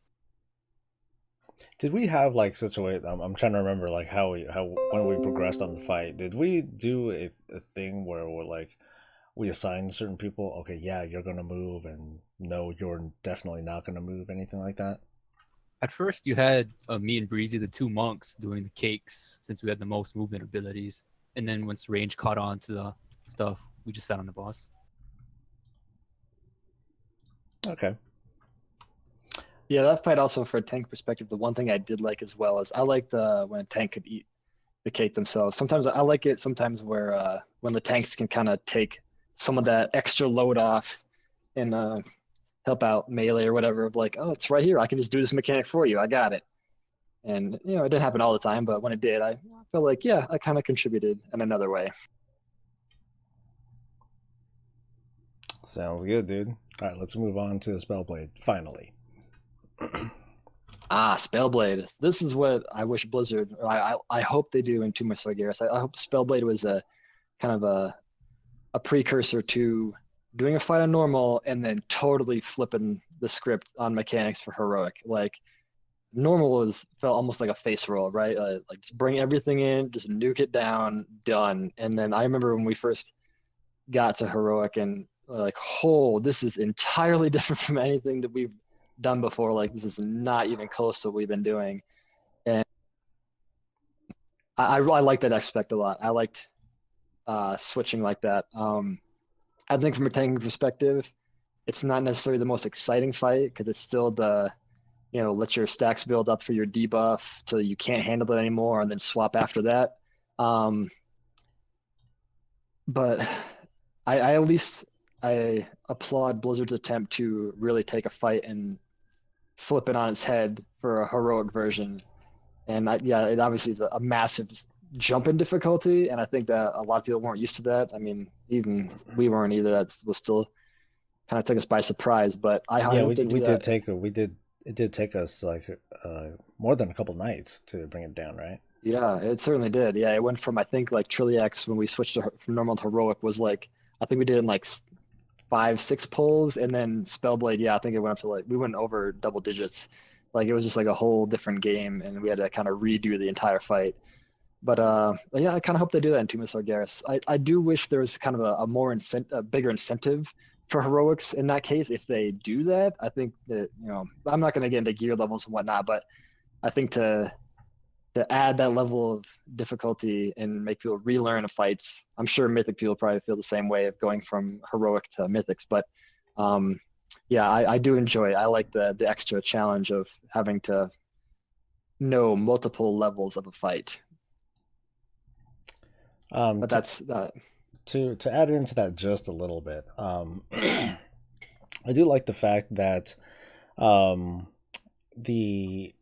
Did we have like such a way? I'm trying to remember like how when we progressed on the fight. Did we do a thing where we're like we assign certain people? Okay, yeah, you're gonna move, and no, you're definitely not gonna move. Anything like that? At first, you had me and Breezy, the two monks, doing the cakes since we had the most movement abilities. And then once range caught on to the stuff, we just sat on the boss. Okay. Yeah, that fight also, for a tank perspective, the one thing I did like as well is I liked when a tank could eat the cake themselves. Sometimes I like it. Sometimes where when the tanks can kind of take some of that extra load off and help out melee or whatever. Of like, oh, it's right here. I can just do this mechanic for you. I got it. And it didn't happen all the time, but when it did, I felt like, yeah, I kind of contributed in another way. Sounds good, dude. All right, let's move on to Spellblade. Finally. Spellblade. This is what I wish Blizzard, or I hope they do in Too Much Sargeras. I hope Spellblade was a kind of a precursor to doing a fight on normal and then totally flipping the script on mechanics for heroic. Like normal felt almost like a face roll, right? Like just bring everything in, just nuke it down, done. And then I remember when we first got to heroic and like, oh, this is entirely different from anything that we've done before. Like this is not even close to what we've been doing. And I like that aspect a lot. I liked switching like that. I think from a tanking perspective, it's not necessarily the most exciting fight because it's still let your stacks build up for your debuff till you can't handle it anymore and then swap after that. But I at least I applaud Blizzard's attempt to really take a fight and flip it on its head for a heroic version. And it obviously is a massive jump in difficulty, and I think that a lot of people weren't used to that. I mean, even we weren't either. That was still kind of took us by surprise. But it did take us like more than a couple nights to bring it down, right? Yeah, it certainly did. Yeah, it went from, I think, like Trilliax when we switched from normal to heroic was like, I think we did it in like 5-6 pulls, and then Spellblade, yeah, I think it went up to like, we went over double digits. Like it was just like a whole different game, and we had to kind of redo the entire fight. But yeah, I kind of hope they do that in Too Much Sargeras. I do wish there was kind of a bigger incentive for heroics in that case. If they do that, I think that I'm not going to get into gear levels and whatnot, but I think to to add that level of difficulty and make people relearn fights. I'm sure Mythic people probably feel the same way of going from heroic to Mythics, but yeah, I do enjoy it. I like the extra challenge of having to know multiple levels of a fight. But that's to add into that just a little bit. I do like the fact that the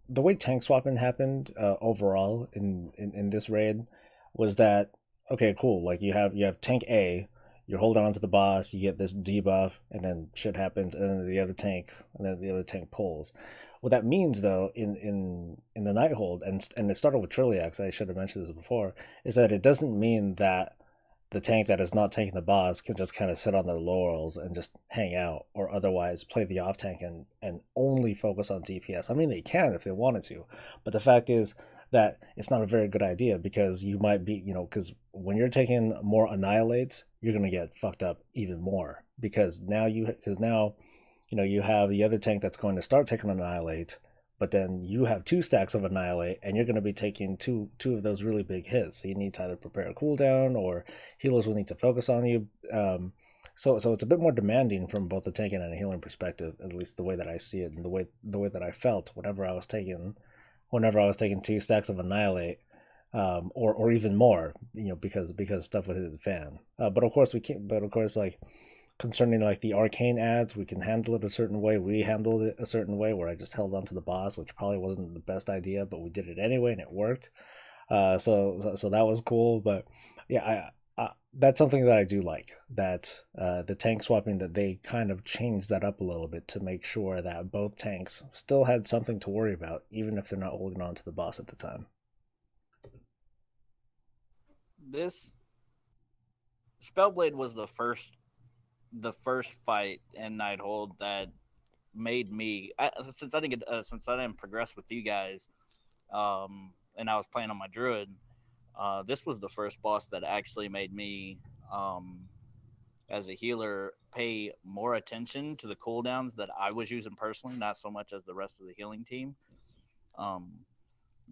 way tank swapping happened overall in this raid was that okay, cool. Like you have tank A, you're holding on to the boss, you get this debuff, and then shit happens, and then the other tank pulls. What that means, though, in the Nighthold, and it started with Trilliax, I should have mentioned this before, is that it doesn't mean that the tank that is not tanking the boss can just kind of sit on their laurels and just hang out, or otherwise play the off tank and only focus on DPS. I mean, they can if they wanted to, but the fact is that it's not a very good idea, because you might be, because when you're taking more annihilates, you're going to get fucked up even more, because now you have the other tank that's going to start taking annihilate, but then you have 2 stacks of annihilate, and you're going to be taking two of those really big hits. So you need to either prepare a cooldown, or healers will need to focus on you. So it's a bit more demanding from both the tanking and a healing perspective, at least the way that I see it, and the way that I felt whenever I was taking 2 stacks of annihilate, or even more, because stuff would hit the fan. But of course we can't. But of course, like, concerning like the arcane ads, we can handle it a certain way. We handled it a certain way where I just held on to the boss, which probably wasn't the best idea, but we did it anyway and it worked. So that was cool. But yeah, I that's something that I do like, that the tank swapping, that they kind of changed that up a little bit to make sure that both tanks still had something to worry about, even if they're not holding on to the boss at the time. This Spellblade was the first fight in Nighthold that made me, since I didn't progress with you guys, and I was playing on my druid. This was the first boss that actually made me, as a healer, pay more attention to the cooldowns that I was using personally, not so much as the rest of the healing team.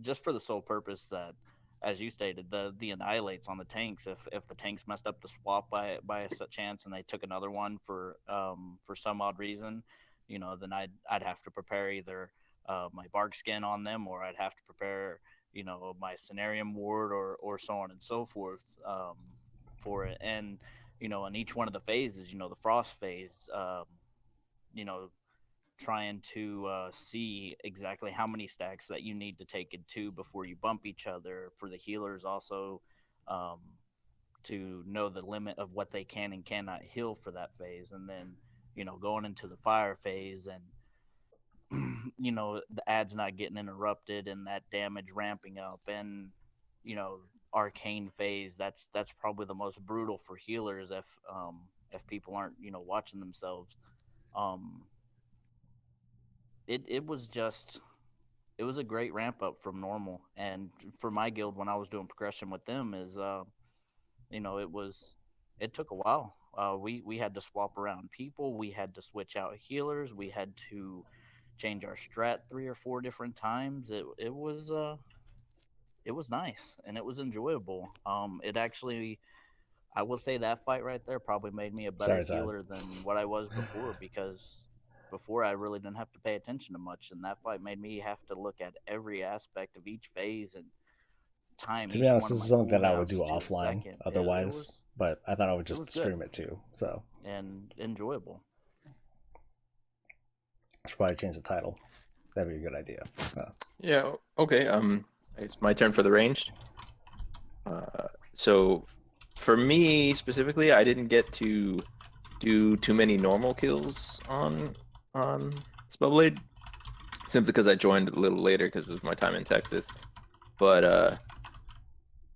Just for the sole purpose that, as you stated, the annihilates on the tanks. If the tanks messed up the swap by a chance and they took another one for some odd reason, then I'd have to prepare either my bark skin on them, or I'd have to prepare my Cenarium ward, or so on and so forth, for it. And in each one of the phases, the frost phase, trying to see exactly how many stacks that you need to take into before you bump each other. For the healers also, to know the limit of what they can and cannot heal for that phase. And then, going into the fire phase, and the ads not getting interrupted, and that damage ramping up, and arcane phase, that's probably the most brutal for healers if people aren't watching themselves. It was a great ramp up from normal. And for my guild, when I was doing progression with them, is it took a while. We had to swap around people, we had to switch out healers, we had to change our strat 3 or 4 different times. It was nice, and it was enjoyable. It actually, I will say, that fight right there probably made me a better healer than what I was before, because before I really didn't have to pay attention to much, and that fight made me have to look at every aspect of each phase and time. To be honest, this is something that I would do offline otherwise, but I thought I would just stream it too. So, and enjoyable. I should probably change the title. That'd be a good idea. Yeah. Okay. It's my turn for the ranged. So, for me specifically, I didn't get to do too many normal kills on Spellblade, simply because I joined a little later because of my time in Texas. But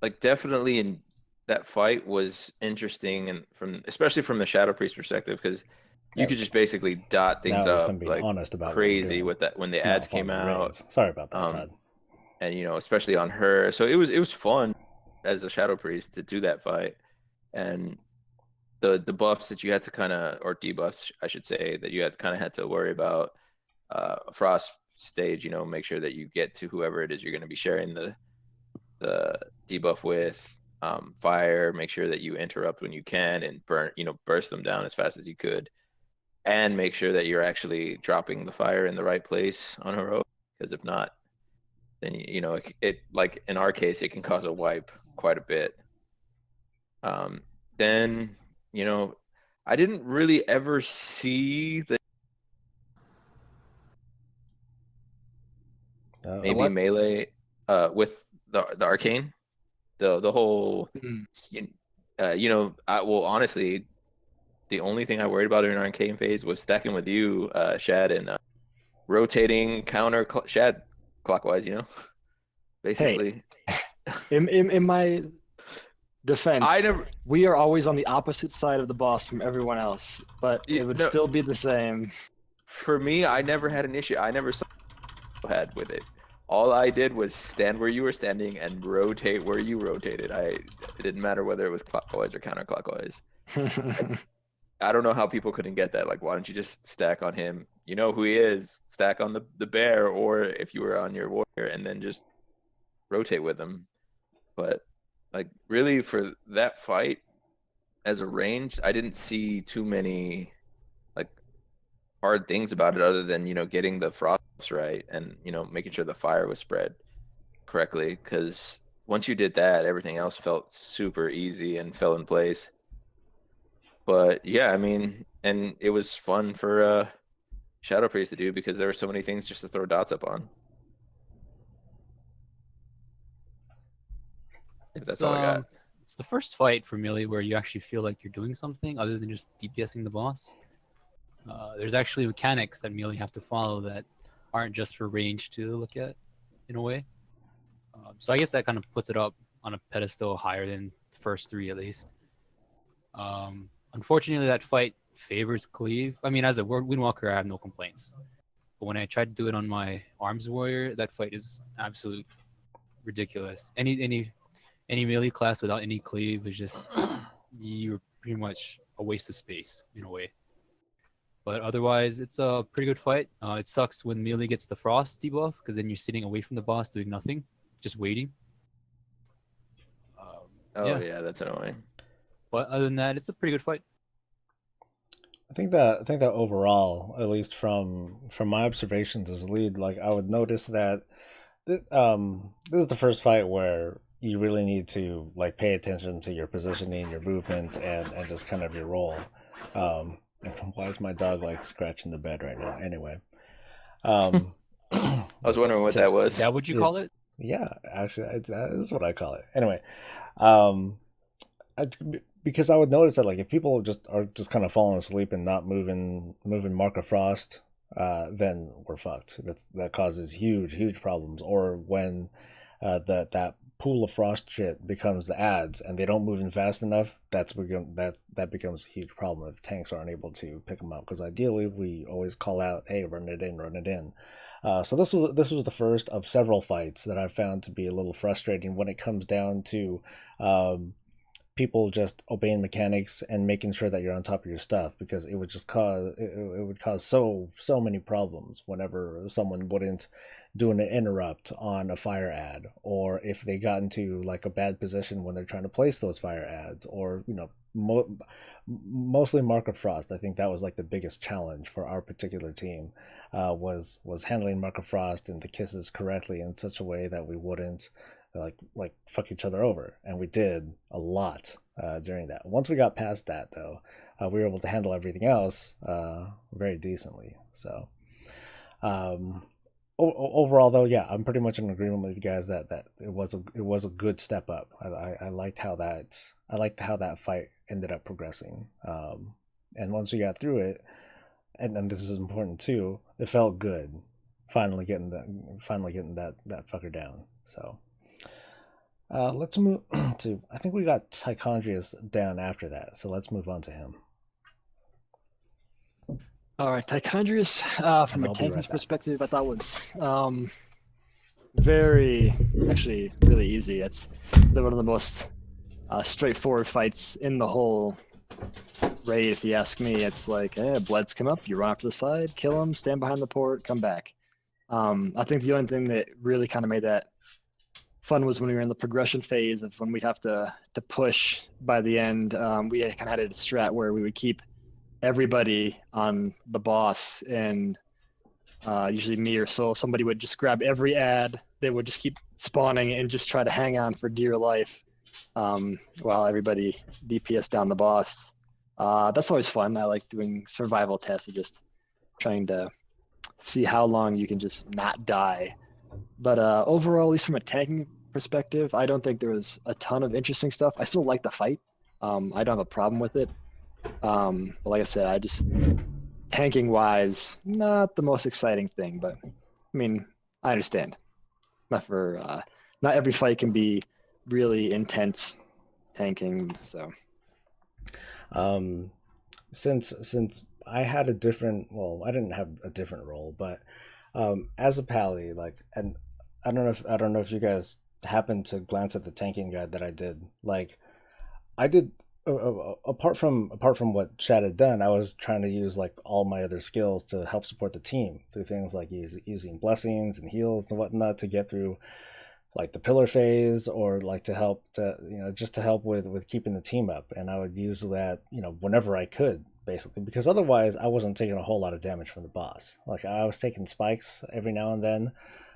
like, definitely in that fight was interesting, and especially from the Shadow Priest perspective, because you could just basically dot things up like crazy with that when the ads came out. Sorry about that, Todd. And especially on her, so it was fun as a Shadow Priest to do that fight. And the buffs that you had to kind of, or debuffs I should say, that you had to worry about, frost stage, you know, make sure that you get to whoever it is you're going to be sharing the debuff with. Fire, make sure that you interrupt when you can and burst them down as fast as you could, and make sure that you're actually dropping the fire in the right place on heroic, because if not, then you know it like in our case it can cause a wipe quite a bit. Then you know I didn't really ever see the maybe melee with the arcane, the whole well honestly the only thing I worried about in arcane phase was stacking with you, Shad, and rotating counter Shad clockwise, you know, basically. Hey, in my defense, we are always on the opposite side of the boss from everyone else, but it would still be the same. For me, I never had an issue. I never had with it. All I did was stand where you were standing and rotate where you rotated. It didn't matter whether it was clockwise or counterclockwise. I don't know how people couldn't get that. Like, why don't you just stack on him? You know who he is. Stack on the bear, or if you were on your warrior, and then just rotate with him. But like, really, for that fight, as a range, I didn't see too many like hard things about it, other than getting the frost right and making sure the fire was spread correctly. Because once you did that, everything else felt super easy and fell in place. But yeah, I mean, and it was fun for Shadow Priest to do because there were so many things just to throw dots up on. That's all I got. It's the first fight for Melee where you actually feel like you're doing something other than just DPSing the boss. There's actually mechanics that Melee have to follow that aren't just for range to look at, in a way. So I guess that kind of puts it up on a pedestal higher than the first three, at least. Unfortunately, that fight favors cleave. I mean, as a Windwalker, I have no complaints. But when I tried to do it on my Arms Warrior, that fight is absolutely ridiculous. Any melee class without any cleave is just you're pretty much a waste of space in a way. But otherwise, it's a pretty good fight. It sucks when melee gets the frost debuff because then you're sitting away from the boss doing nothing, just waiting. Yeah, that's annoying. But other than that, it's a pretty good fight. I think that overall, at least from my observations as lead, like I would notice that this is the first fight where you really need to like pay attention to your positioning, your movement, and just kind of your role. Why is my dog like scratching the bed right now? Anyway, I was wondering what that was. Is that what you call it? Yeah, actually, that is what I call it. Anyway, because I would notice that like if people are just kind of falling asleep and not moving Mark of Frost, then we're fucked. That causes huge problems. Or when that pool of frost shit becomes the ads and they don't move in fast enough, that becomes a huge problem if tanks aren't able to pick them up. Because ideally we always call out, hey, run it in. So this was the first of several fights that I've found to be a little frustrating when it comes down to people just obeying mechanics and making sure that you're on top of your stuff, because it would just cause so many problems whenever someone wouldn't do an interrupt on a fire ad, or if they got into like a bad position when they're trying to place those fire ads, or mostly Mark of Frost. I think that was like the biggest challenge for our particular team, was handling Mark of Frost and the kisses correctly in such a way that we wouldn't like fuck each other over, and we did a lot during that. Once we got past that, though, we were able to handle everything else very decently. So overall, though, yeah, I'm pretty much in agreement with you guys that it was a good step up. I liked how that fight ended up progressing, and once we got through it, and this is important too, it felt good finally getting that fucker down. So let's move to, I think we got Tychondrius down after that, so let's move on to him. All right, Tychondrius, from a tanking perspective, I thought was really easy. It's one of the most straightforward fights in the whole raid, if you ask me. It's like, hey, Bloods come up, you run off to the side, kill them, stand behind the port, come back. I think the only thing that really kind of made that fun was when we were in the progression phase of when we'd have to push by the end. We kind of had a strat where we would keep everybody on the boss, and usually me or somebody would just grab every ad. They would just keep spawning and just try to hang on for dear life while everybody DPS down the boss. That's always fun. I like doing survival tests and just trying to see how long you can just not die. But overall, at least from a tanking perspective, I don't think there was a ton of interesting stuff. I still like the fight. I don't have a problem with it. But like I said, I just tanking wise, not the most exciting thing. But I mean, I understand. Not every fight can be really intense tanking. So Since I had a different, well, I didn't have a different role, but as a pally, like, and I don't know if you guys happened to glance at the tanking guide that I did. Like, I did apart from what Chad had done, I was trying to use like all my other skills to help support the team through things like using blessings and heals and whatnot to get through like the pillar phase, or like to help to just to help with keeping the team up. And I would use that whenever I could, basically, because otherwise I wasn't taking a whole lot of damage from the boss. Like, I was taking spikes every now and then,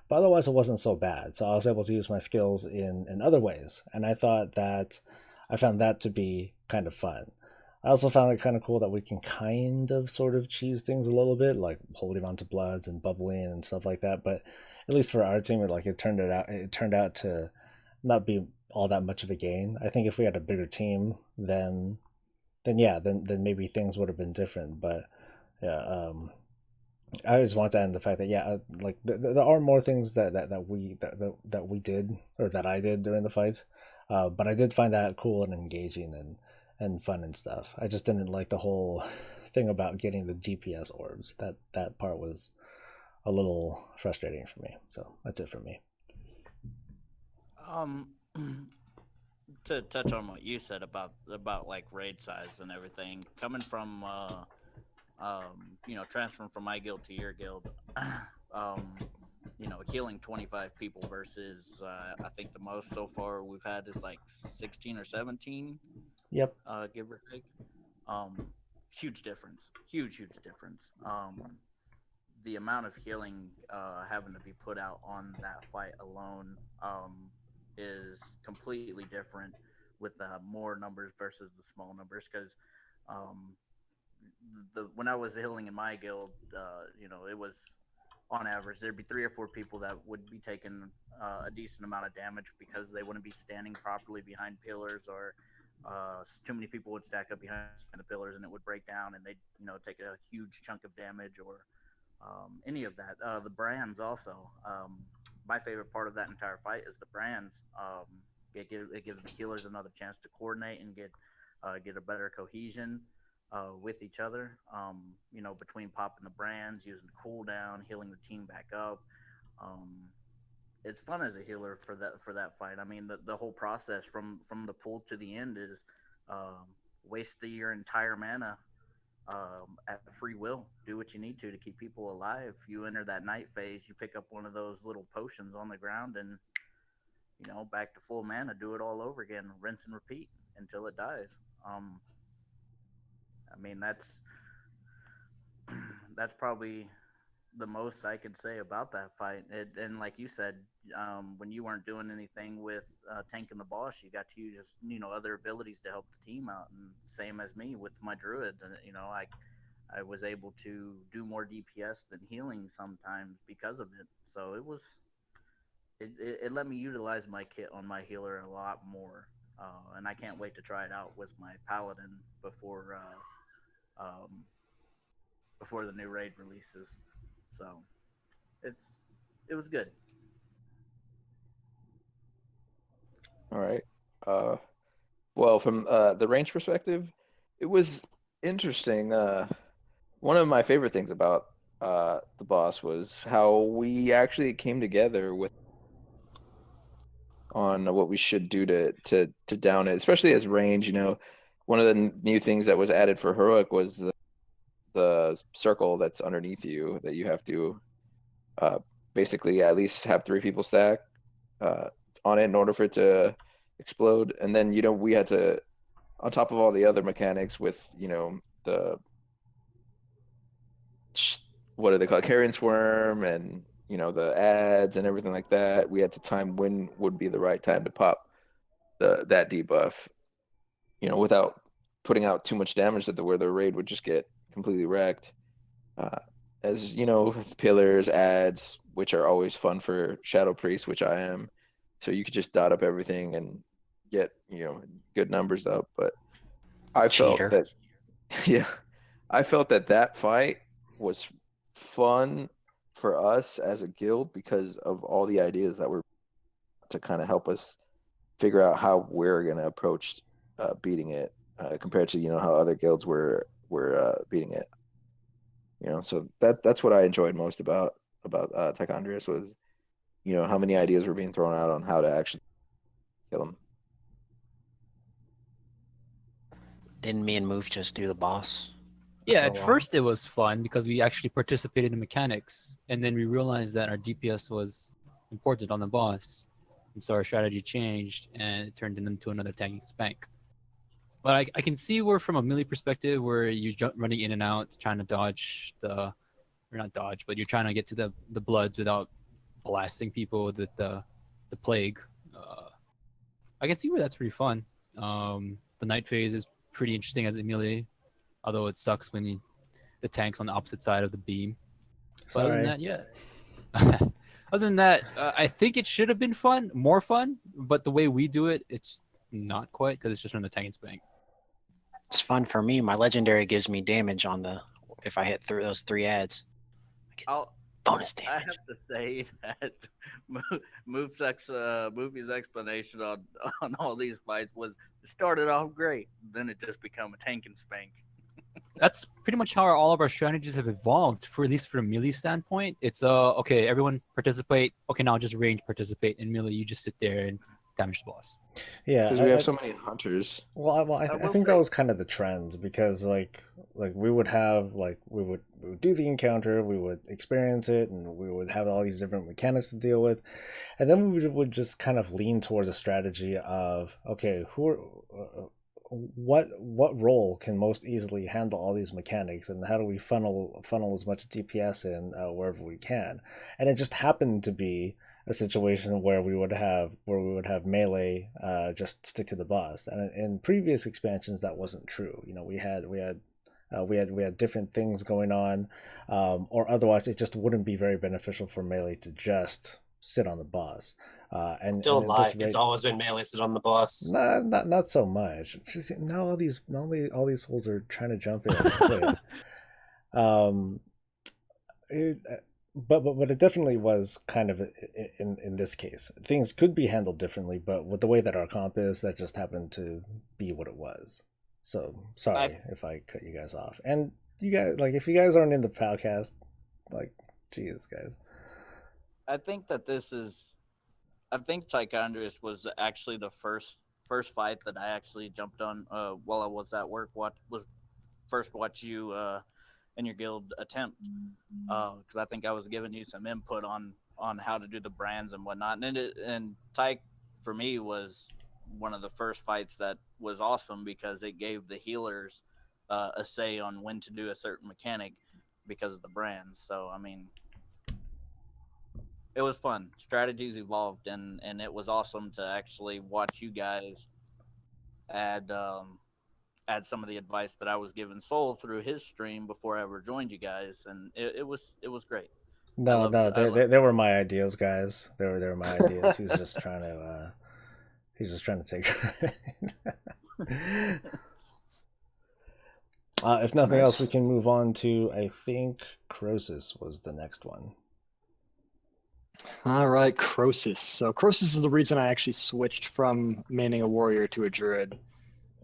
but otherwise it wasn't so bad. So I was able to use my skills in other ways, and I found that to be kind of fun. I also found it kind of cool that we can kind of sort of cheese things a little bit, like holding on to bloods and bubbling and stuff like that. But at least for our team, it turned out to not be all that much of a gain. I think if we had a bigger team, then maybe things would have been different. But yeah, I just want to end the fact that like there are more things that we did, or that I did during the fights. But I did find that cool and engaging and fun and stuff. I just didn't like the whole thing about getting the GPS orbs. That part was a little frustrating for me. So that's it for me. To touch on what you said about like raid size and everything, coming from transferring from my guild to your guild, healing 25 people versus I think the most so far we've had is like 16 or 17. Yep. Give or take. Huge difference. Huge difference. The amount of healing having to be put out on that fight alone is completely different with the more numbers versus the small numbers, because when I was healing in my guild, it was on average there'd be 3 or 4 people that would be taking a decent amount of damage because they wouldn't be standing properly behind pillars, or too many people would stack up behind the pillars and it would break down and they'd take a huge chunk of damage, or any of that. The brands also. My favorite part of that entire fight is the brands. It gives the healers another chance to coordinate and get a better cohesion with each other. Between popping the brands, using the cooldown, healing the team back up. It's fun as a healer for that fight. I mean, the whole process from the pull to the end is waste your entire mana at free will. Do what you need to keep people alive. You enter that night phase, you pick up one of those little potions on the ground, and back to full mana. Do it all over again, rinse and repeat until it dies. I mean, that's probably the most I could say about that fight. And like you said, when you weren't doing anything with tanking the boss, you got to use other abilities to help the team out. And same as me with my druid, I was able to do more DPS than healing sometimes because of it. So it let me utilize my kit on my healer a lot more. And I can't wait to try it out with my paladin before the new raid releases. So it was good. All right. Well, from the range perspective, it was interesting. One of my favorite things about the boss was how we actually came together on what we should do to down it, especially as range. One of the new things that was added for heroic was the circle that's underneath you that you have to basically at least have 3 people stack on it in order for it to explode. And then we had to, on top of all the other mechanics with the what are they called, carrion swarm, and the ads and everything like that, we had to time when would be the right time to pop that debuff, without putting out too much damage where the raid would just get completely wrecked. As with pillars, ads, which are always fun for Shadow Priest, which I am, so you could just dot up everything and get good numbers up. But I felt that, yeah, I felt that fight was fun for us as a guild because of all the ideas that were to kind of help us figure out how we're going to approach beating it compared to how other guilds were beating it. So that's what I enjoyed most about Tichondrius was how many ideas were being thrown out on how to actually kill him. Didn't me and Move just do the boss? Yeah, for a at while? first it was fun because we actually participated in mechanics, and then we realized that our DPS was important on the boss, and so our strategy changed, and it turned into another tanking spank. But I can see where, from a melee perspective, where you're running in and out, trying to dodge or not dodge, but you're trying to get to the bloods without blasting people with the plague. I can see where that's pretty fun. The night phase is pretty interesting as a melee, although it sucks when the tank's on the opposite side of the beam. But other than that, yeah. Other than that, I think it should have been more fun, but the way we do it, it's not quite because it's just on the tank and spank. It's fun for me. My legendary gives me damage on if I hit through those 3 ads. Bonus damage. I have to say that Movie's explanation on all these fights was it started off great, then it just became a tank and spank. That's pretty much how all of our strategies have evolved, for at least from a melee standpoint. It's okay, everyone participate. Okay, now just range participate. In melee, you just sit there and damage the boss. Yeah, because we have so many hunters. Well, I think that was kind of the trend, because like we would have we would do the encounter, we would experience it, and we would have all these different mechanics to deal with, and then we would just kind of lean towards a strategy of, okay, what role can most easily handle all these mechanics, and how do we funnel as much DPS in wherever we can. And it just happened to be a situation where we would have melee just stick to the boss, and in previous expansions that wasn't true. We had different things going on, or otherwise it just wouldn't be very beneficial for melee to just sit on the boss. And Don't and lie. It's always been melee sit on the boss. Not so much. Now all these fools are trying to jump in and quit. But it definitely was kind of in this case. Things could be handled differently, but with the way that our comp is, that just happened to be what it was. So sorry if I cut you guys off. And you guys, if you guys aren't in the PoWcast, geez, guys. I think Tichondrius was actually the first fight that I actually jumped on while I was at work. Watch you and your guild attempt, because I think I was giving you some input on how to do the brands and whatnot. And Tyke for me was one of the first fights that was awesome because it gave the healers a say on when to do a certain mechanic because of the brands. So I mean, it was fun. Strategies evolved, and it was awesome to actually watch you guys add some of the advice that I was giving Soul through his stream before I ever joined you guys, and it was great. No, they were my ideas, guys. They were my ideas. He's just trying to take credit. If nothing else, we can move on to, I think, Croesus was the next one. All right, Croesus. So Croesus is the reason I actually switched from maining a warrior to a druid.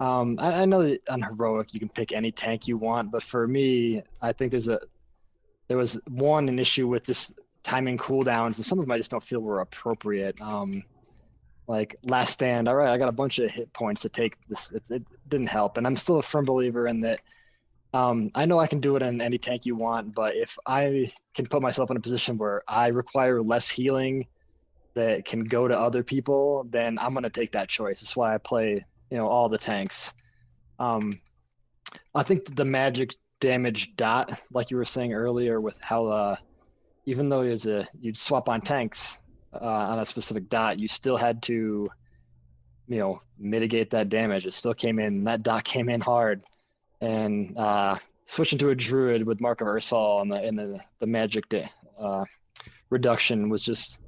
I know that on heroic you can pick any tank you want, but for me, I think there was an issue with just timing cooldowns, and some of them I just don't feel were appropriate. Like Last Stand, all right, I got a bunch of hit points to take this. It didn't help, and I'm still a firm believer in that I know I can do it in any tank you want, but if I can put myself in a position where I require less healing that can go to other people, then I'm gonna take that choice. That's why I play, all the tanks. I think the magic damage dot, like you were saying earlier, with how even though you'd swap on tanks on a specific dot, you still had to, mitigate that damage. It still came in. That dot came in hard, and switching to a druid with Mark of Ursal and the magic reduction was just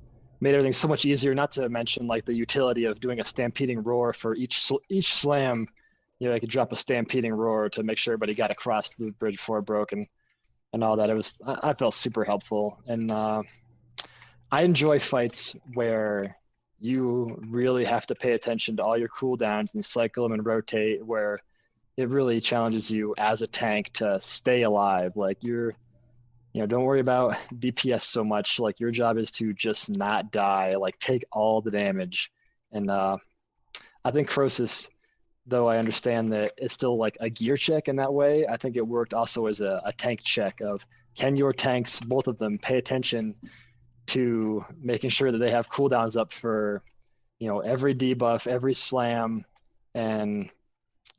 made everything so much easier. Not to mention like the utility of doing a stampeding roar for each slam. I could drop a stampeding roar to make sure everybody got across the bridge before it broke and all that. I felt super helpful, and I enjoy fights where you really have to pay attention to all your cooldowns and cycle them and rotate, where it really challenges you as a tank to stay alive. Like don't worry about DPS so much. Like your job is to just not die, like take all the damage. And I think Crosis, though I understand that it's still like a gear check in that way, I think it worked also as a tank check of, can your tanks, both of them, pay attention to making sure that they have cooldowns up for, every debuff, every slam. And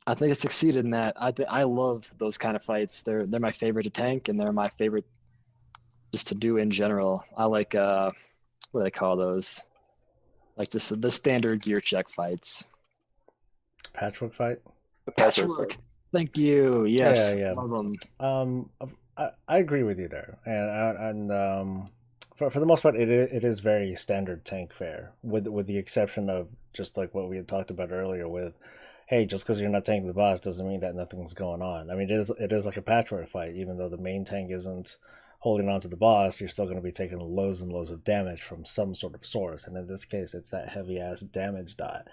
I think it succeeded in that. I love those kind of fights. They're my favorite to tank, and they're my favorite just to do in general. I like what do they call those? Like just the standard gear check fights. Patchwork fight. Patchwork. Thank you. Yes. Yeah. Love them. I agree with you there, and for the most part, it is very standard tank fare, with the exception of just like what we had talked about earlier with, hey, just because you're not tanking the boss doesn't mean that nothing's going on. I mean, it is like a patchwork fight, even though the main tank isn't holding on to the boss, you're still going to be taking loads and loads of damage from some sort of source, and in this case, it's that heavy ass damage dot.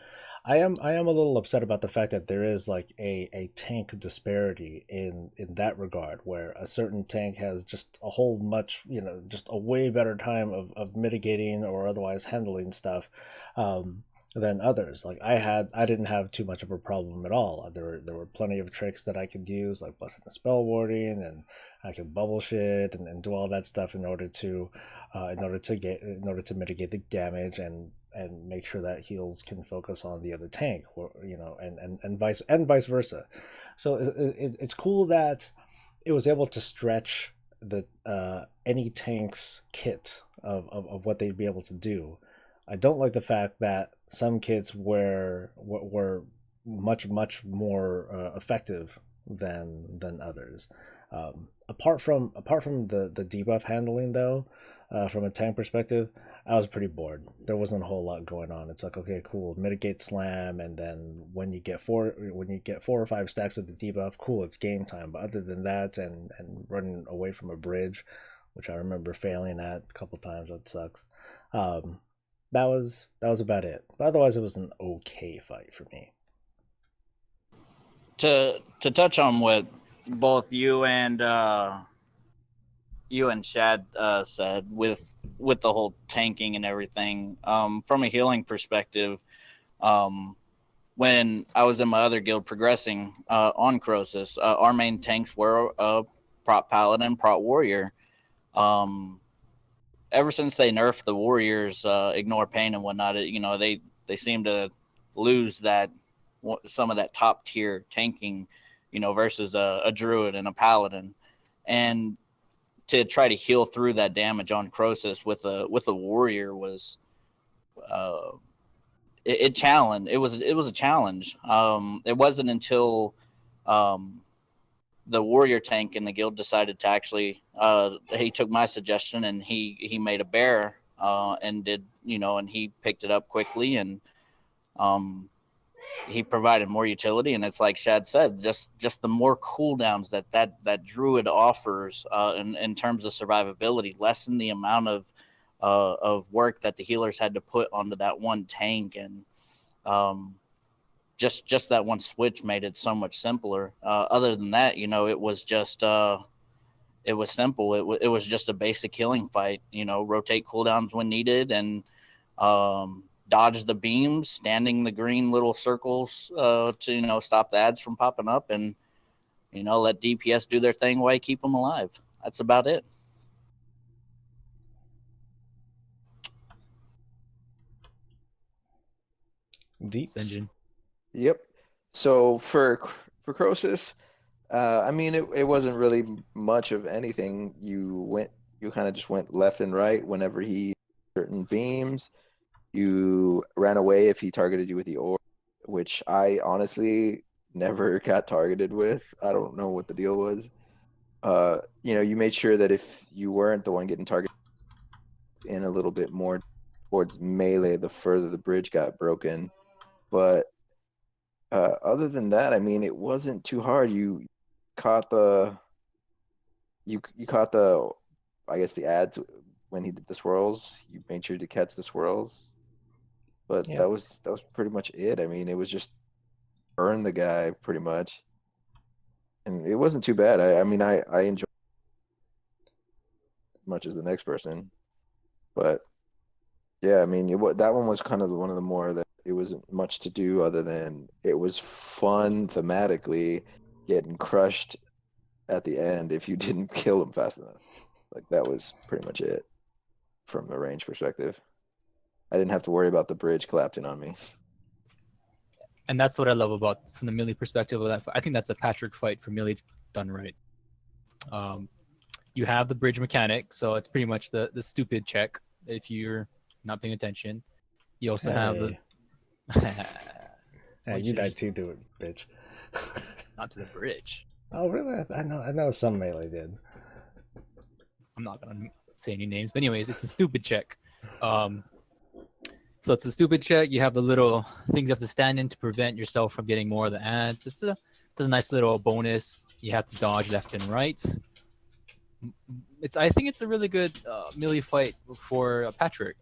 I am a little upset about the fact that there is like a tank disparity in that regard, where a certain tank has just a whole much, just a way better time of mitigating or otherwise handling stuff than others. Like I didn't have too much of a problem at all. There were plenty of tricks that I could use, like busting the spell warding, and I could bubble shit and do all that stuff in order to mitigate the damage and make sure that heals can focus on the other tank, or and vice versa. So it's cool that it was able to stretch the any tank's kit of what they'd be able to do. I don't like the fact that some kits were much more effective than others. Apart from the debuff handling, though, from a tank perspective, I was pretty bored. There wasn't a whole lot going on. It's like, okay, cool, mitigate slam, and then when you get 4 or 5 stacks of the debuff, cool, it's game time. But other than that, and running away from a bridge, which I remember failing at a couple times, that sucks. That was about it. But otherwise, it was an okay fight for me. To touch on what both you and Shad said with the whole tanking and everything, from a healing perspective, when I was in my other guild progressing on Crosis, our main tanks were prop paladin, prop warrior. Ever since they nerfed the warriors, ignore pain and whatnot, they seem to lose that some of that top tier tanking, versus a druid and a paladin, and to try to heal through that damage on Crosis with a warrior was it challenged. It was a challenge. It wasn't until the warrior tank in the guild decided to actually he took my suggestion and he made a bear and did and he picked it up quickly, and he provided more utility. And it's like Shad said, just the more cooldowns that druid offers in terms of survivability, lessen the amount of work that the healers had to put onto that one tank, and just that one switch made it so much simpler. Other than that, it was just it was simple. It was just a basic healing fight. Rotate cooldowns when needed, and dodge the beams, standing the green little circles to stop the ads from popping up, and You know, let DPS do their thing while you keep them alive. That's about it. Deeps. Yep. So for Crosis, I mean, it wasn't really much of anything. You kind of just went left and right whenever he certain beams. You ran away if he targeted you with the orb, which I honestly never got targeted with. I don't know what the deal was. You know, you made sure that if you weren't the one getting targeted in a little bit more towards melee, the further the bridge got broken. But other than that, I mean, it wasn't too hard. You caught the, I guess the ads when he did the swirls. You made sure to catch the swirls, but Yep. that was pretty much it. I mean, it was just burn the guy pretty much, and it wasn't too bad. I mean, I enjoyed it as much as the next person, but yeah, I mean, that one was kind of one of the more that it wasn't much to do other than it was fun thematically, getting crushed at the end if you didn't kill him fast enough. Like that was pretty much it from a range perspective. I didn't have to worry about the bridge collapsing on me. And that's what I love about from the melee perspective of that. I think that's a Patrick fight for melee done right. You have the bridge mechanic, so it's pretty much the stupid check if you're not paying attention. You also have the. Yeah, you died too, do it, bitch. Not to the bridge. Oh really? I know some melee did. I'm not gonna say any names, but anyways, it's a stupid check. So it's a stupid check. You have the little things you have to stand in to prevent yourself from getting more of the ads. It's a nice little bonus. You have to dodge left and right. I think it's a really good melee fight for Patrick.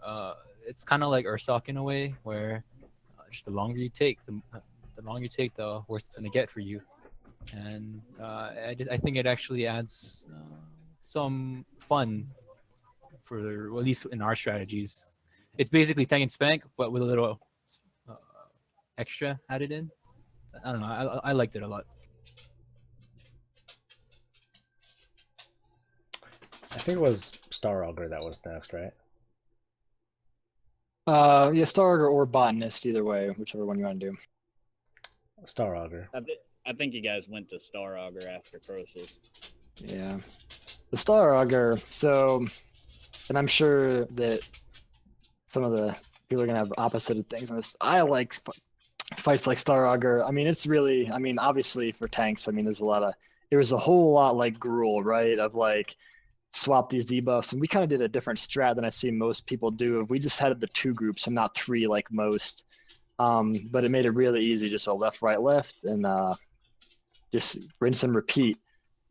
It's kind of like Ursoc in a way, where just the longer you take, the worse it's gonna get for you. And I think it actually adds some fun for, well, at least in our strategies. It's basically tank and spank, but with a little extra added in. I don't know. I liked it a lot. I think it was Star Augur that was next, right? Yeah, Star Augur or Botanist, either way, whichever one you want to do. Star Augur. I think you guys went to Star Augur after Crosis. Yeah. The Star Augur, so, and I'm sure that some of the people are going to have opposite things on this. I like fights like Star Augur. I mean, it's really, I mean, obviously for tanks, I mean, there was a whole lot like Gruul, right? Of like, swap these debuffs, and we kind of did a different strat than I see most people do. We just had the 2 groups and not 3 like most. But it made it really easy, just so left, right, left, and just rinse and repeat.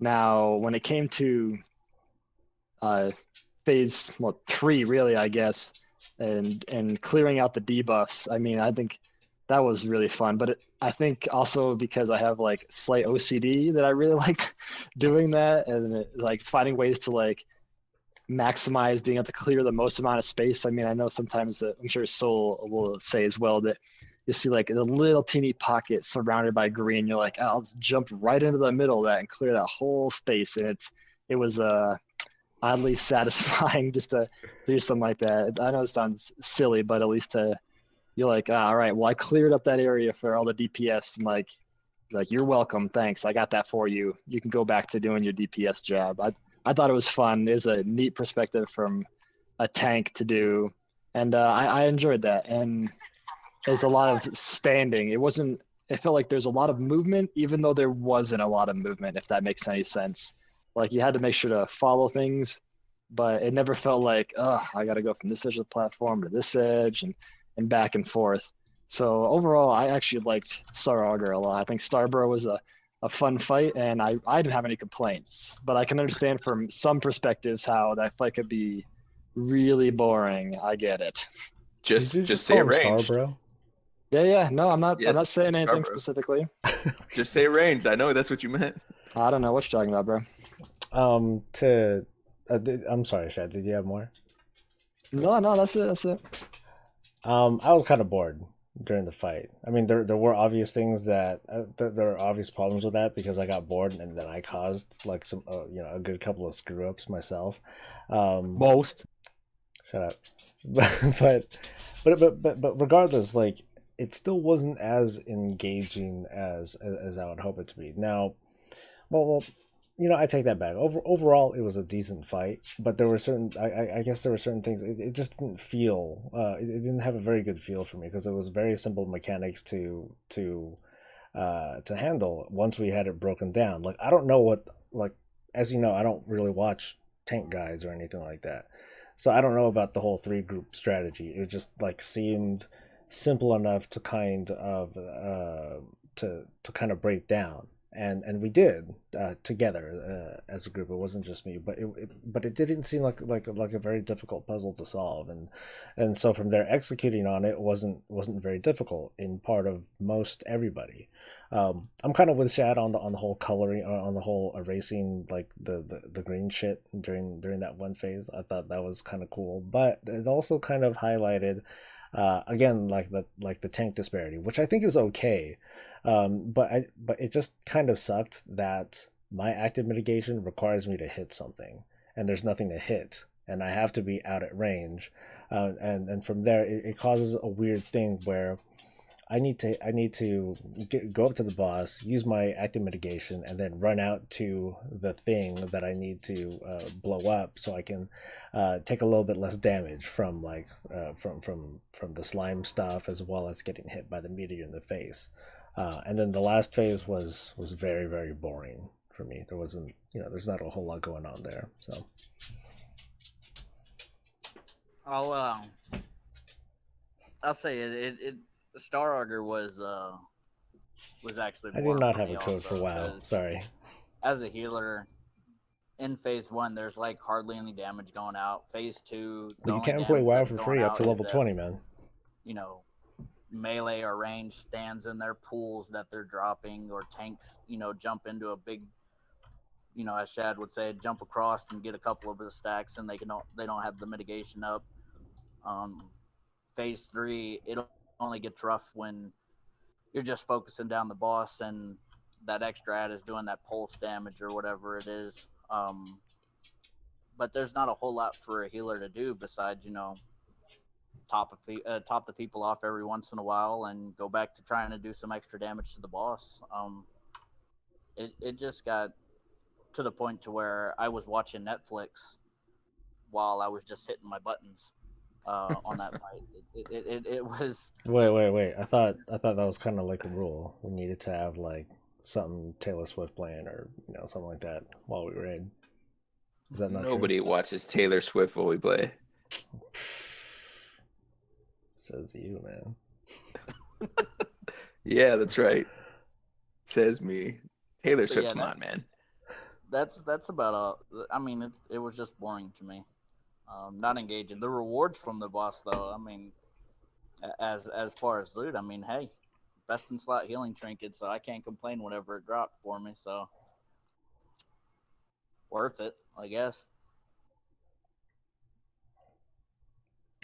Now, when it came to phase 3, really, I guess, and clearing out the debuffs, I mean, I think that was really fun. But I think also because I have like slight OCD that I really like doing that, and like finding ways to like maximize being able to clear the most amount of space. I mean, I know sometimes that I'm sure Soul will say as well that you see like a little teeny pocket surrounded by green. You're like, oh, I'll just jump right into the middle of that and clear that whole space. And it was oddly satisfying just to do something like that. I know it sounds silly, but at least you're like, all right, well, I cleared up that area for all the DPS, and like you're welcome, thanks, I got that for you. You can go back to doing your DPS job. I thought it was fun. It was a neat perspective from a tank to do, and I enjoyed that. And there's a lot of standing. It felt like there's a lot of movement, even though there wasn't a lot of movement, if that makes any sense. Like you had to make sure to follow things, but it never felt like, oh, I got to go from this edge of the platform to this edge and back and forth. So overall, I actually liked Star Augur a lot. I think Starbro was a fun fight, and I didn't have any complaints. But I can understand from some perspectives how that fight could be really boring. I get it. Just say ranged. Starbro? Yeah. No, I'm not saying anything Starbro. Specifically. Just say ranged. I know that's what you meant. I don't know what you're talking about, bro. I'm sorry, Shad. Did you have more? No, that's it. I was kind of bored during the fight. I mean, there were obvious things that there are obvious problems with that because I got bored and then I caused like some a good couple of screw ups myself. Most. Shut up. But regardless, like it still wasn't as engaging as I would hope it to be. Now, well, I take that back. Overall, it was a decent fight, but there were certain. I guess there were certain things. It just didn't feel. It didn't have a very good feel for me because it was very simple mechanics to handle once we had it broken down. Like I don't know what as you know, I don't really watch tank guides or anything like that, so I don't know about the whole 3-group strategy. It just like seemed simple enough to kind of to kind of break down, and we did together as a group. It wasn't just me, but it didn't seem like a very difficult puzzle to solve, and so from there executing on it wasn't very difficult in part of most everybody. I'm kind of with Shad on the whole coloring, on the whole erasing like the green shit during that one phase. I thought that was kind of cool, but it also kind of highlighted again like the tank disparity, which I think is okay. But it just kind of sucked that my active mitigation requires me to hit something, and there's nothing to hit, and I have to be out at range, and from there it causes a weird thing where I need to go up to the boss, use my active mitigation, and then run out to the thing that I need to blow up, so I can take a little bit less damage from from the slime stuff, as well as getting hit by the meteor in the face. And then the last phase was very, very boring for me. There wasn't, there's not a whole lot going on there. So I'll say it Star Auger was actually I boring did not for have me a code also, for WoW. 'cause Sorry. as a healer in phase 1, there's like hardly any damage going out. Phase 2, the But you only can play damage WoW that's for going free up out to level is 20, if, man. melee or range stands in their pools that they're dropping, or tanks, jump into a big, as Shad would say, jump across and get a couple of the stacks, and they don't have the mitigation up. Phase 3, it only gets rough when you're just focusing down the boss and that extra ad is doing that pulse damage or whatever it is. But there's not a whole lot for a healer to do besides, top the people off every once in a while and go back to trying to do some extra damage to the boss. It just got to the point to where I was watching Netflix while I was just hitting my buttons on that fight. It was. Wait. I thought that was kind of like the rule. We needed to have like something Taylor Swift playing, or something like that while we raid. Is that not Nobody true? watches Taylor Swift while we play. Says you, man. Yeah, that's right. Says me. Taylor Swift, yeah, come on, man. That's about all. I mean, it was just boring to me. Not engaging. The rewards from the boss, though, I mean, as far as loot, I mean, hey, best in slot healing trinket, so I can't complain whenever it dropped for me. So worth it, I guess.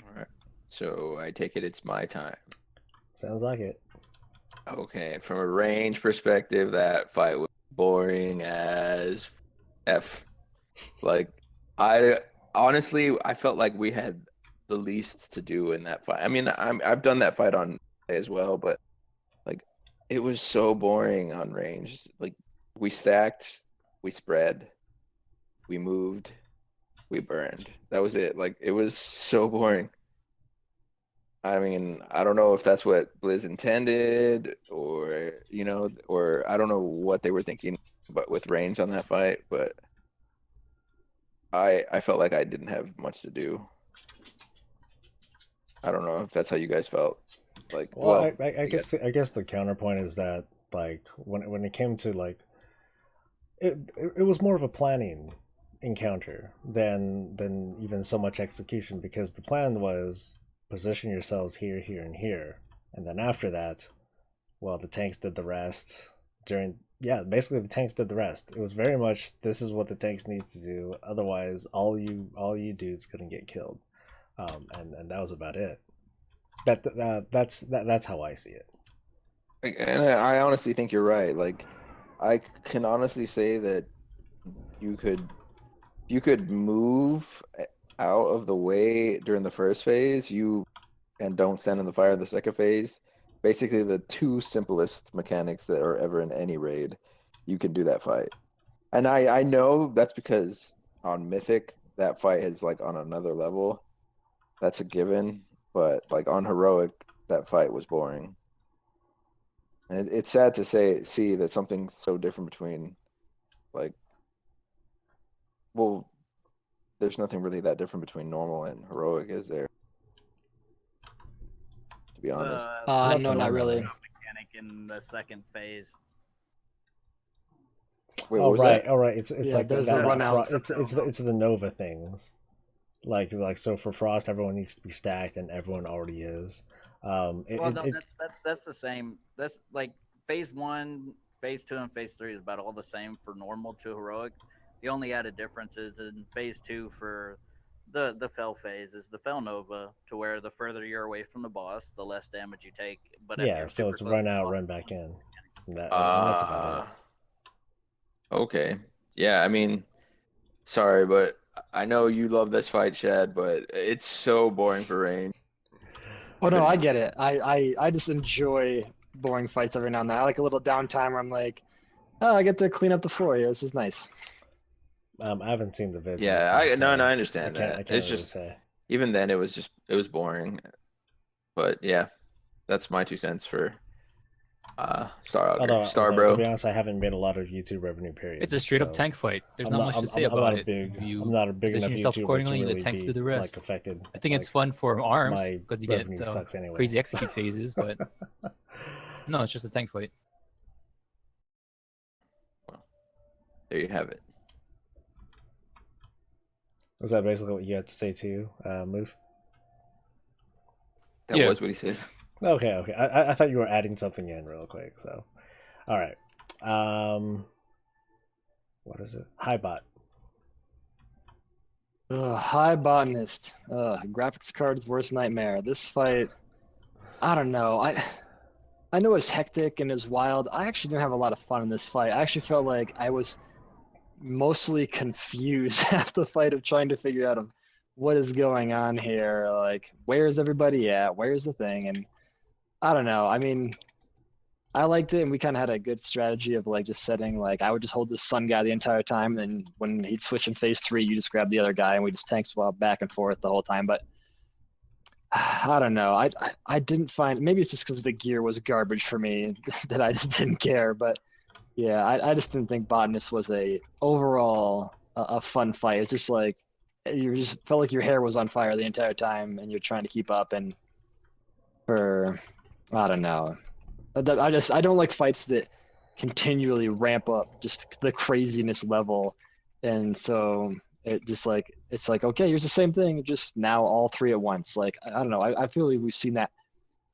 All right. So I take it's my time. Sounds like it. Okay, from a range perspective, that fight was boring as F. Like, I felt like we had the least to do in that fight. I mean, I've done that fight on as well, but like, it was so boring on range. Like, we stacked, we spread, we moved, we burned. That was it. Like, it was so boring. I mean, I don't know if that's what Blizz intended, or or I don't know what they were thinking, but with range on that fight, but I felt like I didn't have much to do. I don't know if that's how you guys felt. Like, well, I guess the counterpoint is that like when it came to like it was more of a planning encounter than even so much execution, because the plan was position yourselves here, and here, and then after that, well, the tanks did the rest. Basically the tanks did the rest. It was very much, this is what the tanks need to do, otherwise all you dudes gonna get killed, and that was about it. That's how I see it. And I honestly think you're right. Like, I can honestly say that you could move out of the way during the first phase, and don't stand in the fire in the second phase. Basically, the two simplest mechanics that are ever in any raid, you can do that fight. And I know that's because on Mythic that fight is like on another level. That's a given, but like on Heroic, that fight was boring. And it's sad to see that something so different between, like, well, there's nothing really that different between normal and heroic, is there? To be honest. No, not really. Mechanic in the second phase. Wait, Oh what was right, that? oh right. It's Yeah, like there's that. a run out. It's the Nova things. Like so for Frost, everyone needs to be stacked, and everyone already is. That's the same. That's like phase 1, phase 2, and phase 3 is about all the same for normal to heroic. The only added difference is in phase 2 for the fell phase is the fell nova, to where the further you're away from the boss, the less damage you take. But if Yeah, you're so super it's close run to the out, boss, run back in. And that's about it. Okay. Yeah, I mean, sorry, but I know you love this fight, Chad, but it's so boring for Rain. Oh no, I get it. I just enjoy boring fights every now and then. I like a little downtime where I'm like, oh, I get to clean up the floor here. This is nice. I haven't seen the vid. Yeah, yet, so I I understand can't, that. I can't It's really just say. even then it was boring. But yeah, that's my 2 cents for Although, to Bro. be honest, I haven't made a lot of YouTube revenue periods. It's a straight up so tank fight. There's I'm not much to say I'm about not it. I'm not a big Position enough yourself YouTuber accordingly, to the really tanks be do the rest. like affected. I think it's fun for arms my because you get revenue sucks anyway. crazy execute phases, but no, it's just a tank fight. Well, there you have it. Was that basically what you had to say too, Move? That was what he said. Okay. I thought you were adding something in real quick. So, all right. What is it? Highbot. High botanist. Graphics card's worst nightmare. This fight, I don't know. I know it's hectic and it's wild. I actually didn't have a lot of fun in this fight. I actually felt like I was mostly confused after the fight of trying to figure out what is going on here. Like, where's everybody at? Where's the thing? And I don't know. I mean, I liked it, and we kind of had a good strategy of like just setting like I would just hold the sun guy the entire time, and then when he'd switch in phase 3, you just grab the other guy, and we just tank swap back and forth the whole time. But I don't know. I didn't find, maybe it's just because the gear was garbage for me that I just didn't care. But yeah, I just didn't think Botanist was overall a fun fight. It's just like you just felt like your hair was on fire the entire time, and you're trying to keep up. And I don't know. I don't like fights that continually ramp up just the craziness level, and so it's like okay, here's the same thing, just now all 3 at once. Like I don't know. I feel like we've seen that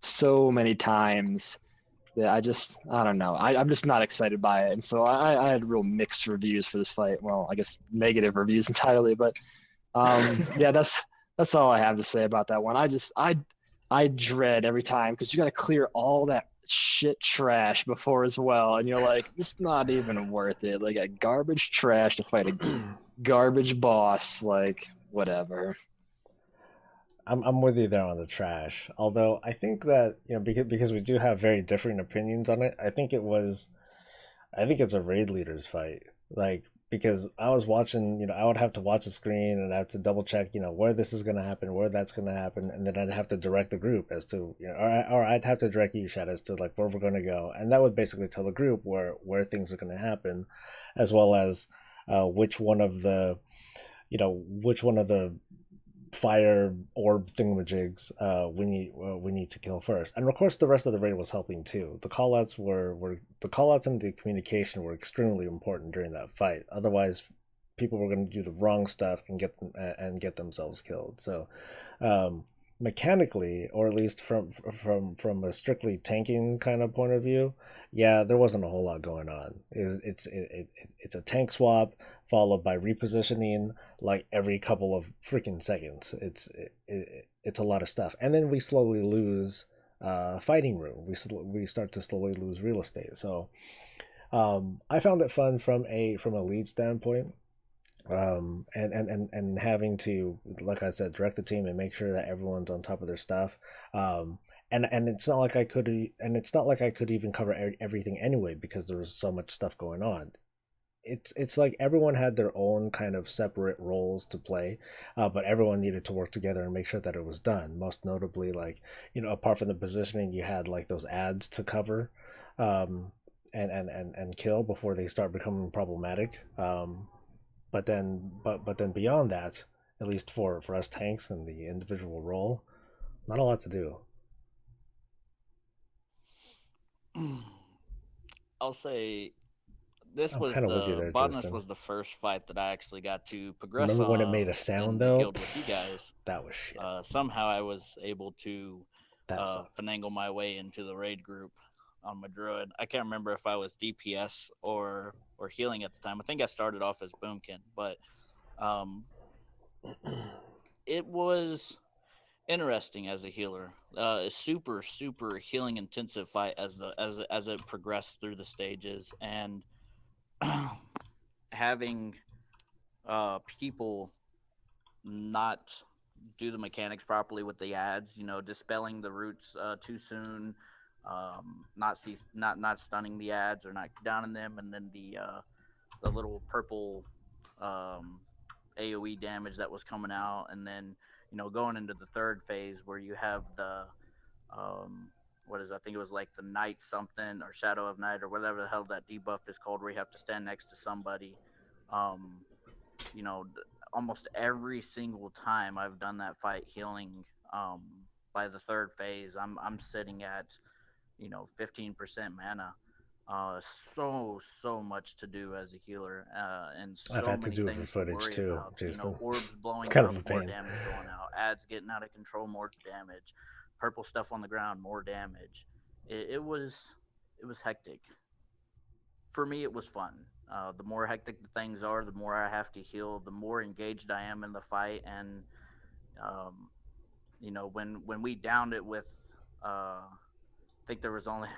so many times that I don't know. I'm just not excited by it, and so I had real mixed reviews for this fight. Well, I guess negative reviews entirely, but yeah, that's all I have to say about that one. I dread every time because you got to clear all that shit trash before as well, and you're like, it's not even worth it. Like a garbage trash to fight a garbage boss. Like whatever. I'm with you there on the trash. Although I think that because we do have very different opinions on it. I think it's a raid leaders fight. Like because I was watching, I would have to watch the screen and I have to double check, where this is going to happen, where that's going to happen, and then I'd have to direct the group as to, or I'd have to direct you, Shad, as to like where we're going to go, and that would basically tell the group where things are going to happen, as well as which one of the fire orb thingamajigs we need to kill first. And of course the rest of the raid was helping too. The callouts and the communication were extremely important during that fight. Otherwise people were going to do the wrong stuff and get themselves killed. So mechanically, or at least from a strictly tanking kind of point of view, yeah, there wasn't a whole lot going on. It's a tank swap followed by repositioning like every couple of freaking seconds. It's a lot of stuff, and then we slowly lose fighting room. We start to slowly lose real estate. So I found it fun from a lead standpoint, and having to, like I said, direct the team and make sure that everyone's on top of their stuff. And it's not like I could, and it's not like I could even cover everything anyway because there was so much stuff going on. It's like everyone had their own kind of separate roles to play, but everyone needed to work together and make sure that it was done. Most notably, like, apart from the positioning, you had like those ads to cover, and kill before they start becoming problematic. But then beyond that, at least for us tanks and the individual role, not a lot to do. I'll say this I'm was kind of with you the there, botanist Justin. was the first fight that I actually got to progress Remember when it on made a in sound the though? guild with you guys. That was shit. Somehow I was able to That sucked. finagle my way into the raid group on my druid. I can't remember if I was DPS or healing at the time. I think I started off as boomkin, but it was interesting as a healer. A super healing intensive fight as it progressed through the stages, and having people not do the mechanics properly with the ads, dispelling the roots too soon, not stunning the ads or not downing them, and then the little purple AoE damage that was coming out, and then going into the third phase where you have the I think it was like the night something or shadow of night or whatever the hell that debuff is called, where you have to stand next to somebody. Almost every single time I've done that fight healing, by the third phase, I'm sitting at 15% mana. So much to do as a healer, and I've so had to many do it for things to footage worry too, about. Jason. Orbs blowing It's kind up, of a more pain. damage going out. Ads getting out of control, more damage. Purple stuff on the ground, more damage. It was hectic. For me, it was fun. The more hectic the things are, the more I have to heal, the more engaged I am in the fight, and when we downed it with, I think there was only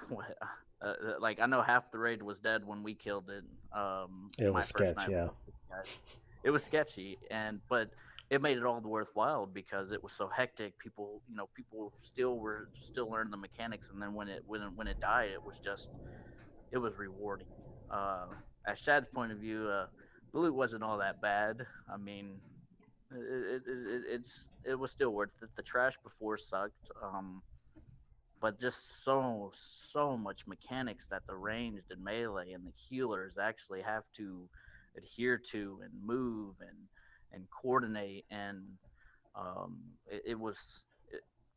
like I know half the raid was dead when we killed it. It My was first sketch, night. yeah. It was sketchy, but it made it all the worthwhile because it was so hectic. People were still learning the mechanics, and then when it died, it was rewarding. As Shad's point of view, the loot wasn't all that bad. I mean, it was still worth it. The trash before sucked, but just so much mechanics that the ranged and melee and the healers actually have to adhere to and move and coordinate, and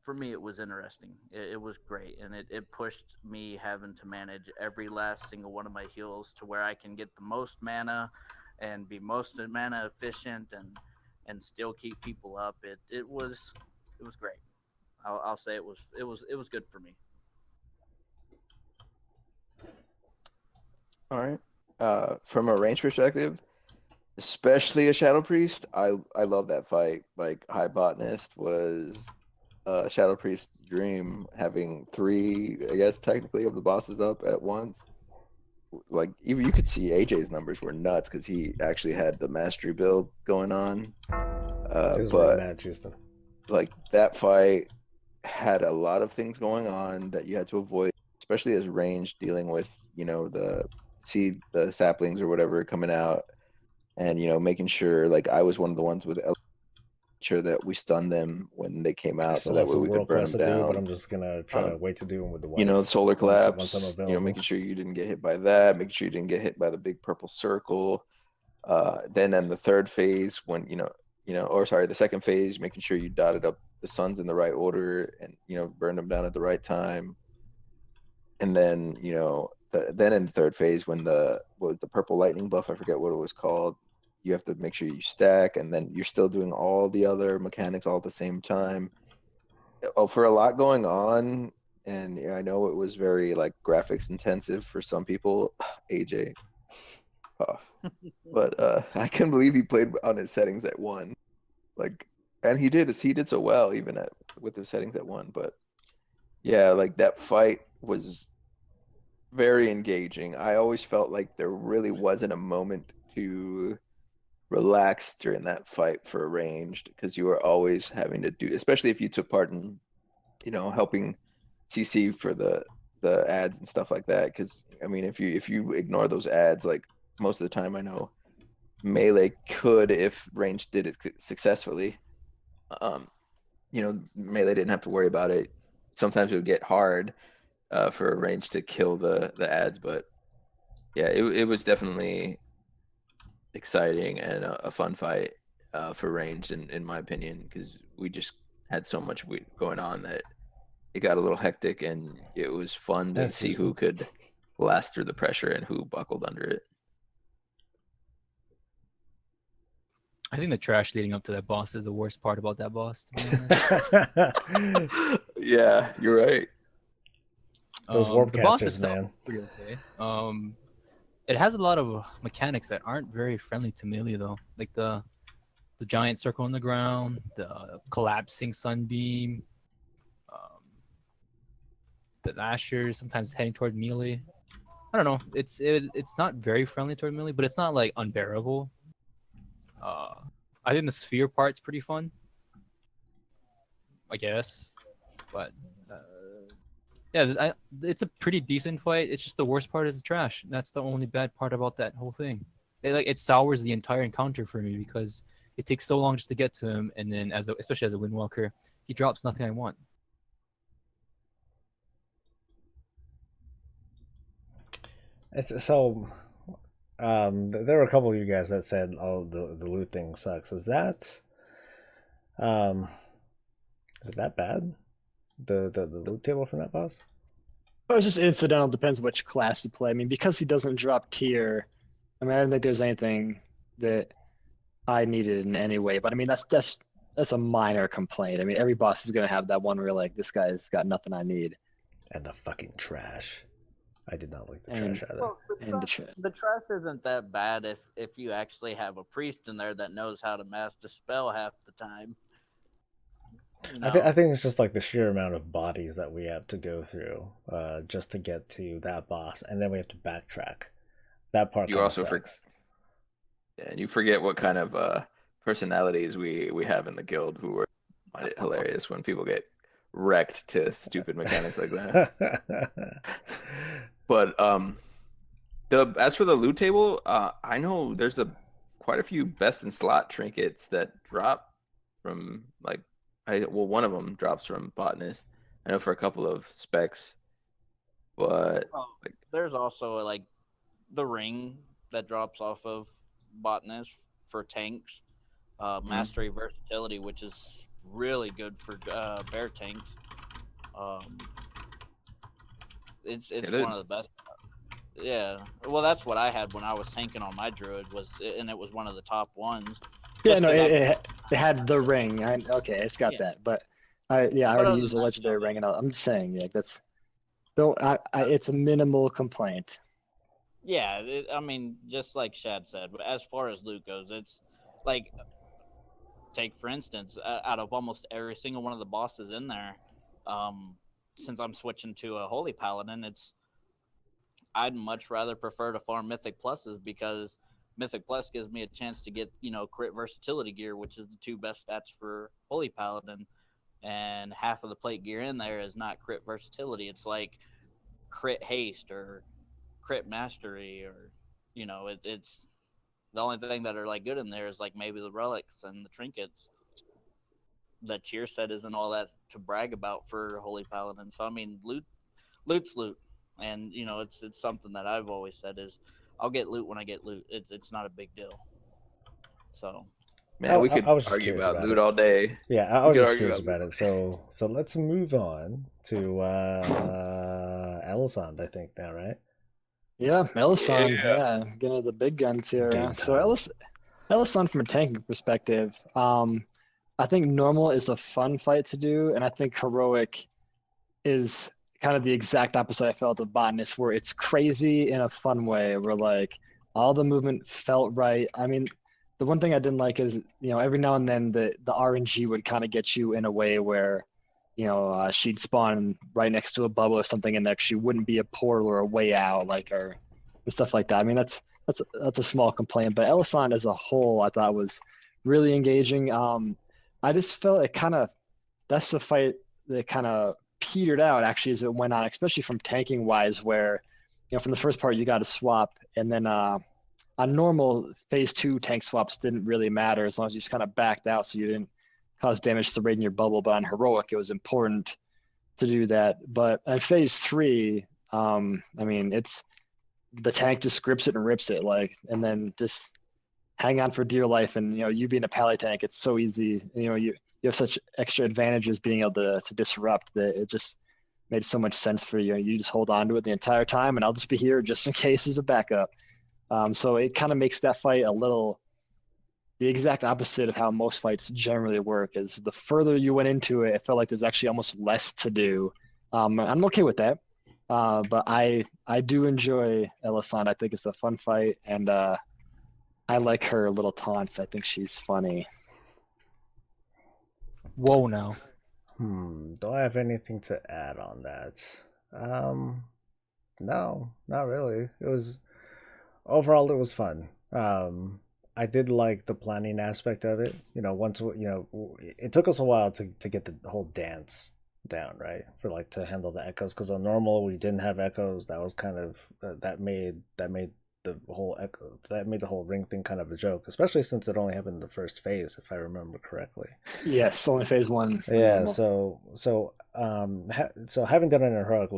for me it was interesting. It was great, and it pushed me having to manage every last single one of my heals to where I can get the most mana and be most mana efficient and still keep people up. It was great. I'll say it was good for me. All right. From a range perspective, especially a Shadow Priest, I love that fight. Like, High Botanist was Shadow Priest's dream, having 3, I guess technically, of the bosses up at once. Like, even you could see AJ's numbers were nuts because he actually had the mastery build going on. This is where but I'm at, Justin. like, that fight had a lot of things going on that you had to avoid, especially as range, dealing with the saplings or whatever coming out, and making sure, like, I was one of the ones with sure that we stunned them when they came I out, still so that have way some we could world burn quests them to do, but down. I'm just gonna try to wait to do them with the wife. Solar collapse, once I'm available. making sure you didn't get hit by that, making sure you didn't get hit by the big purple circle. Then in the third phase, when the second phase, making sure you dotted up the suns in the right order and burned them down at the right time. And then then in the third phase, when the purple lightning buff, I forget what it was called, you have to make sure you stack, and then you're still doing all the other mechanics all at the same time. for a lot going on, and I know it was very like graphics intensive for some people. AJ, tough. But I couldn't believe he played on his settings at 1. Like, and he did so well even with his settings at 1. But yeah, like that fight was very engaging. I always felt like there really wasn't a moment to relax during that fight for ranged, because you were always having to do, especially if you took part in, helping CC for the ads and stuff like that. Because I mean, if you ignore those ads, like most of the time, I know melee could, if ranged did it successfully, melee didn't have to worry about it. Sometimes it would get hard for range to kill the ads, but yeah, it was definitely exciting and a fun fight for ranged, in my opinion, because we just had so much going on that it got a little hectic, and it was fun to see who could last through the pressure and who buckled under it. I think the trash leading up to that boss is the worst part about that boss, to be honest. Yeah, you're right. Those the boss Warpcasters, itself man. is pretty okay. It has a lot of mechanics that aren't very friendly to melee, though. Like the giant circle on the ground, the collapsing sunbeam, the lashers sometimes heading toward melee. I don't know. It's not very friendly toward melee, but it's not like unbearable. I think the sphere part's pretty fun, I guess, but yeah, it's a pretty decent fight. It's just the worst part is the trash. That's the only bad part about that whole thing. It sours the entire encounter for me because it takes so long just to get to him, and then especially as a Windwalker, he drops nothing I want. So, there were a couple of you guys that said, "Oh, the loot thing sucks." Is it that bad? The loot table from that boss? Well, it's just incidental. Depends which class you play. I mean, because he doesn't drop tier. I mean, I don't think there's anything that I needed in any way. But I mean, that's a minor complaint. I mean, every boss is gonna have that one where you're like, this guy's got nothing I need. And the fucking trash. I did not like the And- trash either. Well, the trash isn't that bad if you actually have a priest in there that knows how to master spell half the time. I think it's just like the sheer amount of bodies that we have to go through just to get to that boss, and then we have to backtrack. That part You kinda also sucks. And you forget what kind of personalities we have in the guild, who were find it hilarious when people get wrecked to stupid mechanics like that. But as for the loot table, I know there's quite a few best in slot trinkets that drop from one of them drops from botanist. I know for a couple of specs, but there's also like the ring that drops off of botanist for tanks, mastery versatility, which is really good for bear tanks. It's one of the best. Yeah, well, that's what I had when I was tanking on my druid, and it was one of the top ones. Yeah, no, it had the ring. Okay, it's got that, but I already used a legendary ring, and I'm just saying, yeah, it's a minimal complaint. Yeah, I mean, just like Shad said, but as far as loot goes, it's like, take for instance, out of almost every single one of the bosses in there, since I'm switching to a Holy Paladin, I'd much rather prefer to farm Mythic Pluses, because Mythic Plus gives me a chance to get, crit versatility gear, which is the 2 best stats for Holy Paladin, and half of the plate gear in there is not crit versatility. It's like crit haste or crit mastery, or it's the only thing that are like good in there is like maybe the relics and the trinkets. The tier set isn't all that to brag about for Holy Paladin. So I mean, loot's loot, and it's something that I've always said is I'll get loot when I get loot. It's not a big deal. So man, we could I was just argue curious about loot it. all day. Yeah, I was just curious about it. So let's move on to Elisand, I think now, right? Yeah, Elisand, yeah, getting to the big guns here. So Elisand, from a tanking perspective, I think normal is a fun fight to do, and I think heroic is kind of the exact opposite I felt of botanist, where it's crazy in a fun way, where like all the movement felt right. I mean, the one thing I didn't like is, every now and then the RNG would kind of get you in a way where, she'd spawn right next to a bubble or something, and there she wouldn't be a portal or a way out, or and stuff like that. I mean, that's a small complaint, but Elisand as a whole, I thought was really engaging. I just felt that's the fight that kind of petered out actually as it went on, especially from tanking wise, where from the first part you got to swap, and then on normal phase 2 tank swaps didn't really matter as long as you just kind of backed out so you didn't cause damage to raid in your bubble. But on heroic it was important to do that. But in phase 3, I mean, it's the tank just grips it and rips it, and then just hang on for dear life. And you being a pally tank, it's so easy. You have such extra advantages being able to disrupt that it just made so much sense for you. You just hold on to it the entire time, and I'll just be here just in case as a backup. So it kind of makes that fight the exact opposite of how most fights generally work. Is the further you went into it, it felt like there's actually almost less to do. I'm okay with that. But I do enjoy Elisand. I think it's a fun fight, and I like her little taunts. I think she's funny. Whoa, now. Do I have anything to add on that? No, not really. Overall it was fun. I did like the planning aspect of it. It took us a while to get the whole dance down, right? For to handle the echoes, because on normal we didn't have echoes. That was kind of that made the whole ring thing kind of a joke, especially since it only happened in the first phase, if I remember correctly. Yes, only phase 1. Yeah, so having done it in heroic,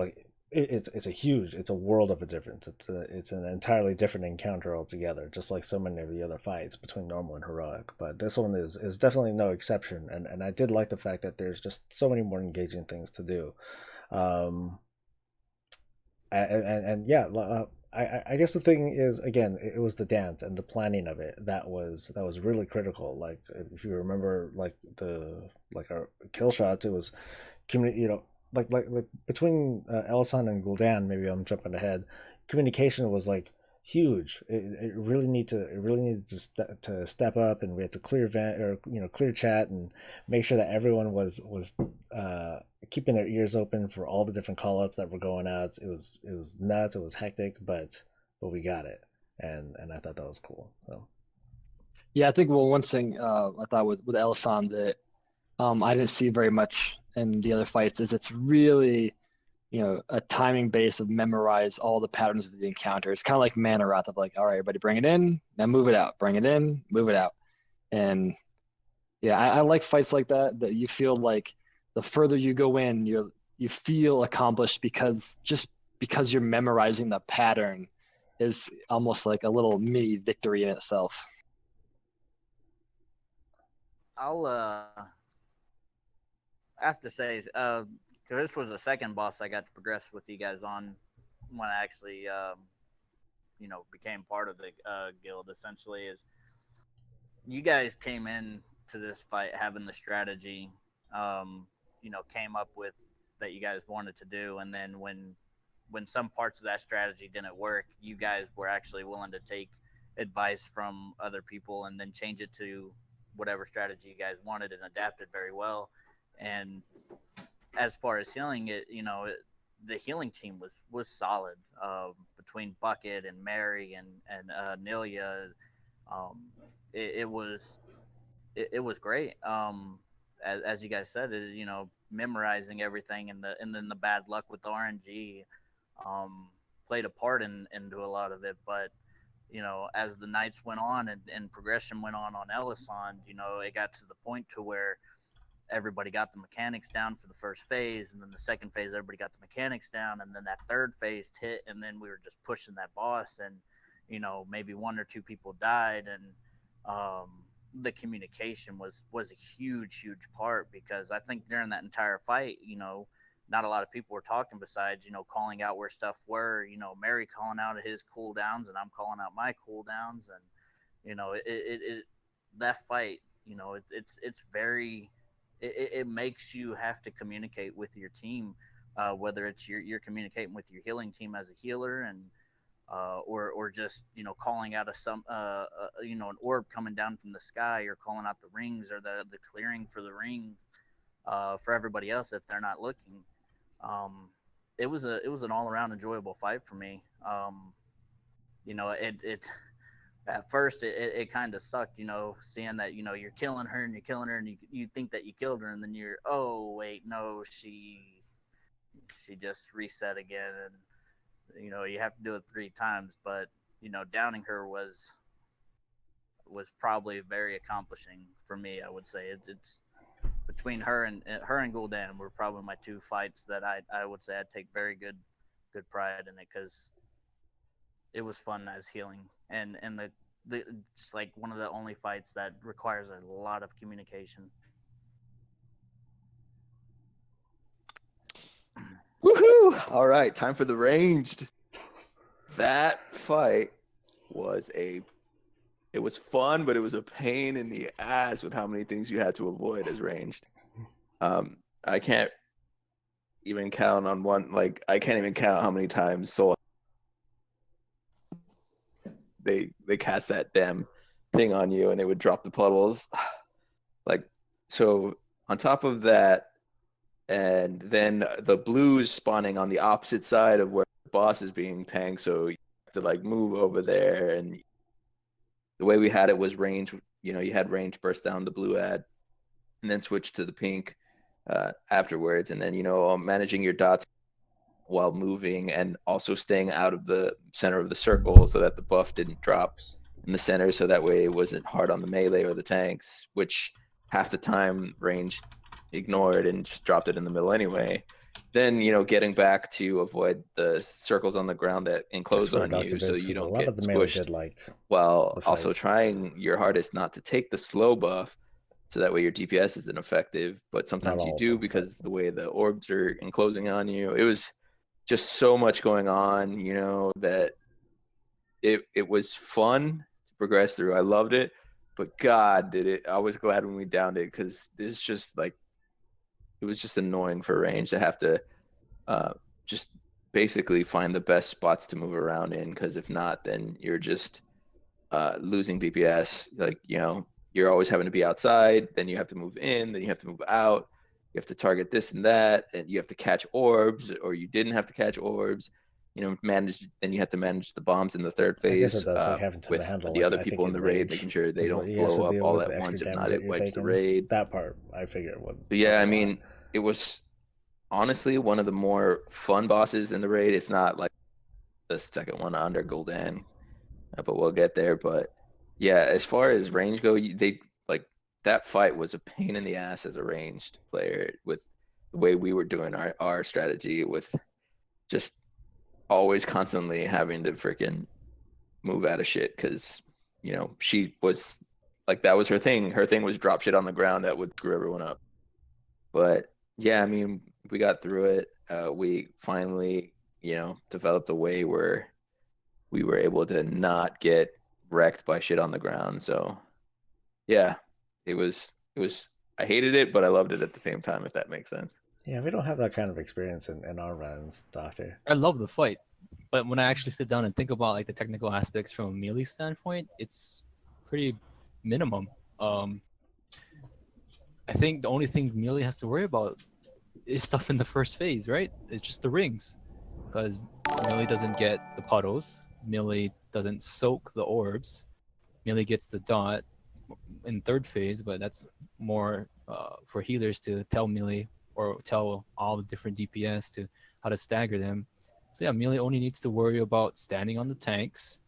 it's a world of a difference. It's an entirely different encounter altogether, just like so many of the other fights between normal and heroic. But this one is definitely no exception, and I did like the fact that there's just so many more engaging things to do. I guess the thing is, again, it was the dance and the planning of it that was really critical. Like, if you remember, our kill shots, it was between Elisand and Gul'dan. Maybe I'm jumping ahead. Communication was huge. It really needed to step up, and we had to clear clear chat and make sure that everyone was keeping their ears open for all the different callouts that were going out. It was nuts. It was hectic, but we got it, and I thought that was cool. So yeah, I think one thing I thought with Elisand that I didn't see very much in the other fights is it's really a timing base of memorize all the patterns of the encounter. It's kind of like Mana Wrath of all right, everybody bring it in, now move it out, bring it in, move it out. And yeah, I like fights like that you feel like the further you go in, you feel accomplished because you're memorizing the pattern is almost like a little mini victory in itself. I have to say, because this was the second boss I got to progress with you guys on when I actually, became part of the guild. Essentially, is you guys came in to this fight having the strategy, came up with that you guys wanted to do, and then when some parts of that strategy didn't work, you guys were actually willing to take advice from other people and then change it to whatever strategy you guys wanted and adapted very well. And as far as healing it, the healing team was solid between Bucket and Mary and Nelia. It was great. As you guys said, is memorizing everything, and then the bad luck with the RNG played a part into a lot of it. But as the nights went on and progression went on Elisand, it got to the point to where everybody got the mechanics down for the first phase, and then the second phase everybody got the mechanics down, and then that third phase hit, and then we were just pushing that boss, and maybe one or two people died, and the communication was a huge part, because I think during that entire fight, not a lot of people were talking besides calling out where stuff were, Mary calling out his cooldowns and I'm calling out my cooldowns, and it that fight You know, it's very it makes you have to communicate with your team, whether it's you're communicating with your healing team as a healer, and or just calling out an orb coming down from the sky, or calling out the rings, or the clearing for the ring for everybody else if they're not looking. It was an all around enjoyable fight for me. It at first it kind of sucked, seeing that you're killing her and you're killing her, and you think that you killed her, and then you're, oh wait, no, she just reset again, and you have to do it 3 times. But downing her was probably very accomplishing for me. I would say it's between her and Gul'dan were probably my 2 fights that I would say I'd take very good pride in it, because it was fun as healing, and it's like one of the only fights that requires a lot of communication. Woohoo! All right, time for the ranged. That fight was it was fun, but it was a pain in the ass with how many things you had to avoid as ranged. I can't even count on one. Like, I can't even count how many times Soul they cast that damn thing on you and it would drop the puddles. Like, so on top of that, and then the blues spawning on the opposite side of where the boss is being tanked, so you have to like move over there. And the way we had it was range. You had range burst down the blue ad, and then switch to the pink afterwards, and then managing your dots while moving, and also staying out of the center of the circle so that the buff didn't drop in the center, so that way it wasn't hard on the melee or the tanks, which half the time range ignored and just dropped it in the middle anyway. Then getting back to avoid the circles on the ground that enclose on you, so you don't get squished, while also trying your hardest not to take the slow buff, so that way your DPS isn't effective. But sometimes you do, because the way the orbs are enclosing on you. It was just so much going on, that it was fun to progress through. I loved it, but God, did it! I was glad when we downed it, because it's just like, it was just annoying for range to have to just basically find the best spots to move around in, because if not, then you're just losing DPS. Like, you're always having to be outside, then you have to move in, then you have to move out, you have to target this and that, and you have to catch orbs, or you didn't have to catch orbs. Then you have to manage the bombs in the third phase. I guess it does, like, having to with handle, the like, other I people think in the in raid, rage, making sure they 'cause don't you have to blow up deal all with at the once. extra If damage not, that it you're wipes the taking. raid. That part, I figured would. But yeah, I suffer a lot. mean, it was honestly one of the more fun bosses in the raid, if not like the second one under Gul'dan. But we'll get there. But yeah, as far as range go, they like, that fight was a pain in the ass as a ranged player, with the way we were doing our strategy, with just always constantly having to freaking move out of shit, because she was like, that was her thing. Her thing was drop shit on the ground that would screw everyone up. But yeah, I mean, we got through it. We finally, developed a way where we were able to not get wrecked by shit on the ground. So yeah, it was. I hated it, but I loved it at the same time, if that makes sense. Yeah, we don't have that kind of experience in our runs, Doctor. I love the fight, but when I actually sit down and think about like the technical aspects from a melee standpoint, it's pretty minimum. I think the only thing melee has to worry about is stuff in the first phase, right? It's just the rings, because melee doesn't get the puddles, melee doesn't soak the orbs, melee gets the dot in third phase, but that's more for healers to tell melee, or tell all the different DPS to how to stagger them. So yeah, melee only needs to worry about standing on the tanks,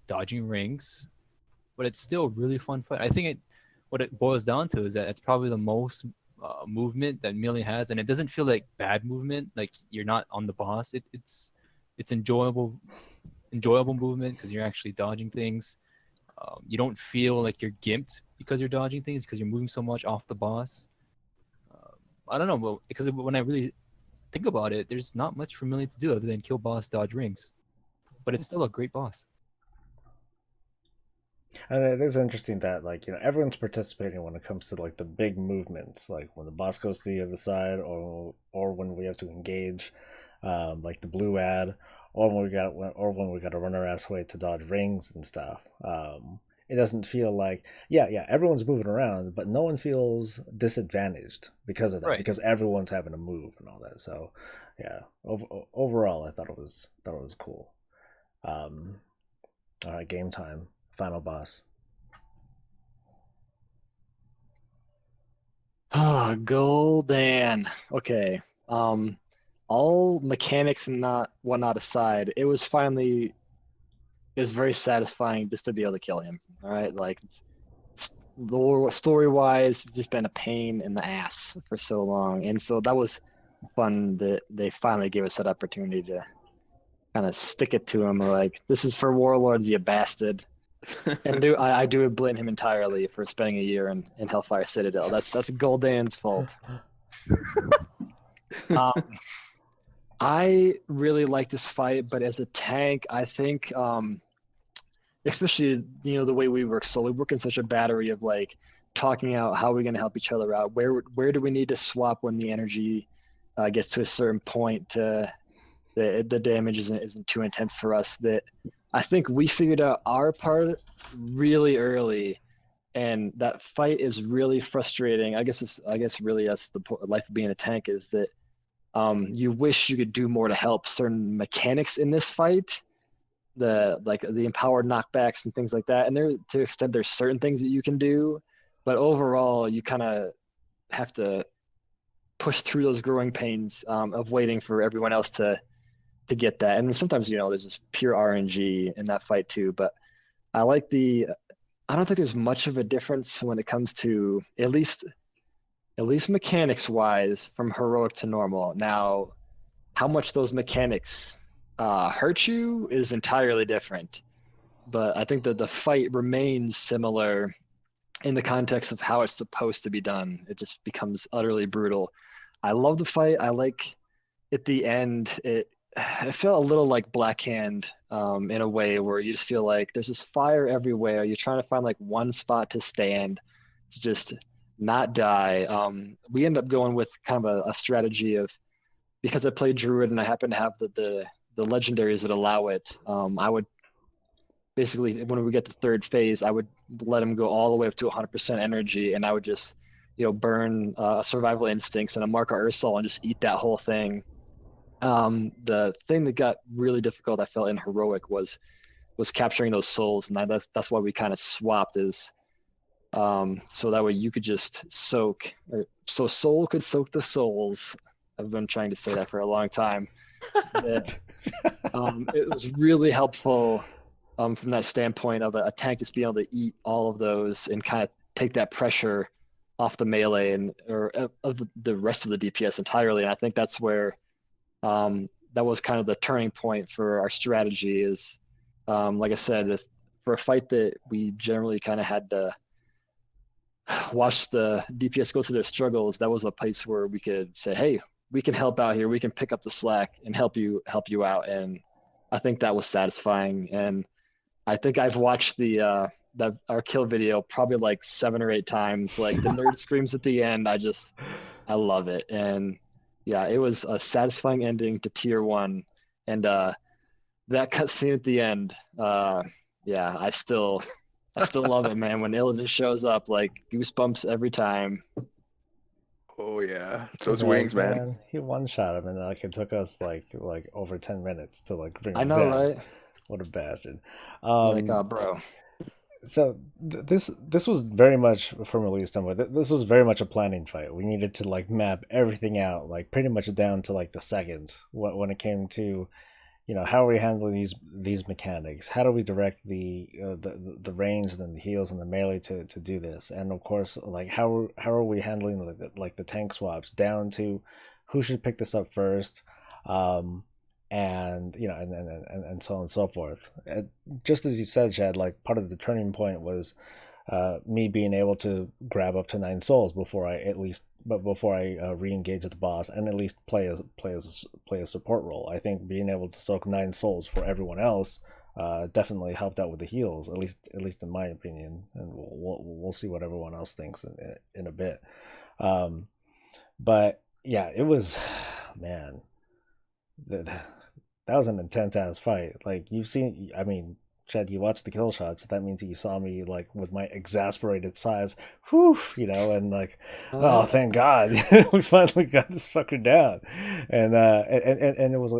dodging rings, but it's still a really fun fight. I think what it boils down to is that it's probably the most movement that melee has, and it doesn't feel like bad movement, like you're not on the boss. It's enjoyable movement, because you're actually dodging things. You don't feel like you're gimped because you're dodging things, because you're moving so much off the boss. I don't know, but because when I really think about it, there's not much for melee to do other than kill boss, dodge rings, but it's still a great boss. And it is interesting that everyone's participating when it comes to like the big movements, like when the boss goes to the other side, or when we have to engage, like the blue ad, or when we got to run our ass away to dodge rings and stuff. It doesn't feel like everyone's moving around, but no one feels disadvantaged because of that, Right. because everyone's having to move and all that. So overall, I thought it was cool. All right, game time. Final boss. Golden. Okay. All mechanics and not whatnot aside, it was very satisfying just to be able to kill him. All right, like story wise, it's just been a pain in the ass for so long, and so that was fun that they finally gave us that opportunity to kind of stick it to him. Like, this is for Warlords, you bastard. And I do blame him entirely for spending a year in Hellfire Citadel. That's Gul'dan's fault. I really like this fight, but as a tank, I think, especially the way we work. So we work in such a battery of like talking out how we're going to help each other out. Where do we need to swap when the energy gets to a certain point? The damage isn't too intense for us. That I think we figured out our part really early, and that fight is really frustrating. I guess really that's the life of being a tank, is that you wish you could do more to help certain mechanics in this fight, the empowered knockbacks and things like that. And to the extent there's certain things that you can do, but overall you kind of have to push through those growing pains of waiting for everyone else to get that. And sometimes there's just pure RNG in that fight too. But I don't think there's much of a difference when it comes to at least mechanics wise from heroic to normal. Now, how much those mechanics hurt you is entirely different. But I think that the fight remains similar in the context of how it's supposed to be done. It just becomes utterly brutal. I love the fight. I like at the end it felt a little like Black Hand in a way, where you just feel like there's this fire everywhere. You're trying to find like one spot to stand to just not die. We end up going with kind of a strategy of, because I play Druid and I happen to have the legendaries that allow it, I would basically, when we get to third phase, I would let him go all the way up to 100% energy, and I would just burn survival instincts and a Mark of Ursol and just eat that whole thing. The thing that got really difficult, I felt, in heroic was capturing those souls, and that's why we kind of swapped, is so that way you could just soak, so soul could soak the souls. I've been trying to say that for a long time. It was really helpful from that standpoint of a tank just being able to eat all of those and kind of take that pressure off the melee or of the rest of the DPS entirely. And I think that's where that was kind of the turning point for our strategy. Is like I said, for a fight that we generally kind of had to watch the DPS go through their struggles, that was a place where we could say, hey, we can help out here. We can pick up the slack and help you out. And I think that was satisfying. And I think I've watched our kill video probably like 7 or 8 times. Like the nerd screams at the end. I love it. And yeah, it was a satisfying ending to tier 1. And that cutscene at the end, yeah, I still love it, man. When Illidan shows up, like goosebumps every time. Oh yeah, those wings, man. He one-shot him, and like it took us like over 10 minutes to like bring him I know, down. right? What a bastard. Bro. So this was very much, from at least this was very much a planning fight. We needed to like map everything out, like pretty much down to like the second when it came to, how are we handling these mechanics? How do we direct the range and the heals and the melee to do this? And of course, like how are we handling the tank swaps down to who should pick this up first, and and so on and so forth. And just as you said, Chad, like part of the turning point was me being able to grab up to 9 souls before I re-engage with the boss and at least play a support role. I think being able to soak 9 souls for everyone else definitely helped out with the heals, at least in my opinion, and we'll see what everyone else thinks in a bit. But yeah, it was, man, that was an intense ass fight. Like you've seen, I mean, Chad, you watched the kill shots. That means you saw me like with my exasperated sighs, whew, and like, oh, thank God, we finally got this fucker down, and it was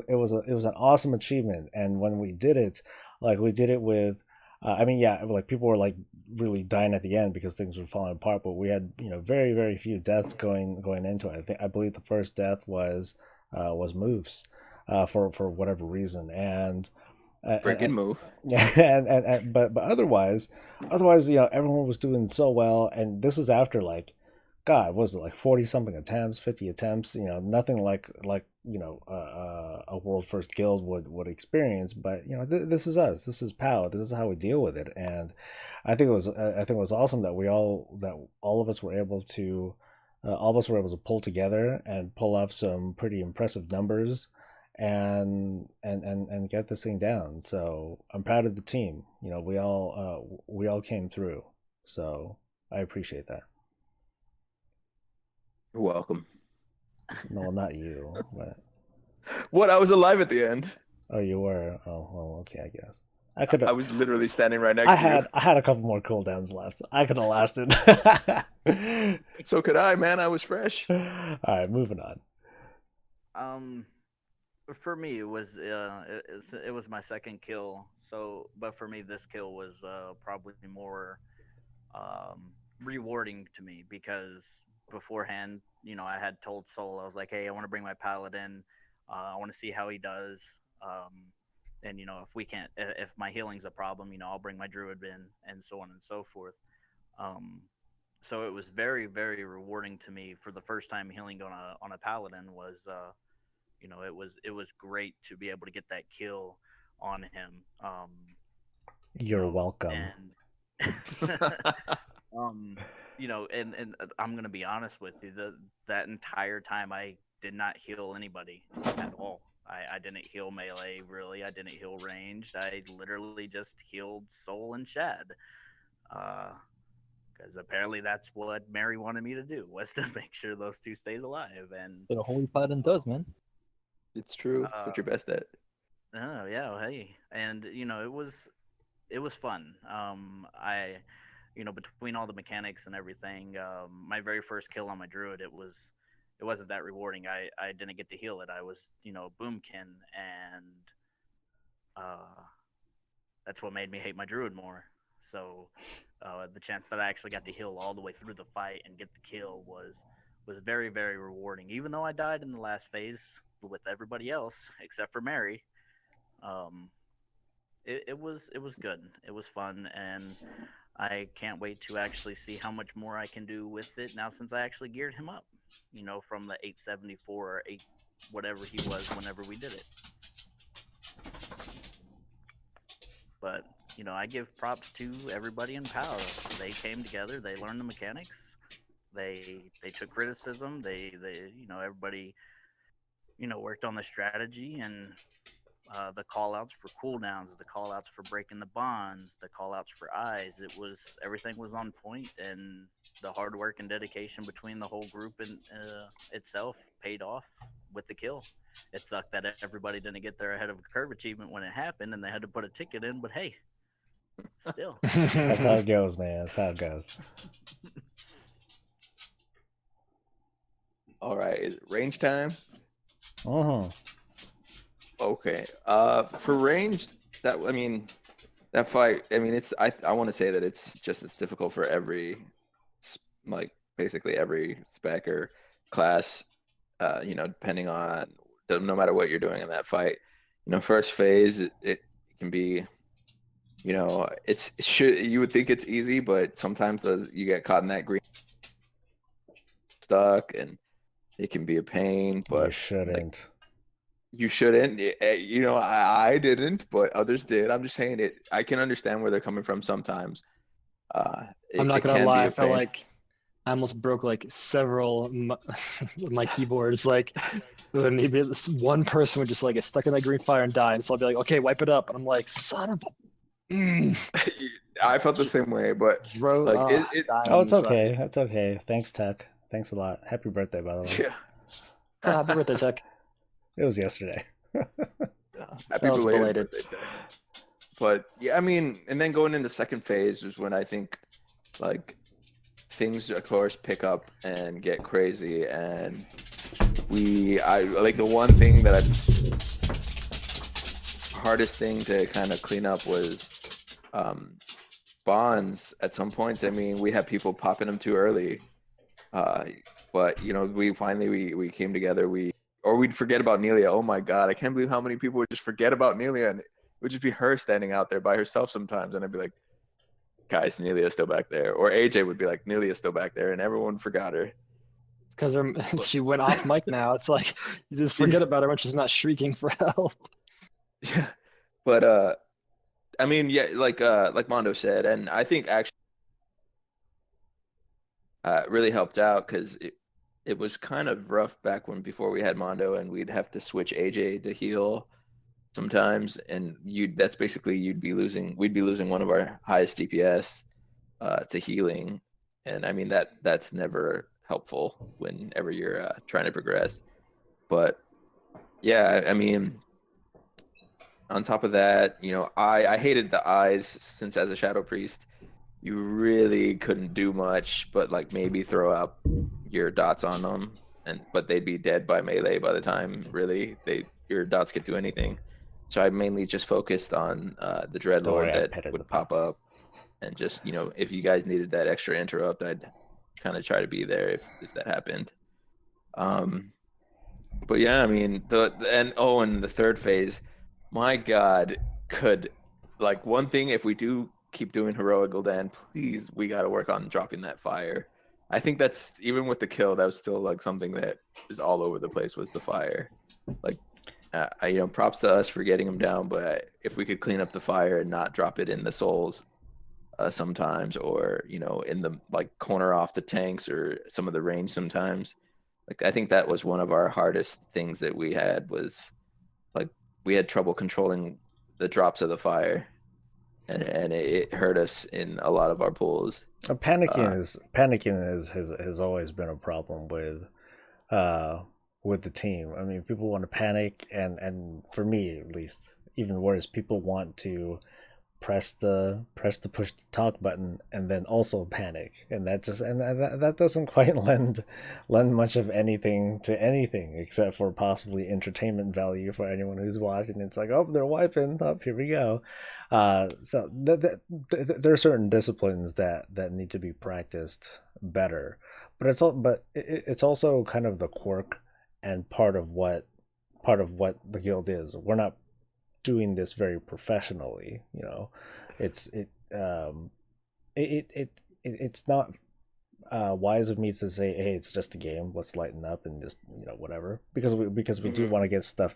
an awesome achievement. And when we did it, like we did it with, I mean, yeah, like people were like really dying at the end because things were falling apart, but we had very very few deaths going into it. I believe the first death was Moose, for whatever reason, and. Freaking move. Yeah, but otherwise, everyone was doing so well, and this was after like, God, was it like 40 something attempts, 50 attempts? Nothing like a world first guild would experience. But this is us. This is PoW. This is how we deal with it, and I think it was awesome that all of us were able to. All of us were able to pull together and pull off some pretty impressive numbers and get this thing down. So I'm proud of the team. We all came through. So I appreciate that. You're welcome. No, not you, but what? I was alive at the end. Oh, you were? Oh, well, okay, I guess. I was literally standing right next to you. I had a couple more cooldowns left. I could have lasted. So could I, man. I was fresh. All right, moving on. For me, it was my second kill. So, but for me, this kill was probably more rewarding to me because beforehand, I had told Soul, I was like, hey, I want to bring my paladin. I want to see how he does. And if my healing's a problem, I'll bring my druid in, and so on and so forth. So it was very, very rewarding to me for the first time healing on a paladin was. It was great to be able to get that kill on him. You're welcome. And, and I'm gonna be honest with you. That entire time, I did not heal anybody at all. I didn't heal melee really. I didn't heal ranged. I literally just healed Soul and Shad. Because apparently that's what Mary wanted me to do, was to make sure those two stayed alive. And what a holy paladin does, man. It's true. It's what you're best at. Oh yeah, well, hey, and it was fun. Between all the mechanics and everything, my very first kill on my druid, it wasn't that rewarding. I didn't get to heal it. I was boomkin, and that's what made me hate my druid more. So the chance that I actually got to heal all the way through the fight and get the kill was very, very rewarding. Even though I died in the last phase with everybody else except for Mary, it was good. It was fun, and I can't wait to actually see how much more I can do with it now since I actually geared him up. From the 874 or 8 whatever he was whenever we did it. But I give props to everybody in PoW. They came together. They learned the mechanics. They took criticism. They everybody worked on the strategy and the call outs for cooldowns, the call outs for breaking the bonds, the call outs for eyes. Everything was on point, and the hard work and dedication between the whole group and itself paid off with the kill. It sucked that everybody didn't get their ahead of a curve achievement when it happened, and they had to put a ticket in. But hey, still, that's how it goes, man. That's how it goes. All right, is it range time? Okay. For ranged, that fight. I want to say that it's just as difficult for every, basically every spec or class. Depending on no matter what you're doing in that fight. First phase it can be. You would think it's easy, but sometimes you get caught in that green stuck, and it can be a pain. But you shouldn't. You shouldn't. I didn't, but others did. I'm just saying it. I can understand where they're coming from sometimes. I'm not gonna lie. I felt like I almost broke like several my keyboards. Like, when maybe one person would just like get stuck in that green fire and die, and so I'll be like, okay, wipe it up, and I'm like, son of a. I felt the same way, but like Oh, it's okay. That's okay. Thanks, Tech. Thanks a lot. Happy birthday, by the way. Yeah. Oh, happy birthday, Tech. It was yesterday. Happy belated birthday, Tech. But yeah, I mean, and then going into second phase was when I think like things, of course, pick up and get crazy, and I like the one thing that hardest thing to kind of clean up was bonds at some points. I mean, we had people popping them too early, but you know, we finally we came together. Or we'd forget about Nelia. Oh my god, I can't believe how many people would just forget about Nelia, and it would just be her standing out there by herself sometimes, and I'd be like, guys, Nelia's still back there. Or AJ would be like, Nelia's still back there, and everyone forgot her. Because she went off mic now. It's like you just forget about her when she's not shrieking for help. Yeah, but I mean, yeah, like Mondo said, and I think actually really helped out because it was kind of rough back before we had Mondo, and we'd have to switch AJ to heal sometimes, and we'd be losing one of our highest DPS to healing, and I mean that's never helpful whenever you're trying to progress. But yeah, I mean, on top of that, you know, I hated the eyes, since as a Shadow Priest you really couldn't do much but like maybe throw out your dots on them, but they'd be dead by melee by the time really your dots could do anything. So I mainly just focused on the Dreadlord that would pop up, and just, you know, if you guys needed that extra interrupt, I'd kind of try to be there if that happened. But yeah, I mean, and the third phase, my god, one thing, if we do keep doing heroic Gul'dan, please, we got to work on dropping that fire. I think that's, even with the kill, that was still like something that is all over the place, was the fire. Like, you know, props to us for getting him down, but if we could clean up the fire and not drop it in the souls sometimes, or, you know, in the like corner off the tanks or some of the range sometimes. Like, I think that was one of our hardest things that we had, was like we had trouble controlling the drops of the fire, and it hurt us in a lot of our pulls. Panicking has always been a problem with the team. I mean, people want to panic, and for me at least, even worse, people want to press the push to talk button and then also panic, and that doesn't quite lend much of anything to anything, except for possibly entertainment value for anyone who's watching. It's like, oh, they're wiping up, here we go. So there are certain disciplines that need to be practiced better, but it's also kind of the quirk and part of what the guild is. We're not doing this very professionally, you know. It's not wise of me to say, hey, it's just a game, let's lighten up and just, you know, whatever, because we do want to get stuff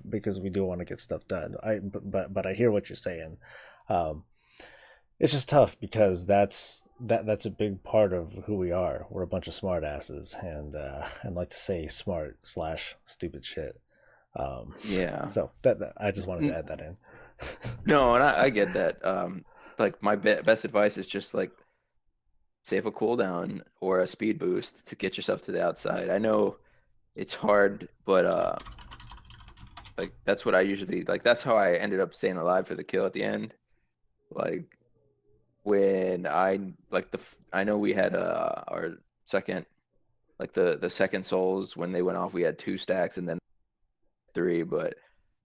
done. But I hear what you're saying. It's just tough because that's a big part of who we are. We're a bunch of smart asses, and like to say smart / stupid shit. Yeah. So that I just wanted to add that in. No, and I get that. Like, my best advice is just like save a cooldown or a speed boost to get yourself to the outside. I know it's hard, but like that's what I usually like. That's how I ended up staying alive for the kill at the end. Like, when I know we had our second, like the second souls, when they went off, we had 2 stacks and then 3, but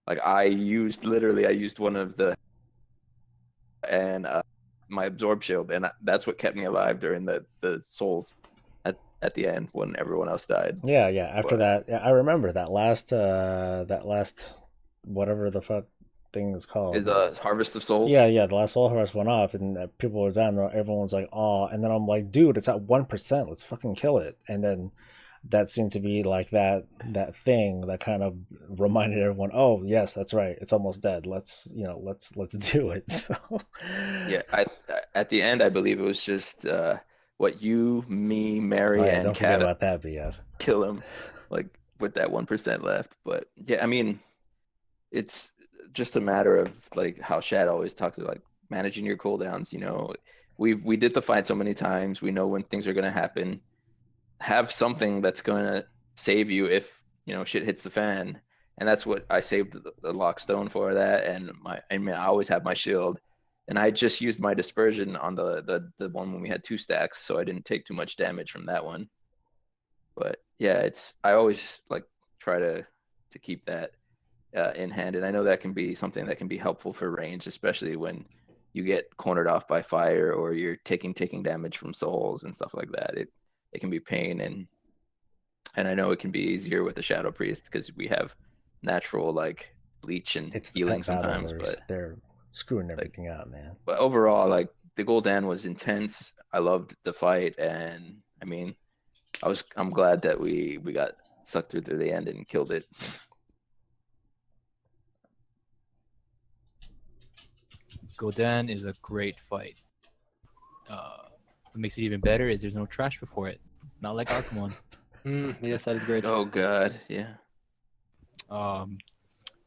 like I used one of the, and my absorb shield, and that's what kept me alive during the souls at the end when everyone else died. Yeah. After that, I remember that last whatever the fuck thing is called, the Harvest of Souls. Yeah, the last soul harvest went off, and people were down. Everyone's like, "Oh!" And then I'm like, "Dude, it's at 1%. Let's fucking kill it." And then that seemed to be like that thing that kind of reminded everyone, "Oh, yes, that's right. It's almost dead. Let's do it." So yeah, at the end, I believe it was just what you, me, Mary, Oh yeah, and don't forget Kat about that, BF. kill him, like with that 1% left. But yeah, I mean, it's just a matter of like how Shad always talks about, like managing your cooldowns. You know, we did the fight so many times. We know when things are gonna happen. Have something that's gonna save you if shit hits the fan. And that's what I saved the lock stone for that. And I always have my shield. And I just used my dispersion on the one when we had 2 stacks, so I didn't take too much damage from that one. But yeah, I always like try to keep that in hand, and I know that can be something that can be helpful for range, especially when you get cornered off by fire or you're taking damage from souls and stuff like that. It can be pain, and I know it can be easier with the Shadow Priest because we have natural like bleach and It's the healing pet sometimes, battlers. but They're screwing everything out, man. but overall, like the Gul'dan was intense. I loved the fight, and I mean, I'm glad that we got stuck through to the end and killed it. Gul'dan is a great fight. What makes it even better is there's no trash before it. Not like Archimon. Yes, that is great. Oh god, yeah. But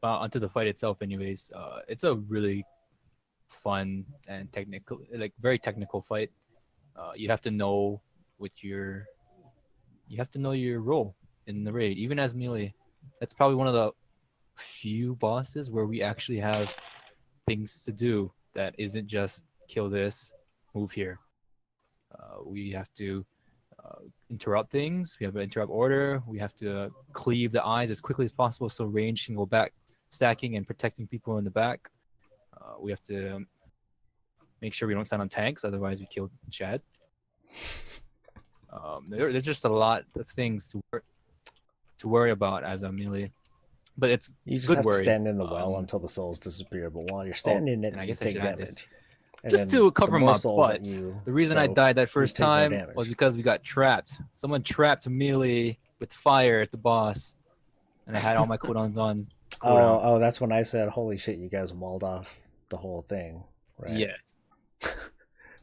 onto the fight itself, anyways. It's a really fun and technical, like very technical fight. You have to know you have to know your role in the raid, even as melee. That's probably one of the few bosses where we actually have things to do that isn't just kill this, move here. We have to interrupt things. We have to interrupt order. We have to cleave the eyes as quickly as possible so range can go back, stacking and protecting people in the back. We have to make sure we don't stand on tanks, otherwise we kill Chad. There's just a lot of things to worry about as a melee, but it's You just good have worry. to stand in the well until the souls disappear. But while you're standing in it, and I you guess I take should add this. damage. And Just then to the cover more my souls that butt, you the reason I soak, died that you first take more time damage. was because we got trapped. Someone trapped melee with fire at the boss, and I had all my cooldowns on. Oh, that's when I said, "Holy shit, you guys walled off the whole thing." Right? Yes.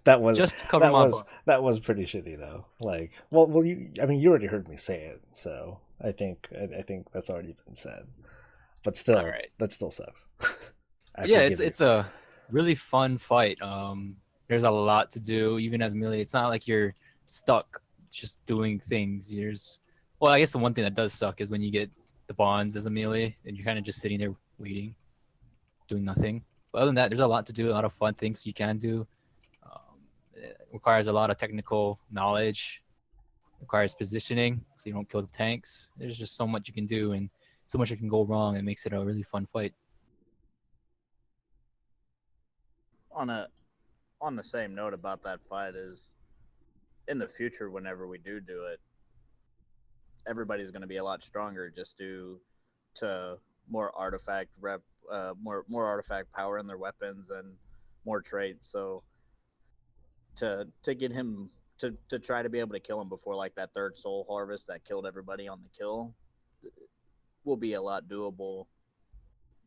That was Just to cover my butt. that was pretty shitty though. Like, well, you you already heard me say it, so I think that's already been said. But still, Alright. that still sucks. Yeah, it's a really fun fight. There's a lot to do, even as melee. It's not like you're stuck just doing things. Well, I guess the one thing that does suck is when you get the bonds as a melee and you're kind of just sitting there waiting, doing nothing. But other than that, there's a lot to do, a lot of fun things you can do. It requires a lot of technical knowledge. Requires positioning so you don't kill the tanks. There's just so much you can do and so much that can go wrong. It makes it a really fun fight. On the same note about that fight is, in the future, whenever we do it, everybody's going to be a lot stronger just due to more artifact more artifact power in their weapons and more traits. So to get him to try to be able to kill him before like that third soul harvest that killed everybody on the kill will be a lot doable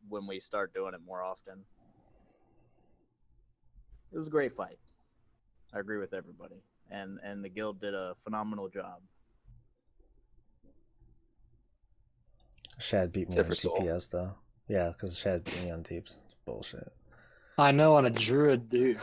when we start doing it more often. It was a great fight. I agree with everybody, and the guild did a phenomenal job. Shad beat me Except on for Soul. CPS though. Yeah, because Shad beat me on Teeps. It's bullshit. I know on a druid, dude.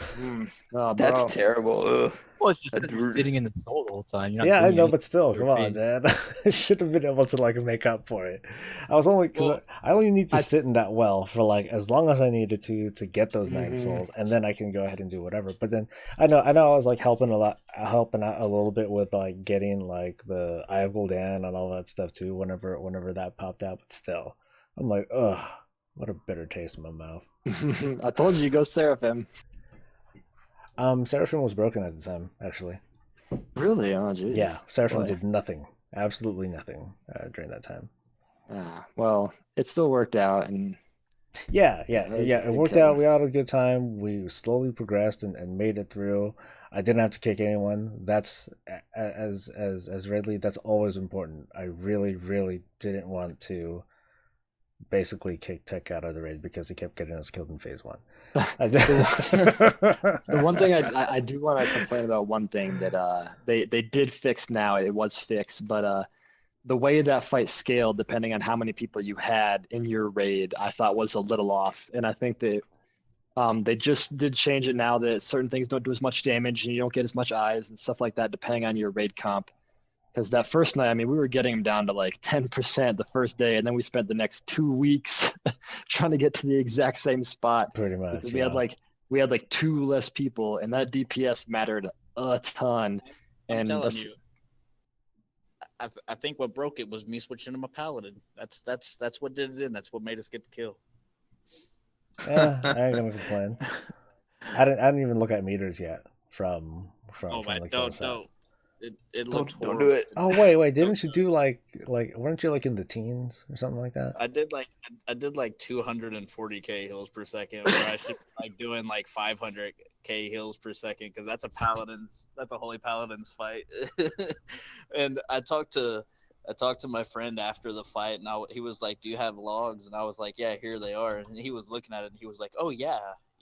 Oh, That's bro. terrible. Ugh. Well, it's just because you're sitting in the soul the whole time. You're not Yeah, I doing know, anything but still, with your come on, face. man. I should have been able to like make up for it. I was only because I only need to sit in that well for like as long as I needed to get those 9 souls, and then I can go ahead and do whatever. But then I know I was like helping out a little bit with like getting like the Eye of Gul'dan and all that stuff too. Whenever that popped out, but still, I'm like, ugh, what a bitter taste in my mouth. I told you, go Seraphim. Seraphim was broken at the time, actually. Really? Oh, jeez. Yeah, Seraphim Boy. did nothing, absolutely nothing during that time. Well, it still worked out, and yeah, was a it good worked kill. out. We had a good time. We slowly progressed and made it through. I didn't have to kick anyone. That's as Redley. That's always important. I really didn't want to basically kicked Tech out of the raid because he kept getting us killed in phase 1. The one thing I do want to complain about, one thing that they did fix now, it was fixed, but the way that fight scaled, depending on how many people you had in your raid, I thought was a little off. And I think that they just did change it now that certain things don't do as much damage and you don't get as much eyes and stuff like that, depending on your raid comp. Because that first night, I mean, we were getting them down to like 10% the first day, and then we spent the next 2 weeks trying to get to the exact same spot. Pretty much. Because we had like 2 less people, and that DPS mattered a ton. I'm And telling you, I think what broke it was me switching to my paladin. That's what did it in. That's what made us get the kill. Yeah, I ain't gonna complain. I didn't even look at meters yet from Oh from man, the don't. It looked Don't do it. Oh wait, didn't you do like weren't you like in the teens or something like that? I did like 240k heals per second, where I should be like doing like 500k heals per second, because that's a holy paladin's fight. And I talked to my friend after the fight, and he was like, "Do you have logs?" And I was like, "Yeah, here they are." And he was looking at it, and he was like, "Oh yeah,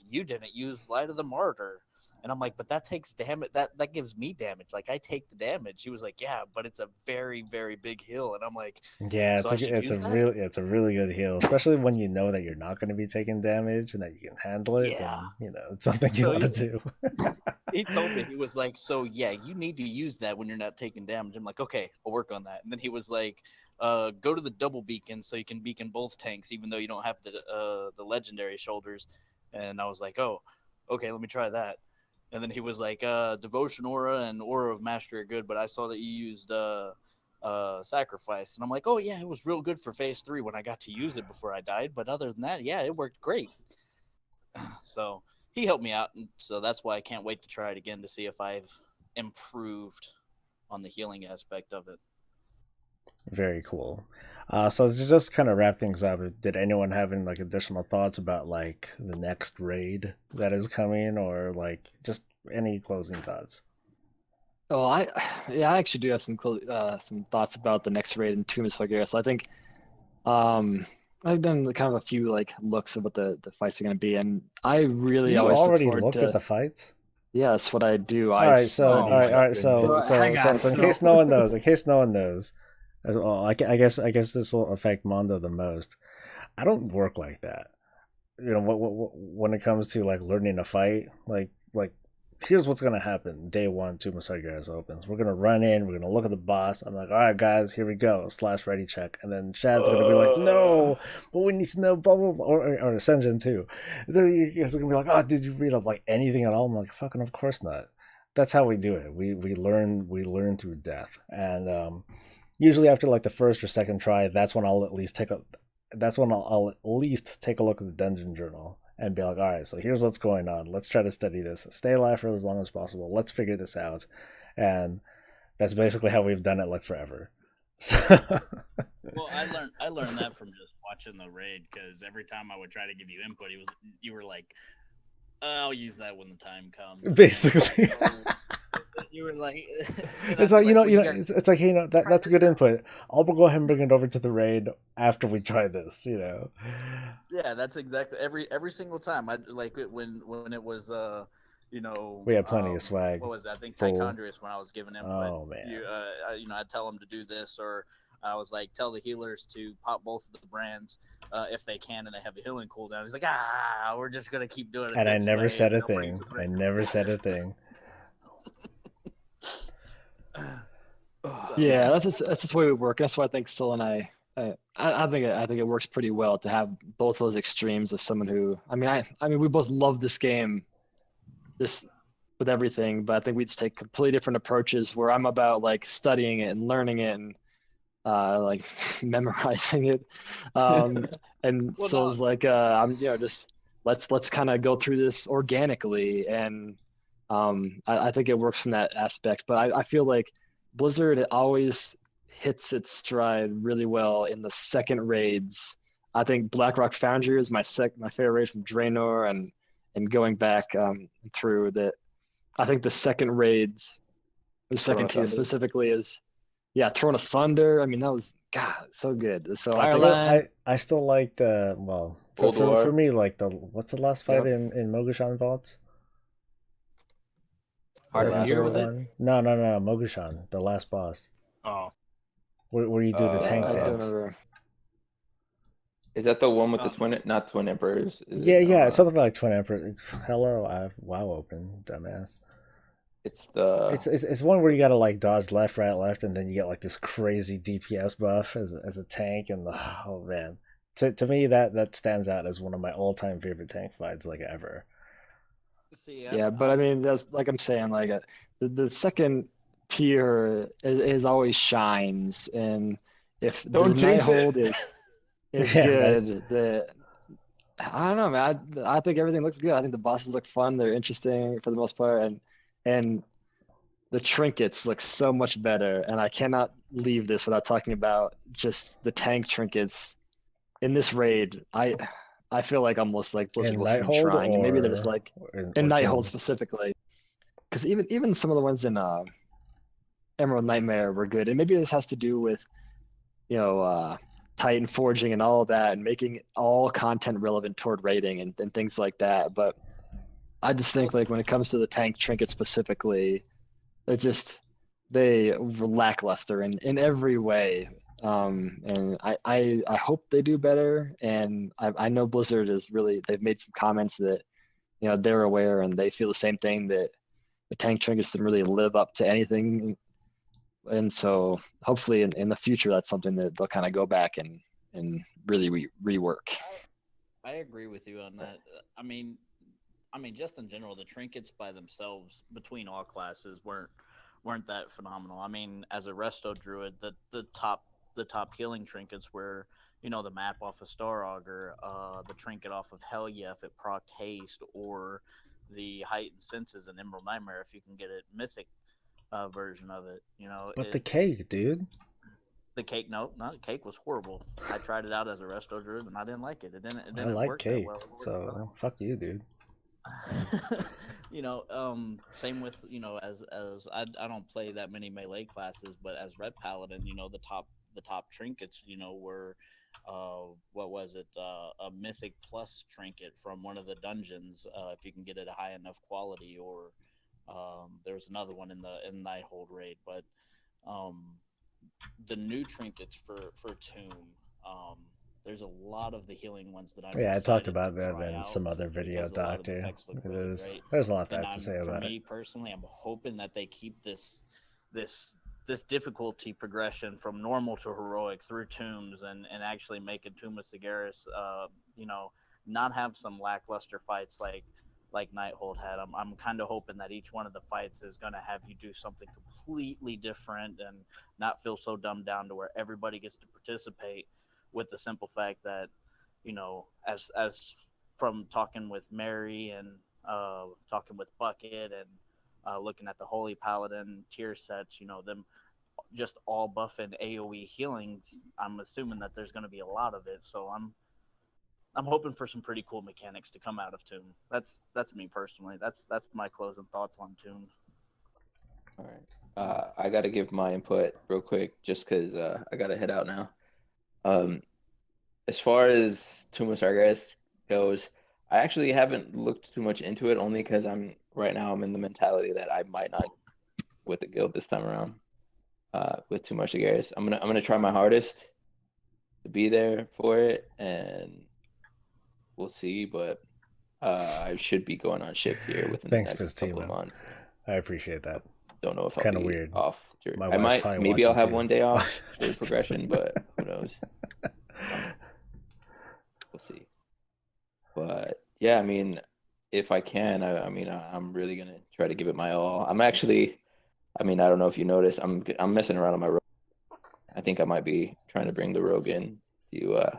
you didn't use Light of the Martyr." And I'm like, "But that takes damage. That gives me damage. Like, I take the damage." He was like, "Yeah, but it's a very, very big heal." And I'm like, Yeah, so it's a really good heal, especially when you know that you're not going to be taking damage and that you can handle it. Yeah. And, it's something you want to do. He told me, he was like, "So yeah, you need to use that when you're not taking damage." I'm like, "Okay, I'll work on that." And then he was like, "Go to the double beacon so you can beacon both tanks, even though you don't have the legendary shoulders." And I was like, "Oh, okay, let me try that." And then he was like, "Devotion Aura and Aura of Mastery are good, but I saw that you used Sacrifice." And I'm like, "Oh yeah, it was real good for phase 3 when I got to use it before I died. But other than that, yeah, it worked great." So he helped me out, and so that's why I can't wait to try it again to see if I've improved on the healing aspect of it. Very cool. So to just kind of wrap things up, did anyone have any like additional thoughts about like the next raid that is coming, or like just any closing thoughts? Oh, I actually do have some thoughts about the next raid in Tomb of Sargeras. I think I've done kind of a few like looks at what the fights are going to be, and I really You always already look forward looked to at the fights? Yeah, that's what I do. All right, so in case no one knows, I guess this will affect Mondo the most. I don't work like that. When it comes to like learning a fight, like here's what's gonna happen. Day 1, Tomb of Sargeras opens. We're gonna run in. We're gonna look at the boss. I'm like, all right, guys, here we go. / ready check, and then Shad's gonna be like, no, but we need to know blah blah blah, or Ascension too. Then you guys are gonna be like, oh, did you read up like anything at all? I'm like, fucking, of course not. That's how we do it. We learn through death, and usually after like the first or second try, that's when I'll at least take a look at the dungeon journal and be like, all right, so here's what's going on. Let's try to study this. Stay alive for as long as possible. Let's figure this out. And that's basically how we've done it like forever. Well, I learned that from just watching the raid, because every time I would try to give you input, you were like, "I'll use that when the time comes." Basically. You were like, it's like it's like, hey, that's a good input. I'll go ahead and bring it over to the raid after we try this. Yeah, that's exactly every single time. I like it when it was we had plenty of swag. What was that? I think Full. Tichondrius, when I was giving input. Oh man. I'd tell them to do this, or I was like, tell the healers to pop both of the brands if they can, and they have a healing cooldown. He's like, we're just gonna keep doing it. And I never said a thing. I never said a thing. Yeah, that's just the way we work. That's why I think Still and I think it works pretty well to have both those extremes of someone who I mean we both love this game, with everything, but I think we just take completely different approaches. Where I'm about like studying it and learning it and like memorizing it, and Still's like I'm just let's kind of go through this organically, and I think it works from that aspect. But I feel like Blizzard always hits its stride really well in the second raids. I think Blackrock Foundry is my favorite raid from Draenor, and going back through that. I think the second raids, the second tier specifically is, Throne of Thunder. I mean, that was God, so good. So I still liked well for me like what's the last fight in Mogushan Vaults? Heart of Fear, was it? one? No, Mogushan, the last boss. Oh. Where you do the tank I don't dance. remember. Is that the one with the twin? Not twin emperors. Yeah, something like Twin Emperor. Hello, I have WoW open, dumbass. It's one where you gotta like dodge left, right, left, and then you get like this crazy DPS buff as a tank, and oh man, to me that stands out as one of my all time favorite tank fights like ever. Yeah, but I mean, that's like I'm saying, like the second tier is always shines, and if the Nighthold is Yeah, good, I don't know, man. I think everything looks good. I think the bosses look fun. They're interesting for the most part, and the trinkets look so much better. And I cannot leave this without talking about just the tank trinkets in this raid. I feel like almost like Blizzard was even Nighthold, trying, and maybe they're just or like in Nighthold Tomb? specifically, because even some of the ones in Emerald Nightmare were good, and maybe this has to do with Titan forging and all of that, and making all content relevant toward rating and things like that. But I just think like when it comes to the tank trinket specifically, they were lackluster in every way. And I hope they do better. And I know Blizzard they've made some comments that they're aware and they feel the same thing, that the tank trinkets didn't really live up to anything. And so hopefully in the future that's something that they'll kind of go back and really rework. I agree with you on that. I mean, just in general, the trinkets by themselves between all classes weren't that phenomenal. I mean, as a resto druid, the top healing trinkets were, the map off of Star Augur, the trinket off of Hell Yeah if it procced haste, or the heightened senses in Emerald Nightmare if you can get it mythic version of it. But the cake, dude. The cake, no, not cake was horrible. I tried it out as a resto druid and I didn't like it. It didn't I like work cake, that well. so fuck you, dude. Same with as I don't play that many melee classes, but as Red Paladin, the top trinkets were what was it, a mythic plus trinket from one of the dungeons if you can get it a high enough quality, or there's another one in the Nighthold raid, but the new trinkets for Tomb, there's a lot of the healing ones that I'm I talked excited about to that try in out some other video, because a lot of the Doctor. effects look really great. There's a lot And to say about for it. me personally, I'm hoping that they keep this difficulty progression from normal to heroic through Tombs, and actually make a Tomb of Sagaris, not have some lackluster fights like Nighthold had. I'm kind of hoping that each one of the fights is going to have you do something completely different and not feel so dumbed down to where everybody gets to participate, with the simple fact that, as from talking with Mary and talking with Bucket and looking at the Holy Paladin tier sets, them just all buffing AoE healing, I'm assuming that there's going to be a lot of it. So I'm hoping for some pretty cool mechanics to come out of Tomb. That's me personally. That's my closing thoughts on Tomb. All right. I got to give my input real quick, just because I got to head out now. As far as Tomb of Sargeras goes, I actually haven't looked too much into it, only because I'm in the mentality that I might not with the guild this time around. With Tomb of Sargeras, I'm gonna try my hardest to be there for it, and we'll see. But I should be going on shift here within the next couple of months. I appreciate that. Don't know if it's I'll kind of be weird. off. My I wife's might, maybe I'll have too. 1 day off for progression, but who knows? We'll see. But yeah, I mean, if I can, I'm really gonna try to give it my all. I'm actually, I don't know if you noticed, I'm messing around on my rogue. I think I might be trying to bring the rogue in to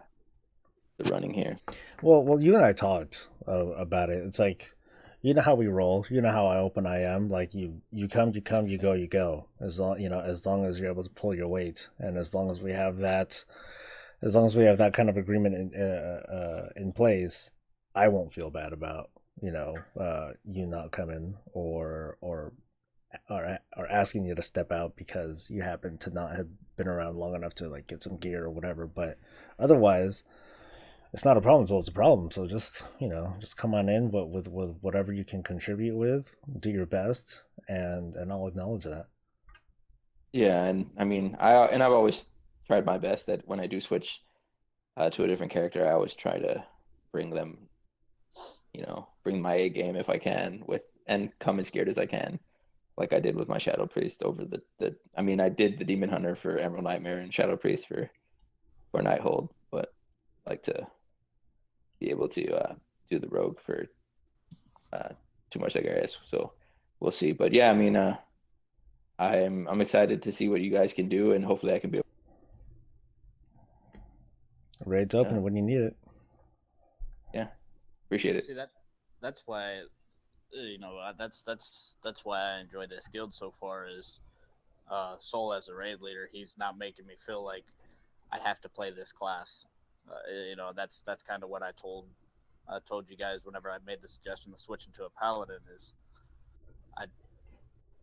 the running here. Well, you and I talked about it. It's like, you know how we roll. You know how open I am. Like you come, you go. As long as you're able to pull your weight, and as long as we have that kind of agreement in place, I won't feel bad about you not coming or asking you to step out because you happen to not have been around long enough to like get some gear or whatever. But otherwise, it's not a problem until it's a problem. So just just come on in, but with whatever you can contribute with, do your best, and I'll acknowledge that. Yeah, and I mean, I've always tried my best that when I do switch to a different character, I always try to bring them, bring my A game if I can and come as scared as I can, like I did with my Shadow Priest over I mean, I did the Demon Hunter for Emerald Nightmare and Shadow Priest for Nighthold, but I like to be able to do the Rogue for Too Much Zagreus. So we'll see. But yeah, I mean, I'm excited to see what you guys can do, and hopefully I can be. Raid's open when you need it. Yeah, appreciate it. See that's why, that's why I enjoy this guild so far. Is Soul as a raid leader? He's not making me feel like I have to play this class. That's kind of what I told you guys whenever I made the suggestion of switching to a paladin. Is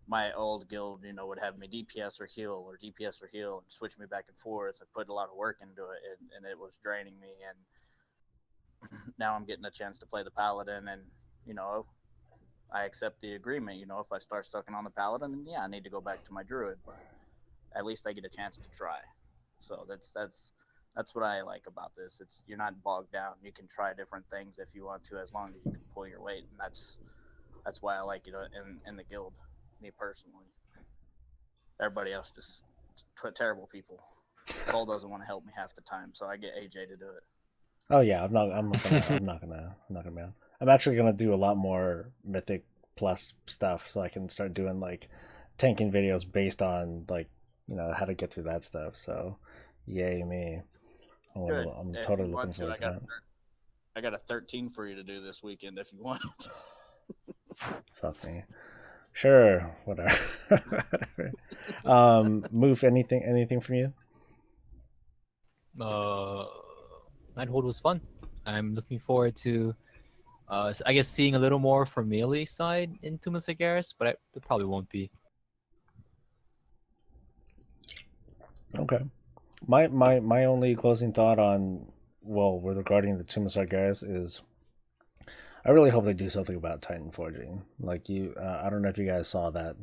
my old guild, would have me DPS or heal and switch me back and forth. I put a lot of work into it, and it was draining me. And now I'm getting a chance to play the paladin, and I accept the agreement. If I start sucking on the paladin, then yeah, I need to go back to my druid, but at least I get a chance to try. So that's what I like about this. You're not bogged down. You can try different things if you want to, as long as you can pull your weight, and that's why I like it in the guild. Me personally, everybody else just terrible people. Cole doesn't want to help me half the time, so I get AJ to do it. Oh yeah, I'm not gonna. I'm actually gonna do a lot more Mythic Plus stuff, so I can start doing like tanking videos based on like how to get through that stuff. So, yay me! I'm totally looking forward to that. I got a 13 for you to do this weekend if you want. Fuck me. Sure, whatever. Move anything from you? Nighthold was fun. I'm looking forward to, I guess, seeing a little more from melee side in Too Much Zagreus, but there probably won't be. Okay. My only closing thought regarding the Too Much Zagreus is, I really hope they do something about Titan Forging. Like I don't know if you guys saw that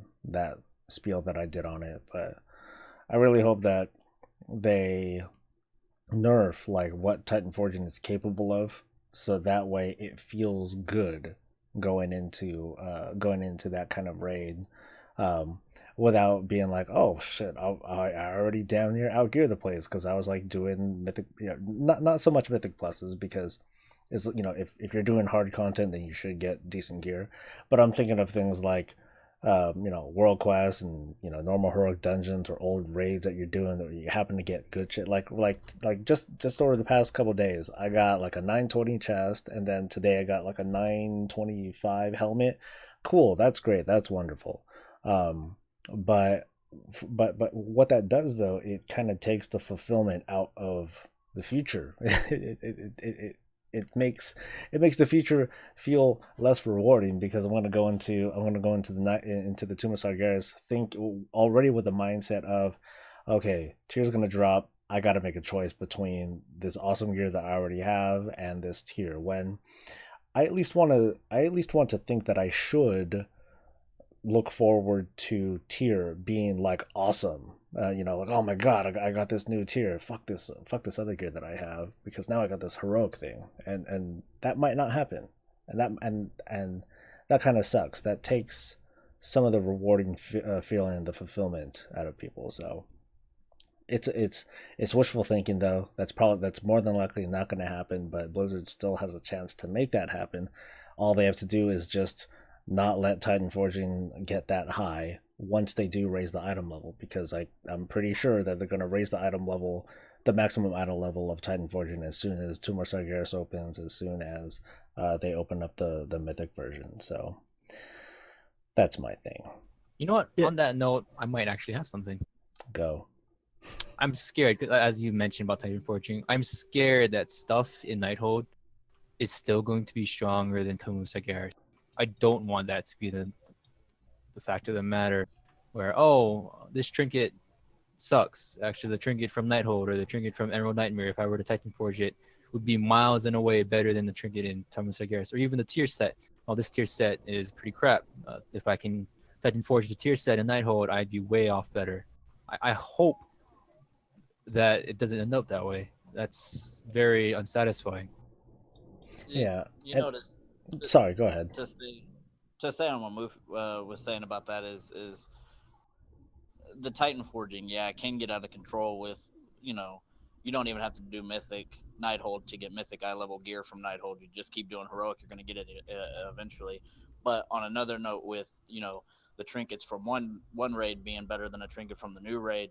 spiel that I did on it, but I really hope that they nerf like what Titan Forging is capable of, so that way it feels good going into that kind of raid, without being like, oh shit, I already damn near outgear the place, because I was like doing mythic, not so much mythic pluses, because is if you're doing hard content, then you should get decent gear. But I'm thinking of things like world quests and normal heroic dungeons or old raids that you're doing that you happen to get good shit. Like just over the past couple days, I got like a 920 chest, and then today I got like a 925 helmet. Cool, that's great, that's wonderful. But what that does, though, it kind of takes the fulfillment out of the future. It makes the future feel less rewarding, because I'm gonna go into the Too Much Zagreus think already with the mindset of, okay, tier's gonna drop, I gotta make a choice between this awesome gear that I already have and this tier, when I at least want to think that I should look forward to tier being like awesome. Like, oh my god, I got this new tier. Fuck this other gear that I have, because now I got this heroic thing, and that might not happen, and that kind of sucks. That takes some of the rewarding feeling, the fulfillment out of people. So it's wishful thinking, though. That's more than likely not going to happen. But Blizzard still has a chance to make that happen. All they have to do is just not let Titan Forging get that high once they do raise the item level, because I'm pretty sure that they're going to raise the maximum item level of Titan Forging as soon as Too Much Zagreus opens, as soon as they open up the mythic version. So that's my thing. You know what? Yeah. On that note, I might actually have something. Go. I'm scared, as you mentioned about Titan Forging. I'm scared that stuff in Nighthold is still going to be stronger than Too Much Zagreus. I don't want that to be the fact of the matter, where this trinket sucks. Actually, the trinket from Nighthold or the trinket from Emerald Nightmare, if I were to Titan Forge it, would be miles and away better than the trinket in Time of Sargeras, or even the tier set. Well, this tier set is pretty crap. If I can Titan Forge the tier set in Nighthold, I'd be way off better. I hope that it doesn't end up that way. That's very unsatisfying. Yeah. You know, Sorry, go ahead. To say on what Moof was saying about that is the Titan forging. Yeah, it can get out of control with, you know, you don't even have to do Mythic Nighthold to get Mythic eye level gear from Nighthold. You just keep doing Heroic, you're going to get it eventually. But on another note, with, you know, the trinkets from one raid being better than a trinket from the new raid,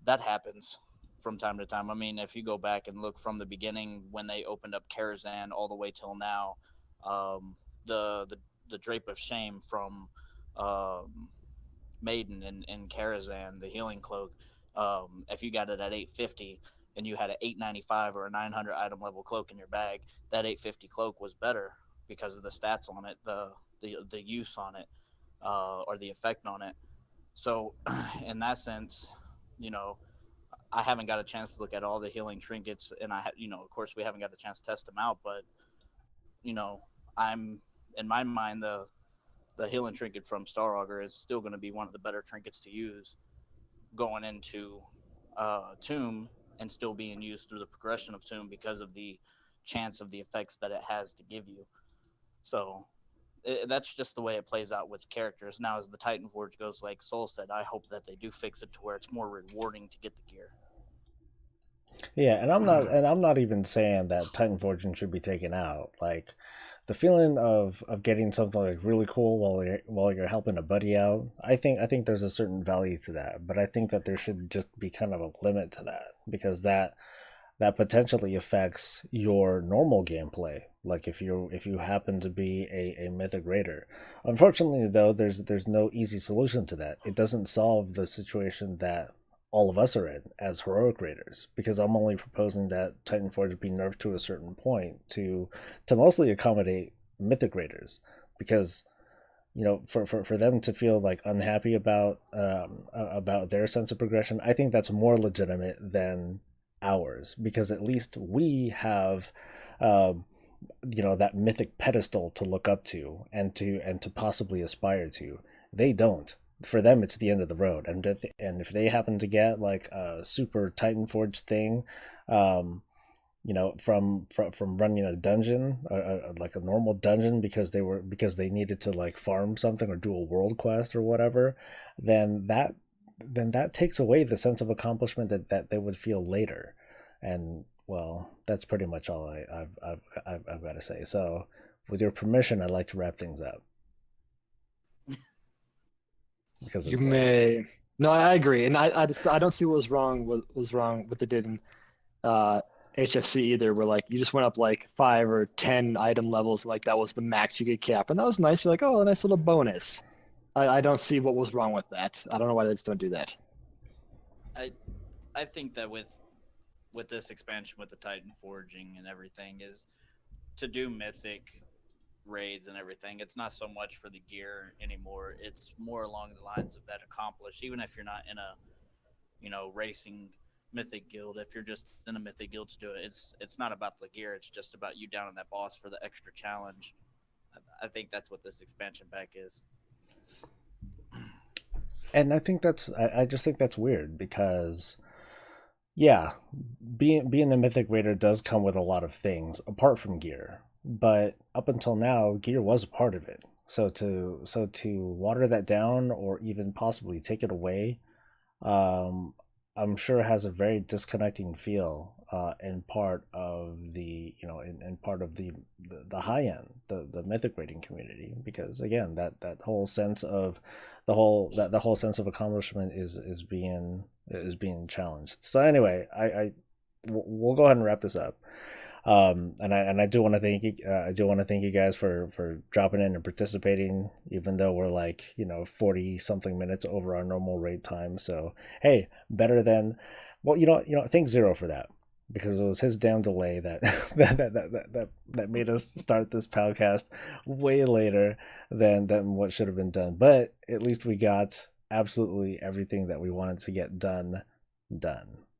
that happens from time to time. I mean, if you go back and look from the beginning when they opened up Karazhan all the way till now, the Drape of Shame from Maiden and Karazhan, the healing cloak, if you got it at 850 and you had an 895 or a 900 item level cloak in your bag, that 850 cloak was better because of the stats on it, the use on it, or the effect on it. So in that sense, you know, I haven't got a chance to look at all the healing trinkets, and you know, of course, we haven't got a chance to test them out. But you know, I'm in my mind the healing trinket from Star Augur is still going to be one of the better trinkets to use going into Tomb, and still being used through the progression of Tomb because of the chance of the effects that it has to give you. So that's just the way it plays out with characters. Now, as the Titan Forge goes, like Soul said, I hope that they do fix it to where it's more rewarding to get the gear. Yeah, and I'm not even saying that Titan Forging should be taken out. Like, the feeling of getting something like really cool while you're helping a buddy out, I think there's a certain value to that. But I think that there should just be kind of a limit to that, because that potentially affects your normal gameplay. Like if you happen to be a mythic raider. Unfortunately, though, there's no easy solution to that. It doesn't solve the situation that all of us are in as heroic raiders, because I'm only proposing that Titan Forge be nerfed to a certain point to mostly accommodate mythic raiders, because you know, for them to feel like unhappy about their sense of progression, I think that's more legitimate than ours, because at least we have you know, that mythic pedestal to look up to and to possibly aspire to. They don't. For them, it's the end of the road, and if they happen to get like a super Titan Forge thing, you know, from running a dungeon, like a normal dungeon, because they needed to like farm something or do a world quest or whatever, then that takes away the sense of accomplishment that they would feel later. And well, that's pretty much all I've got to say. So, with your permission, I'd like to wrap things up. Because you may. No, I agree, and I don't see what was wrong what they did in HFC either, where like you just went up like 5 or 10 item levels, like that was the max you could cap, and that was nice. You're like, oh, a nice little bonus. I don't see what was wrong with that. I don't know why they just don't do that. I think that with this expansion with the Titan forging and everything is to do mythic raids and everything. It's not so much for the gear anymore. It's more along the lines of that accomplish. Even if you're not in a, you know, racing mythic guild, if you're just in a mythic guild to do it, it's not about the gear. It's just about you down on that boss for the extra challenge. I think that's what this expansion pack is. And I think I just think that's weird, because yeah, being a mythic raider does come with a lot of things apart from gear, but up until now, gear was a part of it. So to water that down or even possibly take it away, I'm sure it has a very disconnecting feel in part of the, you know, in part of the high end, the mythic raiding community, because again, that whole sense of the whole sense of accomplishment is being challenged. So anyway, we'll go ahead and wrap this up. And I do want to thank you guys for dropping in and participating, even though we're like, you know, 40 something minutes over our normal raid time. So hey, better than, well, you know, thank Zero for that, because it was his damn delay that that made us start this PoWcast way later than what should have been done. But at least we got absolutely everything that we wanted to get done.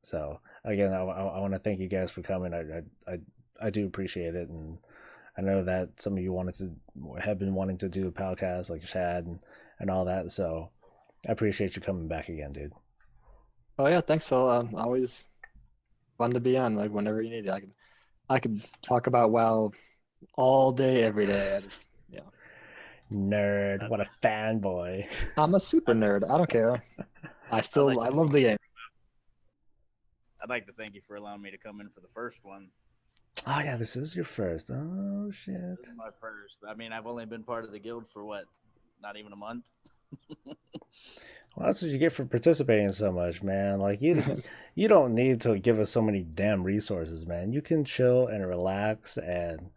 So again, I want to thank you guys for coming. I do appreciate it, and I know that some of you have been wanting to do a PoWcast like Shad and all that. So I appreciate you coming back again, dude. Oh yeah, thanks. So always fun to be on. Like whenever you need it, I could talk about WoW all day, every day. Nerd, what a fanboy. I'm a super nerd. I don't care. I love the game. I'd like to thank you for allowing me to come in for the first one. Oh yeah, this is your first. Oh shit. This is my first. I mean, I've only been part of the guild for what? Not even a month. Well, that's what you get for participating so much, man. Like you don't need to give us so many damn resources, man. You can chill and relax and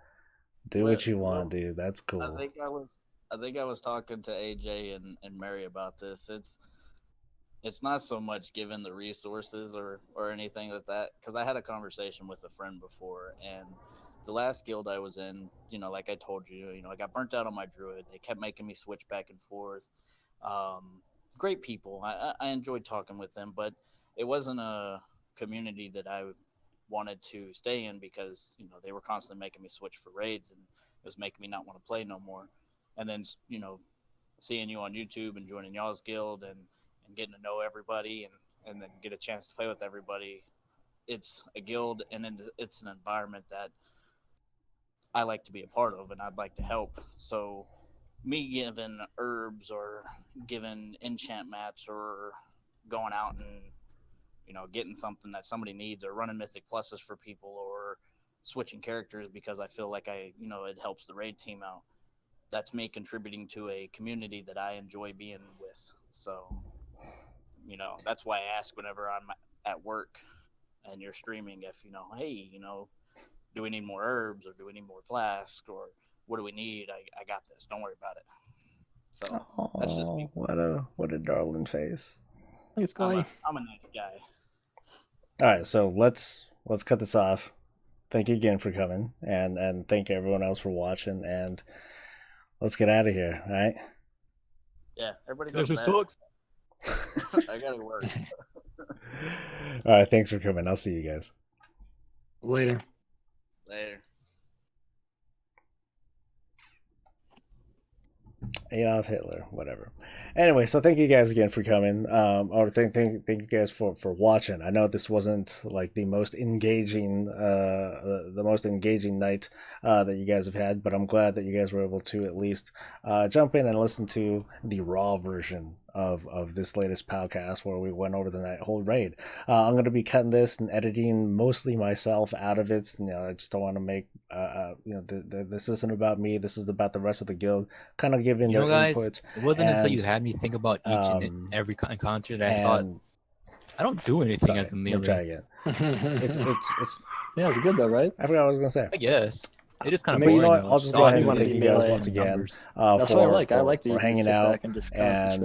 do what you want, dude. That's cool. I think I was talking to AJ and Mary about this. It's not so much given the resources or anything like that, because I had a conversation with a friend before, and the last guild I was in, like I told you, I got burnt out on my druid. They kept making me switch back and forth. Great people. I enjoyed talking with them, but it wasn't a community that I wanted to stay in, because they were constantly making me switch for raids, and it was making me not want to play no more. And then seeing you on YouTube and joining y'all's guild and getting to know everybody and then get a chance to play with everybody, it's a guild and it's an environment that I like to be a part of and I'd like to help. So me giving herbs or giving enchant mats or going out and getting something that somebody needs, or running mythic pluses for people, or switching characters because I feel like it helps the raid team out. That's me contributing to a community that I enjoy being with. So, that's why I ask whenever I'm at work and you're streaming, if, hey, do we need more herbs, or do we need more flask, or what do we need? I got this. Don't worry about it. So that's just me. What a darling face. Thanks, guy. I'm a nice guy. All right, so let's cut this off. Thank you again for coming, and thank everyone else for watching, and let's get out of here, all right? Yeah, everybody goes to bed. Sucks. I gotta work. All right, thanks for coming. I'll see you guys later. Adolf Hitler, whatever. Anyway, so thank you guys again for coming. Or thank you guys for watching. I know this wasn't like the most engaging night that you guys have had, but I'm glad that you guys were able to at least jump in and listen to the raw version of this latest PoWcast where we went over the Nighthold raid. I'm going to be cutting this and editing mostly myself out of it. I just don't want to make this isn't about me. This is about the rest of the guild, kind of giving their guys, input. it wasn't until you had me think about each and every encounter that I thought, I don't do anything as a melee. Try again. It's yeah, it's good though, right? I forgot what I was going to say. I guess. It is kind of boring. You know what? I'll just go ahead and thank you guys once again That's what I like. I like for hanging out and at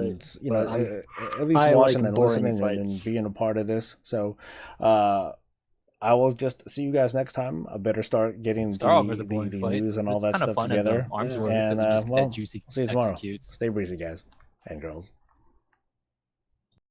least watching and listening and being a part of this. So I will just see you guys next time. I better start getting the news and all that stuff together. And well, see you tomorrow. Stay breezy, guys and girls.